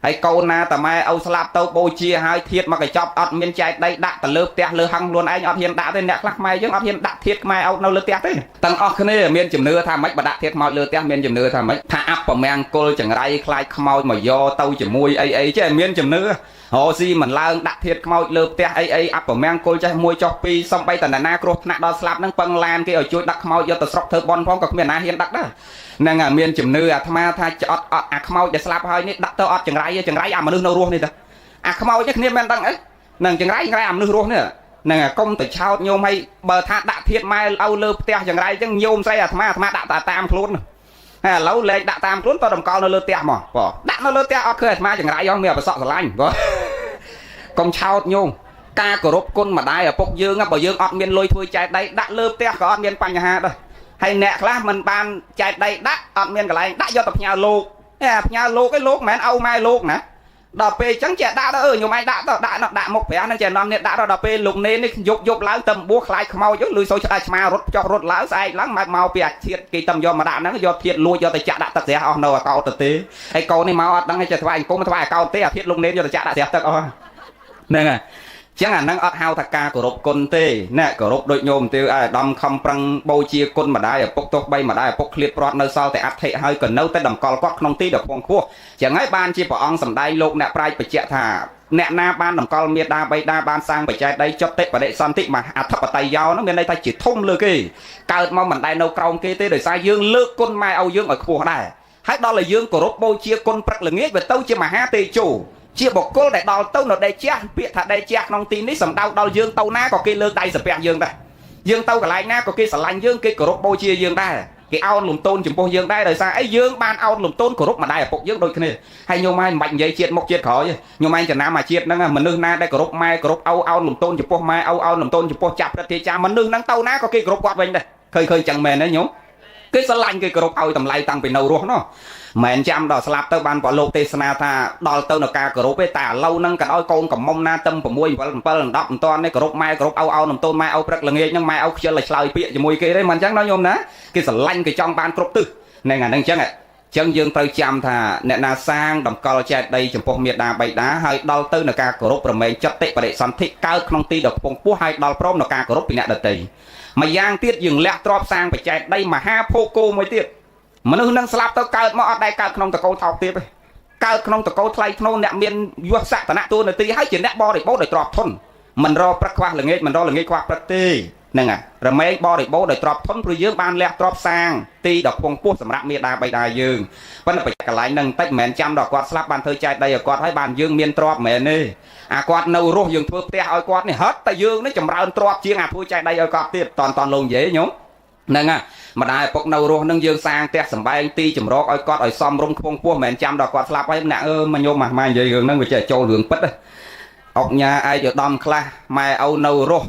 hay câu na tầm mai âu slap tàu bôi chia hai thiệt mà cái chọc ọt miên chạy đây đã từ lớp tè lơ hăng luôn anh ọt hiền đã tên nẹt lắc mai dương ọt hiền đã thiệt mai âu nâu lơ tè thế tăng ọt kia miên chìm nưa tham mấy bà đã thiệt mau lơ tè miên chìm nưa tham mấy tha áp vào mang cô chẳng rai khai mau mà do tàu chìm mui ấy chứ miên chìm nưa hồ si mình lao đặt thiệt mau lơ tè ấy áp vào mang cô chạy mui cho pi xong bay tận là na cột nạt đo slap nâng băng lan kia ở chui đặt mau do từ sọc thơ bon phong các miền na hiền đặt đó nàng miên chìm nưa tham tha ọt mauจะ slap ហើយនេះដាក់ទៅអត់ចង្រៃអាមនុស្សនៅរស់នេះតាអាខ្មោចនេះគ្នាមិនដឹងអីនឹងចង្រៃអាមនុស្សរស់នេះនឹងកុំទៅឆោតញោមឲ្យបើថាដាក់ធៀបម៉ែឲ្យលើផ្ទះចង្រៃអញ្ចឹងញោមស្រីអាត្មាដាក់តាមខ្លួនហើយឥឡូវលេងដាក់តាមខ្លួនទៅតម្កល់នៅលើផ្ទះមកបងដាក់នៅលើផ្ទះអត់ឃើញអាត្មាចង្រៃអស់មានប្រសក់ស្រឡាញ់បងកុំឆោតញោមការគោរពគុណម្ដាយឪពុកយើងបើយើងអត់មានលុយធ្វើចែកដៃដាក់លើផ្ទះក៏អត់មានបញ្ហាដែរហើយអ្នកខ្លះមិនបានចែកដៃដាក់អត់មានកន្លែងដាក់យកទៅផ្ញើលោកផ្ញើលោកឯលោកមិនមែនឲ្យម៉ែលោកណាដល់ពេលអញ្ចឹងចេះដាក់ទៅញោមឯងដាក់ទៅដាក់មុខប្រាំហ្នឹងចេះនាំនេះដាក់ដល់ពេលលោកនេននេះយកឡើងទៅបួសខ្លាយខ្មោចលុយសូវឆ្កែឆ្មារត់ចោះរត់ឡើងស្អែកឡើងមកពីអាធៀតគេតំយកមកដាក់ហ្នឹងយកធៀតលួចយកទៅចាក់ដាក់ទឹកស្រះអស់នៅអកោតទៅទេហើយកូននេះមកអត់ដឹងចេះថ្វាយអង្គមថ្វាយអកោតទេអាធៀតលោកនេនយកទៅចាក់ដាក់ស្រះទឹកអស់ហ្នឹងហើយចឹងអាហ្នឹងអត់ហៅថាការគោរពគុណទេណែគោរពដូចញោមទេអាដំខំប្រឹងបូជាគុណម្ដាយឪពុកទោះបីម្ដាយឪពុកឃ្លាតព្រាត់នៅសល់តែអធិហើយក៏នៅតែតម្កល់គាត់ក្នុងទីដ៏ខ្ពង់ខ្ពស់ចឹងហើយបានជាព្រះអង្គសម្ដែងលោកអ្នកប្រាជ្ញបញ្ជាក់ថាអ្នកណាបានតម្កល់មេដាបៃតាបានសាងបច្ច័យដីចុតិបដិសន្ធិមអធិបតេយ្យនោះមានន័យថាជាធំលើគេកើតមកមិនដែលនៅក្រោមគេទេដោយសារយើងលើកគុណម៉ែឲ្យយើងឲ្យខ្ពស់ដែរហើយដល់តែយើងគោរពបូជាគុណព្រឹកល្ងាចវាទៅជាមហាទេជោជាបុគ្គលដែលដល់ទៅនៅដេជះពាក្យថាដេជះក្នុងទីនេះសំដៅដល់យើងទៅណាក៏គេលើកដៃសាពះយើងដែរយើងទៅកន្លែងណាក៏គេស្រឡាញ់យើងគេគោរពបូជាយើងដែរគេអោនលំទោនចំពោះយើងដែរដោយសារអីយើងបានអោនលំទោនគោរពម្ដាយឪពុកយើងដូចគ្នាហើយញោមឯងមិនបាច់និយាយជាតិមុខជាតិក្រោយញោមឯងចំណាំអាជាតិហ្នឹងមនុស្សណាដែលគោរពម៉ែគោរពអោនលំទោនចំពោះម៉ែអោនលំទោនចំពោះចាស់ព្រឹទ្ធាចារ្យមនុស្សហ្នឹងទៅណាក៏គេគោរពគាត់វិញដែរឃើញចឹងមែនទេញោមគេស្រឡាញ់គេគោរពឲ្យតម្លៃតាំងពីនៅរស់នោះមិនចាំដល់ស្លាប់ទៅបានប្រលោកទេសនាថាដល់ទៅនៅការគោរពទេតែឥឡូវហ្នឹងក៏ឲ្យកូនកំមុំណាទឹម6 7 7 10មិនតាន់នេះគោរពម៉ែគោរពអោនំតូនម៉ែអោព្រឹកល្ងាចហ្នឹងម៉ែអោខ្ជិលឲ្យឆ្លើយពាក្យជាមួយគេទេមិនអញ្ចឹងណាញោមណាគេស្រឡាញ់គេចង់បានគ្រប់ទិសហ្នឹងអាហ្នឹងអញ្ចឹងយើងត្រូវចាំថាអ្នកណាសាងតម្កល់ចេតដីចំពោះមេដាបៃតាហើយដល់ទៅនៅការគោរពប្រមែងចតិបរិសន្ធិកើតក្នុងទីដ៏ខ្ពង់ខ្ពស់ហើយដល់ព្រមនៅការគោរពពីអ្នកដទៃម្យ៉ាងទៀតយើងលះទ្រព្យសាងបច្ចេកដីមហាភោគោមួយទៀតមនុស្សនឹងស្លាប់ទៅកើតមកអត់ដែលកើតក្នុងតកោថោកទៀតទេកើតក្នុងតកោថ្លៃធ្នូអ្នកមានយសសក្តិទូនាទីហើយជាអ្នកបរិបូរដោយទ្រព្យធនមិនរកព្រឹកខ្វះល្ងាចមិនរកល្ងាចខ្វះព្រឹកទេហ្នឹងហើយរមែងបរិបូរដោយទ្រព្យធនព្រោះយើងបានលះទ្រព្យសាងទីដ៏ខ្ពង់ខ្ពស់សម្រាប់មេដាបៃតាយើងប៉ុន្តែបច្ចុប្បន្នកន្លែងហ្នឹងតិចមិនមែនចាំដល់គាត់ស្លាប់បានធ្វើចែកដីឲ្យគាត់ហើយបានយើងមានទ្រព្យមែនទេអាគាត់នៅរស់យើងធ្វើផ្ទះឲ្យគាត់នេះហត់តែយើងនេះចម្រើនទ្រព្យជាងអាធ្វើចែកដីឲ្យគាត់ទៀតតលោកនិយាយញោមហ្នឹងហើយម្ដាយឪពុកនៅរស់នឹងយើងសាងផ្ទះសម្បែងទីចម្រោកឲ្យគាត់ឲ្យសមរម្យខ្ពង់ខ្ពស់មិនមែនចាំដល់គាត់ស្លាប់ហើយអ្នកមកញោមម៉ានិយាយរឿងហ្នឹងវាចេះចូលរឿងពិតអុកញ៉ាឯកឧត្តមខ្លះម៉ែឪនៅរស់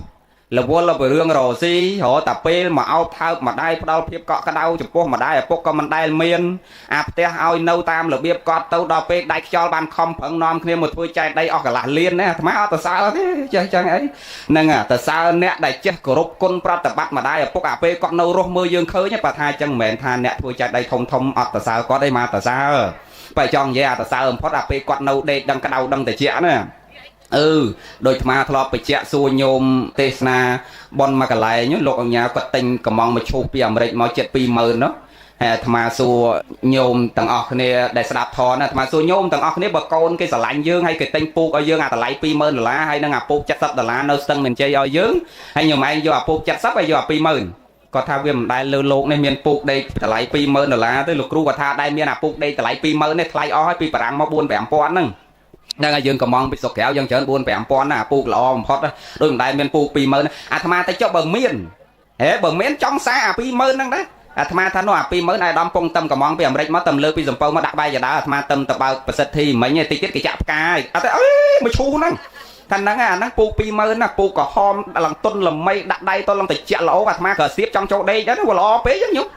là vô là bởi rương rổ xí họ tập bê mà ao thao mà đai đau phiếp cọ cái đau chụp mà đai bốc có mình đai miên té ao nâu tam là biếp cọt tâu đo bê đai cho ban không phẳng nom kia một thôi chạy đây ở cả là liên nè má ở sao thế chơi ấy nâng từ sao nè đại chết của rốt côn pra tập bắt mà đai bốc bê con nâu rốt mưa dương khơi nhé bà thai chân mền than nè thôi chạy đây thông thông ở từ sao có đây mà từ sao phải chọn vậy từ sao phát bê con nâu đây đằng cái đầu đằng từ chĩa nè đôi mà thọ bị chẹt xua nhôm tê na bon mà cái lại nhớ lột nhà quật tình cầm mong mà chụp bìa mà mà chết pi mờ nó mà xua nhôm tầng ọc này để đạp thò nè mà xua nhôm tầng ọc này bờ con cái sả lạnh dương hay cái tinh pu ở dương à tờ lại pi mờ là hay nó ngà pu chặt sắp là nó sân mình chơi ở dương hay nhiều mà anh do pu chặt sắp hay do pi mờ có thao viêm đại lưu lộn này miền pu đây tờ lại pi mờ là tới lục ru và tha đây miền à pu đây tờ lại pi mờ này thay ó pi bảng mà buôn bẻm pon nè đang ở dương cầm mong bị sọc kéo dân chớn buôn bẻm pon nè pu lò hot đôi đại miền pu pi mờ tham ta cho bờ miền bờ miền trong xa pi mờ năng đấy tham ta nó pi mờ này đom pong tâm cầm mong bị rách mất tầm lơ pi dầm pau mà đặt bay giờ đó tham tâm tập bao bật thi mấy nhà tiết cái chạm cài mới chu năng thành năng pu pi mờ nè pu có hom làm tuân làm mây đặt đây tôi làm tịch chẹt lỗ và tham cờ xếp trong chỗ đây đó nó lò pế chứ nhúc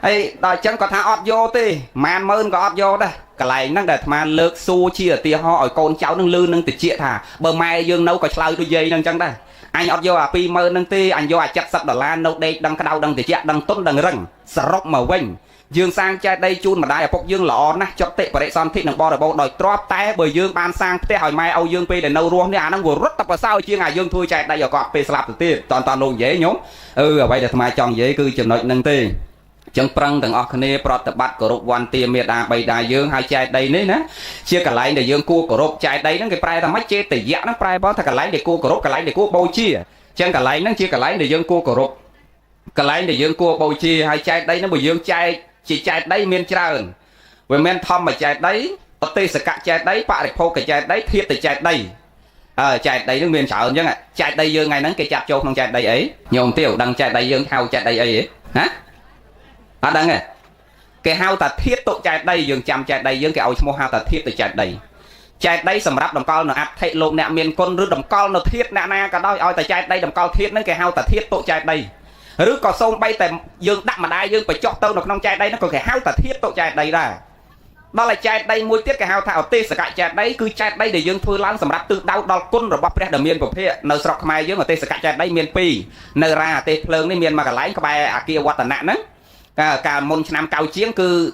ấy đòi chân có thà ọt vô tê man mơn có ọt vô đây cái này năng để mà lược xu chia tia họ ở con cháu năng lư năng tịch chẹt thà bờ mai dương nấu có slau đôi dây năng chân đây anh ọt vô pi mờ năng tê anh vô chặt sập đỏ la nấu đây đằng cái đầu đằng tịch chẹt đằng tuân đằng rừng sọc mà vinh dương sang trái đây chun mà đại phục dương lọ nè cho tệ và đệ son thịt đằng bò rồi bò đòi trọp té bởi dương ban sang té hỏi mai âu dương pi để nấu ruộng này năng vừa rất tập vào sao chia ngày dương thui chạy đây giờ cọp pi slap từ tiên toàn luôn dễ nhóm ở vậy để mà chọn dễ cứ chừng nội năng tê chẳng prăng từng ở này prot bắt của rục quan tiêm miệt à bày đà dương hai chai đây đấy nè chia cả lại để dương cua của rục chai đây nó cái prai thằng mắt chê tỉ dạ nó prai bao thằng cả lại để cua của rục cả lại để cua bầu chia chẳng cả lại nó chia cả lại để dương cua của rục cả lại để dương cua bầu chia hai chai đây nó bởi dương chai chỉ chai đây miền trơn về men thom mà chai đấy ở tây sạc chai đấy bạn để phô cái chai đấy thiệt từ chai đây chai đây nó miền sợ chứ ạ chai đây dương ngày nắng cái chặt châu không chai đây ấy nhôm tiểu đăng chai đây dương hao chai đây ấy hả đăng này cái hao ta thiết tụ chạy đây dừng chăm chạy đây dừng cái áo mua hao ta thiết từ chạy đây sầm ráp đồng con nó áp thay lộn nè miền con rứ đồng con nó thiết nè na cả đôi oi ta chạy đây đồng con thiết nó cái hao ta thiết tụ chạy đây rứ có sông bay tèm dừng đặt mà đai dừng phải chọn tâu nó không chạy đây nó còn cái hao ta thiết tụ chạy đây ra đó là chạy đây mua tiết cái hao thảo tê sạc chạy đây cứ chạy đây để dừng thôi lăn sầm ráp từ đau đau côn rồi bắp ra đầm miền của phía nơi sọc mai dừng ở tê sạc chạy đây miền pi nơi ra tê phơiในmiền mà cả lái các bài kia quạt tận nạn đấy cả môn năm cao chiến cứ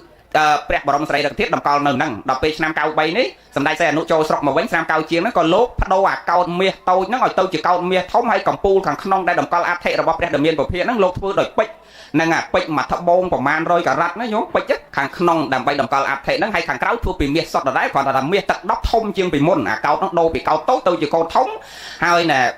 bẹt bảo đồng sài đặc thiết đầm cao nâng nâng đập pe năm cao bay đấy sầm đại xe nút châu sọc mà bánh năm cao chiến nó còn lốp bắt đầu cao mía tôi nó ngồi tôi chỉ cao mía thống hay cầm pu thằng non đây đầm cao áp thệ rồi bọc đầm miền của phía nó lốp vừa đợi bích nâng bích mà thập bông của man rồi cả rắt nó nhố bích chất thằng non đầm bay đầm cao áp thệ nó hay thằng cáo thua bị mía sọt ở đấy còn là đầm mía tật đốc thông chiên bị môn cao nó đâu bị cao tốt tôi chỉ cao thống hai nè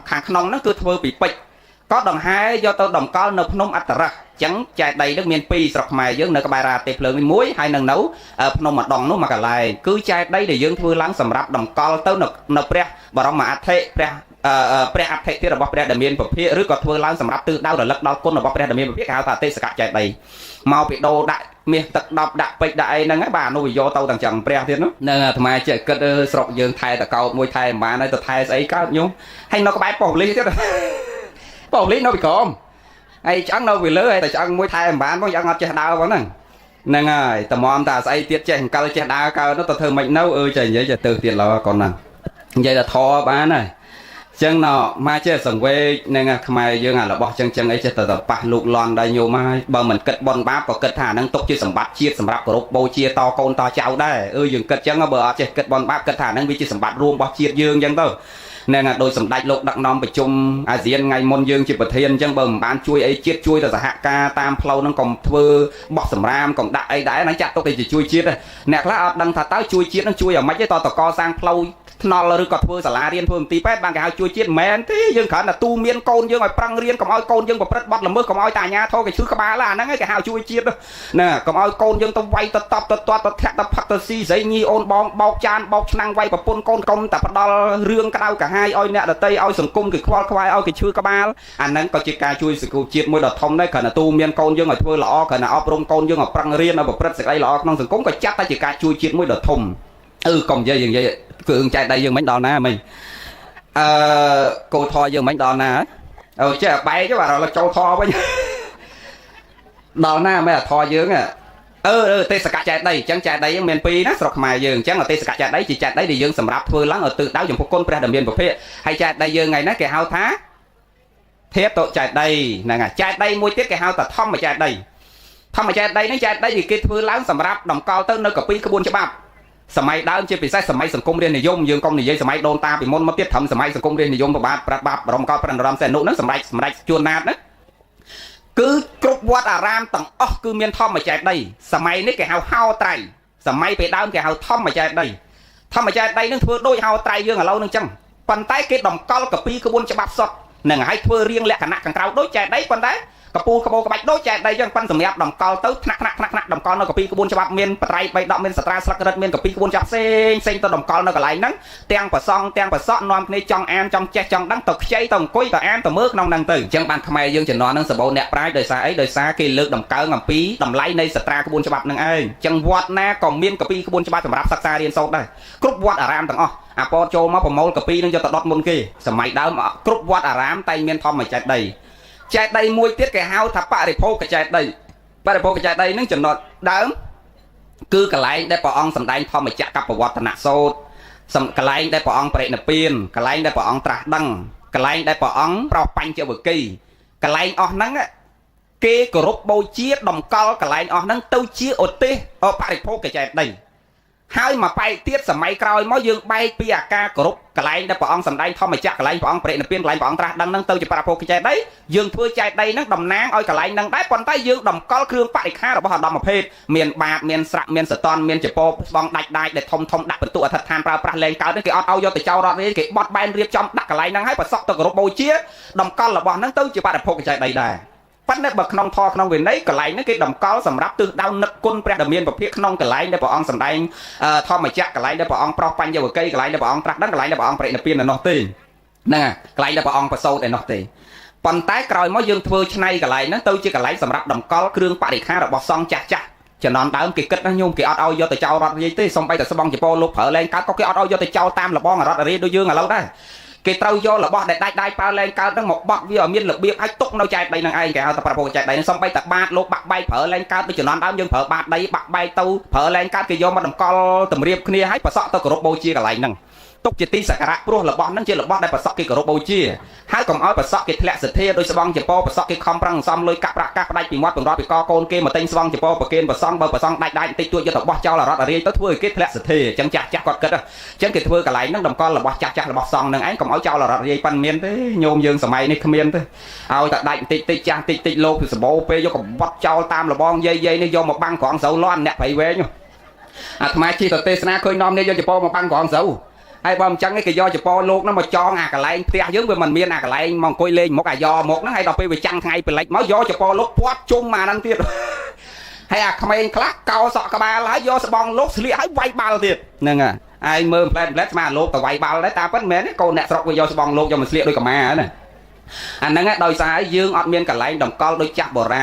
thằng non nó cứ thua bị bích có đồng hai do tôi đồng có nộp nông ắt ra chẳng chạy đầy nước miền pi sọc mài dưỡng nơi các bài ra tệp lượng muối hay nâng nấu nông mà đòn nó mà cả lại cứ chạy đây để dưỡng thưa lắng sầm rạp đồng co tới nộp pre và đồng mà ắt thế pre ắt thế thì là bọc pre đầm miền bọc phía rứa còn thưa lắng sầm rạp từ đau là lật đau côn là bọc pre đầm miền bọc phía hào ta tê sạc chạy đầy mau bị đồ đại miền tật đọc đại bịch đại nâng cái bà nuôi vô tàu thằng chẳng pre thế nó nâng tham ai chạy cất sọc dưỡng thay ta cầu môi thay mà này ta thay ấy cao nhung hay nó có bài bỏ ly thế bỏ lý nó bị cộm ai chẳng đâu vì lứa hay chẳng môi thay bán có chẳng ngọt che đau vẫn nè ngài tầm mòn ta say tiết chèn cao che đau cao nó ta thơ mạnh nấu trời vậy từ tiền là còn nè vậy là thò bán này chân nọ mai chơi sòng quê nên mai dương là bỏ chân ấy chơi tờ bạc lục lòn đây nhiều mai bờ mình cất bon báp có cất thả năng tục chơi sòng bạc chia sòng bạc của bầu chia to con to cháu đây dương cất chân ở bờ chơi cất bon báp cất thả năng vì chơi sòng bạc ruộng bỏ chia dương chân thôi nên là đôi sầm đại lục đặc nom bị chung ASEAN ngày môn dương chỉ bật thiên chân bầm bán chui ấy chiết chui là hạ ca tam flow nó còn thưa bọc sầm ram còn đại ấy đá nó chặt tôi thì chỉ chui chiết này nè lá đăng thà táo chui chiết nó chui ở mấy cái to co sang flow nó là còn thưa sả lá riêng thưa tí pet bằng cái hao chui chiết mến thế dương khẩn là tu miên côn dương ngoài prang riêng còn oi côn dương còn bắt là mưa còn oi tài nhà thôi cái thứ các ba là nó cái hao chui chiết đó nè còn oi côn dương tao vay tao tập tao thẹt tao phật tao si giấy nhi ôn bong bọc chan bọc năng vay và pôn côn công tập đo riêng cái đau cả hai oi nè là tây oi sừng cung cái khoai oi cái chư các ba anh nắng có chiếc ca chui sự cụ chiết môi đợt thông đấy khẩn là tu miên côn dương ở thưa lọ khẩn là ấp rong côn dương ở prang riêng ở bậc rất đây lọ non sừng cung có chắc ta chỉ ca chui chiết môi đợt thông còn dây dừng dây cường chạy đây dương mấy đòn nè mình cô thò dương mấy đòn nè chứ bay chứ bà rồi là châu thò với đòn na mấy là thò dương à tê sạc chạy đây chẳng chạy đây miền pi đó sọc mà dương chẳng là tê sạc chạy đấy chỉ chạy đấy thì dương sầm rạp thôi lắng ở từ đáo dùng con pre đầm miền bậc phê hay chạy đây dương ngày nó kẻ hao thá thế tội chạy đây nè chạy đây môi tiết kẻ hao tật thom mà chạy đây thom mà chạy đây nó chạy đây thì cái thôi lắng sầm rạp đồng cao tới nơi cà pi cái buôn cho bạpสมัยดาวเชื่อไปใช้สมัยสังคมเรียนนิยมยืนกองนิยมสมัยโดนตาไปมนมาเทียบทำสมัยสังคมเรียนนิยมประบาดประบาดรำกอประรำแสนนุนั้นสมัยจวนนาดนะคือกรุบวัดอารามต่างอ๋อคือเมียนทอมมาใจได้สมัยนี้แกเฮาไตรสมัยไปดาวแกเฮาทอมมาใจได้ทอมมาใจได้นั่นเพื่อโดยเฮาไตรยื่นกับเรานั่งจังปันใต้เกดดำกอลกับปีกระบวนฉบับสดหนึ่งให้เพื่อเรียงแหลกขณะกันเราโดยใจได้ปันใต้กระปูกระโบกระบายโดยใจได้ยังปันสมัยดำกอลเต้าหนักดำกอลกับปีกระบวนฉบับเมียนปลายใบดอกเมียนสตราสลักกระดเมียนกับปีกระบวนฉบับเซ็งตัวดำกอลนั่นกับไหลนั้นเตียงปะซองเตียงปะซอนนอนในจองแอนจองแจจองดังตกใจตกกุ้ยกับแอนตกมือนองดังตื่นจังปันขมายยังจะนอนนั่งสบายเนี่ยปลายโดยสายโดยสากีเลือกดำกอลกับปีดำไหลในสตรากระบวนฉบับนั่งเองจังวัดหน้าก่อเมียนกับปีกระบวนฉบับสำหรับศักษาเรียนโซดได้กรุ๊ปวัดอารามต่างอ๋อปอโจมาประมลกับปีนึงจะตัดดอดมุนกีสมัยดาวกรุ๊ปวัดอารามไตเมียนทอมมาใจได้ใจได้มวยเตี้ยแกเฮาทับปะริโพกใจได้ปะริโพกใจได้นึงจะนอดดาวคือกระไรได้ปอองสำได้ทอมมาจักกับประวัตินาโซดกระไรได้ปอองเปรตนเปียนกระไรได้ปอองตราดังกระไรได้ปอองเปล่าปัญเจวกีกระไรออกนั้นเกกรุบโบเชียดมกอลกระไรออกนั้นเต้าเชียโอเตอปะริโพกใจได้ให้มาไปเทียบสมัยกลอยมอยืงใบปีอากากรุบกระไรได้ปองสำได้ทอมมาจักกระไรปองเปรตเปลี่ยนกระไรปองตราดังนั่งเตาจะปราโพกใจได้ยืงเพื่อใจได้นั่งดำนางอ้อยกระไรนั่งได้ปนใต้ยืงดำก้อเครื่องปะอีกข้าเราบอกดำมาเพศเมียนบาดเมียนสระเมียนสตอนเมียนจะโปบองได้เด็ดทมดักเป็นตัวทัดทานปลาปลาแรงเก่าได้เกี่ยวเอาโยแต่เจ้ารอดนี้เกี่ยวบอดใบเรียบจอมดักกระไรนั่งให้ปะซอกตะกรุบโบเชียดำก้อเราบอกนั่งเตาจะปราโพกใจได้ปันได้บักนองทอขนองเวนได้กระไรนั่นคือดำก้อสำหรับตึกดาวนึกกุนแปรดเมียนประเภทขนองกระไรได้ปองสำได้ทอมาจักกระไรได้ปองปลอกปัญญาเกยกระไรได้ปองตรักดังกระไรได้ปองเปรตเปลี่ยนนอตีนั่นกระไรได้ปองประโซดนอตีปันใต้กรอยมอยืงเถื่อชนัยกระไรนั่นตัวจะกระไรสำหรับดำก้อเครื่องปฏิฆาเราบอกซองจักจะนอนดาวกิกดนั่งยมกิอดเอาโยแต่เจ้ารอดยี่ตีส่งไปแต่สบองจะโปลุกเผอแรงกัดก็กิอดเอาโยแต่เจ้าตามระบองรอดอะไรดูยืงเราได้เกตเราโยระบอได้ปลาแรงการทั้งหมดบอดวิวมีหลักเบี้ยให้ตุกเราใจในนางไอ้แกเอาตะปะโปใจในส่งไปตักบาดโลบักใบเผอแรงการไปจะนอนดาวยังเผอบาดได้บักใบเต้าเผอแรงการกิโยมาดำกอลตำเรียบគ្នាให้ประสอบตะกรุบโบจีกับไหลนั่งตุกจิตติสักระพวกระบอนั่งเจระบอได้ประสอบกิกรุบโบจีให้กล่อมเอาประสอบกิทะเลสเทียโดยสว่างจะโปประสอบกิคอมปรังซ้ำเลยกับประกาศได้ปีวัดเป็นรอดไปกอโกนเกมมาเต็งสว่างจะโปประเกณฑ์ประซองเบอร์ประซองได้ติดตัวจะตกบ่อเจ้าละรอดอะไรตัวทั่วกิทะเลสเทียจังจักกอดกันจังกิทั่วกับไหลนั่งดำกอลระบอจักระบอซองนั่งไอ้กล่อมเอาเจ้าละรอดอะไรปันเมียนเต้โยมยืงสมัยนี้ขมิ้นเต้เอาแต่ได้ติดโลคือสบโอเปยกับวัดเจ้าตามระบองเย่นี่โยมมาบังของเสาล้อนเนี่ยไปเว้ยอยู่ทำไมชีตเตสนาเคยนอมเนี่ยโยจะโปมาบังของเสาไอ้บอมจังไอ้กยอจะโปโลกนั่นมาจองกระไรเพียยืงไปมันเมียนกระไรมองคุยเล่นมกยอมกนั่นให้เราไปจังไงเป็นไรม้อยอจะโปโลกพวดจุ่มมานั่นทีให้ขมิ้นคลักเกาสอกระบาลให้ยอสบองโลกเสียให้ไวบาลทีนั่งไอ้เมื่อแปลมาโลกแต่ไวบาลได้ตาปั้นแม่นี่โกนเนี่ยสอกไปยอสบองโลกยอมมันเสียด้วยกับมาเนี่ยอันนั้นโดยสายยืงอดเมียนกระไรดำกอลโดยจับโบร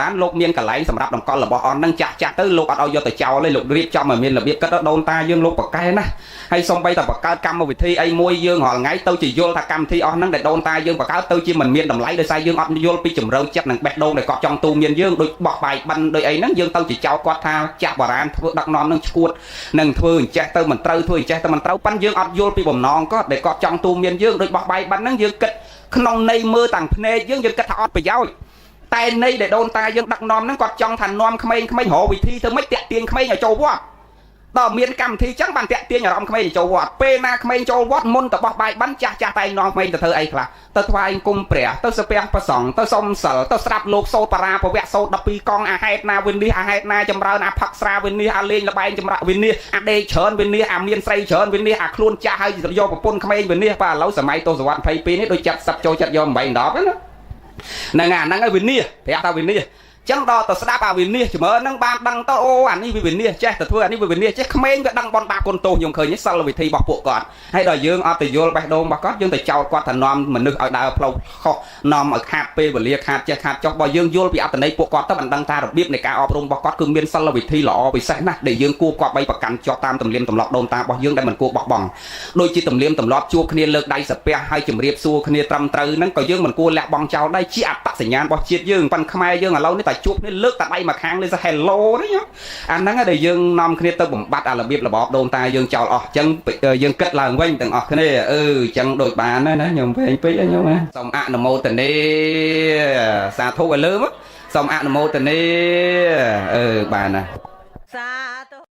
าณโลกเมียนกระไรสำหรับดำกอลระบอนั่งจักตื้อโลกเอาโยแต่เจ้าเลยโลกเรียบจอมเหมือนระเบียบก็โดนตายืงโลกปากแก่นะให้ส่งไปแต่ปากกากรรมวิธีไอ้มวยยืงห่อไงเต้าจีโยลทากรรมที่อ๋อนั่งแต่โดนตายืงปากกาเต้าจีมันเมียนดำไหลโดยสายยืงอดโยลปีจุ่มเราจับหนังแบกโดนโดยเกาะจองตูเมียนยืงโดยบอกไปบันโดยไอ้นั่งยืงเต้าจีเจ้ากอดทาจับโบราณดักนอนนั่งชวดนั่งเถื่อนแจเต้ามันเต้าเถื่อนแจเต้ามันเต้าปั้นยืงอดโยลปีบ่มนองก็โดยเกาะจองตูเมียนยืงโดยบอกไปบันนั่งยืงกิดขนมในมือต่างเพนยืงยืงกระถอดไปยาวแต่ในได้โดนตายืงดักนอมนั่งกอดจองทันนอมขมิ้นหัววิธีเธอไม่แตะเตียงขมิ้นอย่าโจวะต่อเมียนกรรมที่จังบันแตะเตียงอย่ารอมขมิ้นโจวะเปนาขมิ้นโจวะมุนแต่บอกใบบันจ่าไตนอมขมิ้นแต่เธอไอ้คลาแต่ทวายกุมเปรียแต่สเปียประสองแต่สมเสลแต่สลับโลกโซปราประเวศโซดับปีกองอาเฮตนาวินนีอาเฮตนาจำรานาพักสราวินนีอาเลนละใบจำราวินนีอาเดเชิญวินนีอาเมียนไซเชิญวินนีอาคลุนจ่าให้โยปปนขมิ้นวินนีป่าเราสมัยโตสวรรค์ไพปีนี้โดยจัดสับโจจัดยอมใบดอกนั่นไงนั่งไอ้วินนีเพียตาวินนี ចឹងដល់ទៅស្ដាប់អាវិនិច្ឆ័យមើលហ្នឹងបានដឹងទៅអូអានេះវាវិនិច្ឆ័យចេះទៅធ្វើអានេះវាវិនិច្ឆ័យចេះក្មេងវាដឹងបនបាបគុណទោសខ្ញុំឃើញសិលវិធីរបស់ពួកគាត់ហើយដល់យើងអត់ទៅយល់បេះដូងរបស់គាត់យើងទៅចោទគាត់ថានាំមនុស្សឲ្យដើរផ្លូវខុសនាំឲ្យខាតពេលវេលាខាតចេះខាតចុះបើយើងយល់ពីអត្តន័យពួកគាត់ទៅមិនដឹងថារបៀបនៃការអប់រំរបស់គាត់គឺមានសិលវិធីល្អពិសេសណាស់ដែលយើងគួរគប្បីប្រកាន់ជាប់តាមទំនៀមទម្លាប់ដូនតារបស់យើងដែលមិនគួរបោះបង់ដូចជាទំនៀមទម្លាប់ជួបគ្នាលើកដៃសាពះហើយជម្រាបសួរគ្នាត្រឹមត្រូវហ្នឹងក៏យើងមិនគួរលះបង់ចោលដែរជាអត្តសញ្ញាណរបស់ជាតិយើងប៉ុន្តែខ្មែរយើងឥឡូវនេះតែជួបគ្នាលើកតែដៃមកខាងនេះថា hello នេះអាហ្នឹងដែលយើងនាំគ្នាទៅបំបត្តិអារបៀបរបបដូនតាយើងចោលអស់អញ្ចឹងយើងគិតឡើងវិញទាំងអស់គ្នាអញ្ចឹងដូចបានណាខ្ញុំពេញពេកខ្ញុំណាសូមអនុមោទនាសាធុឲ្យលើមកសូមអនុមោទនាបានណាសា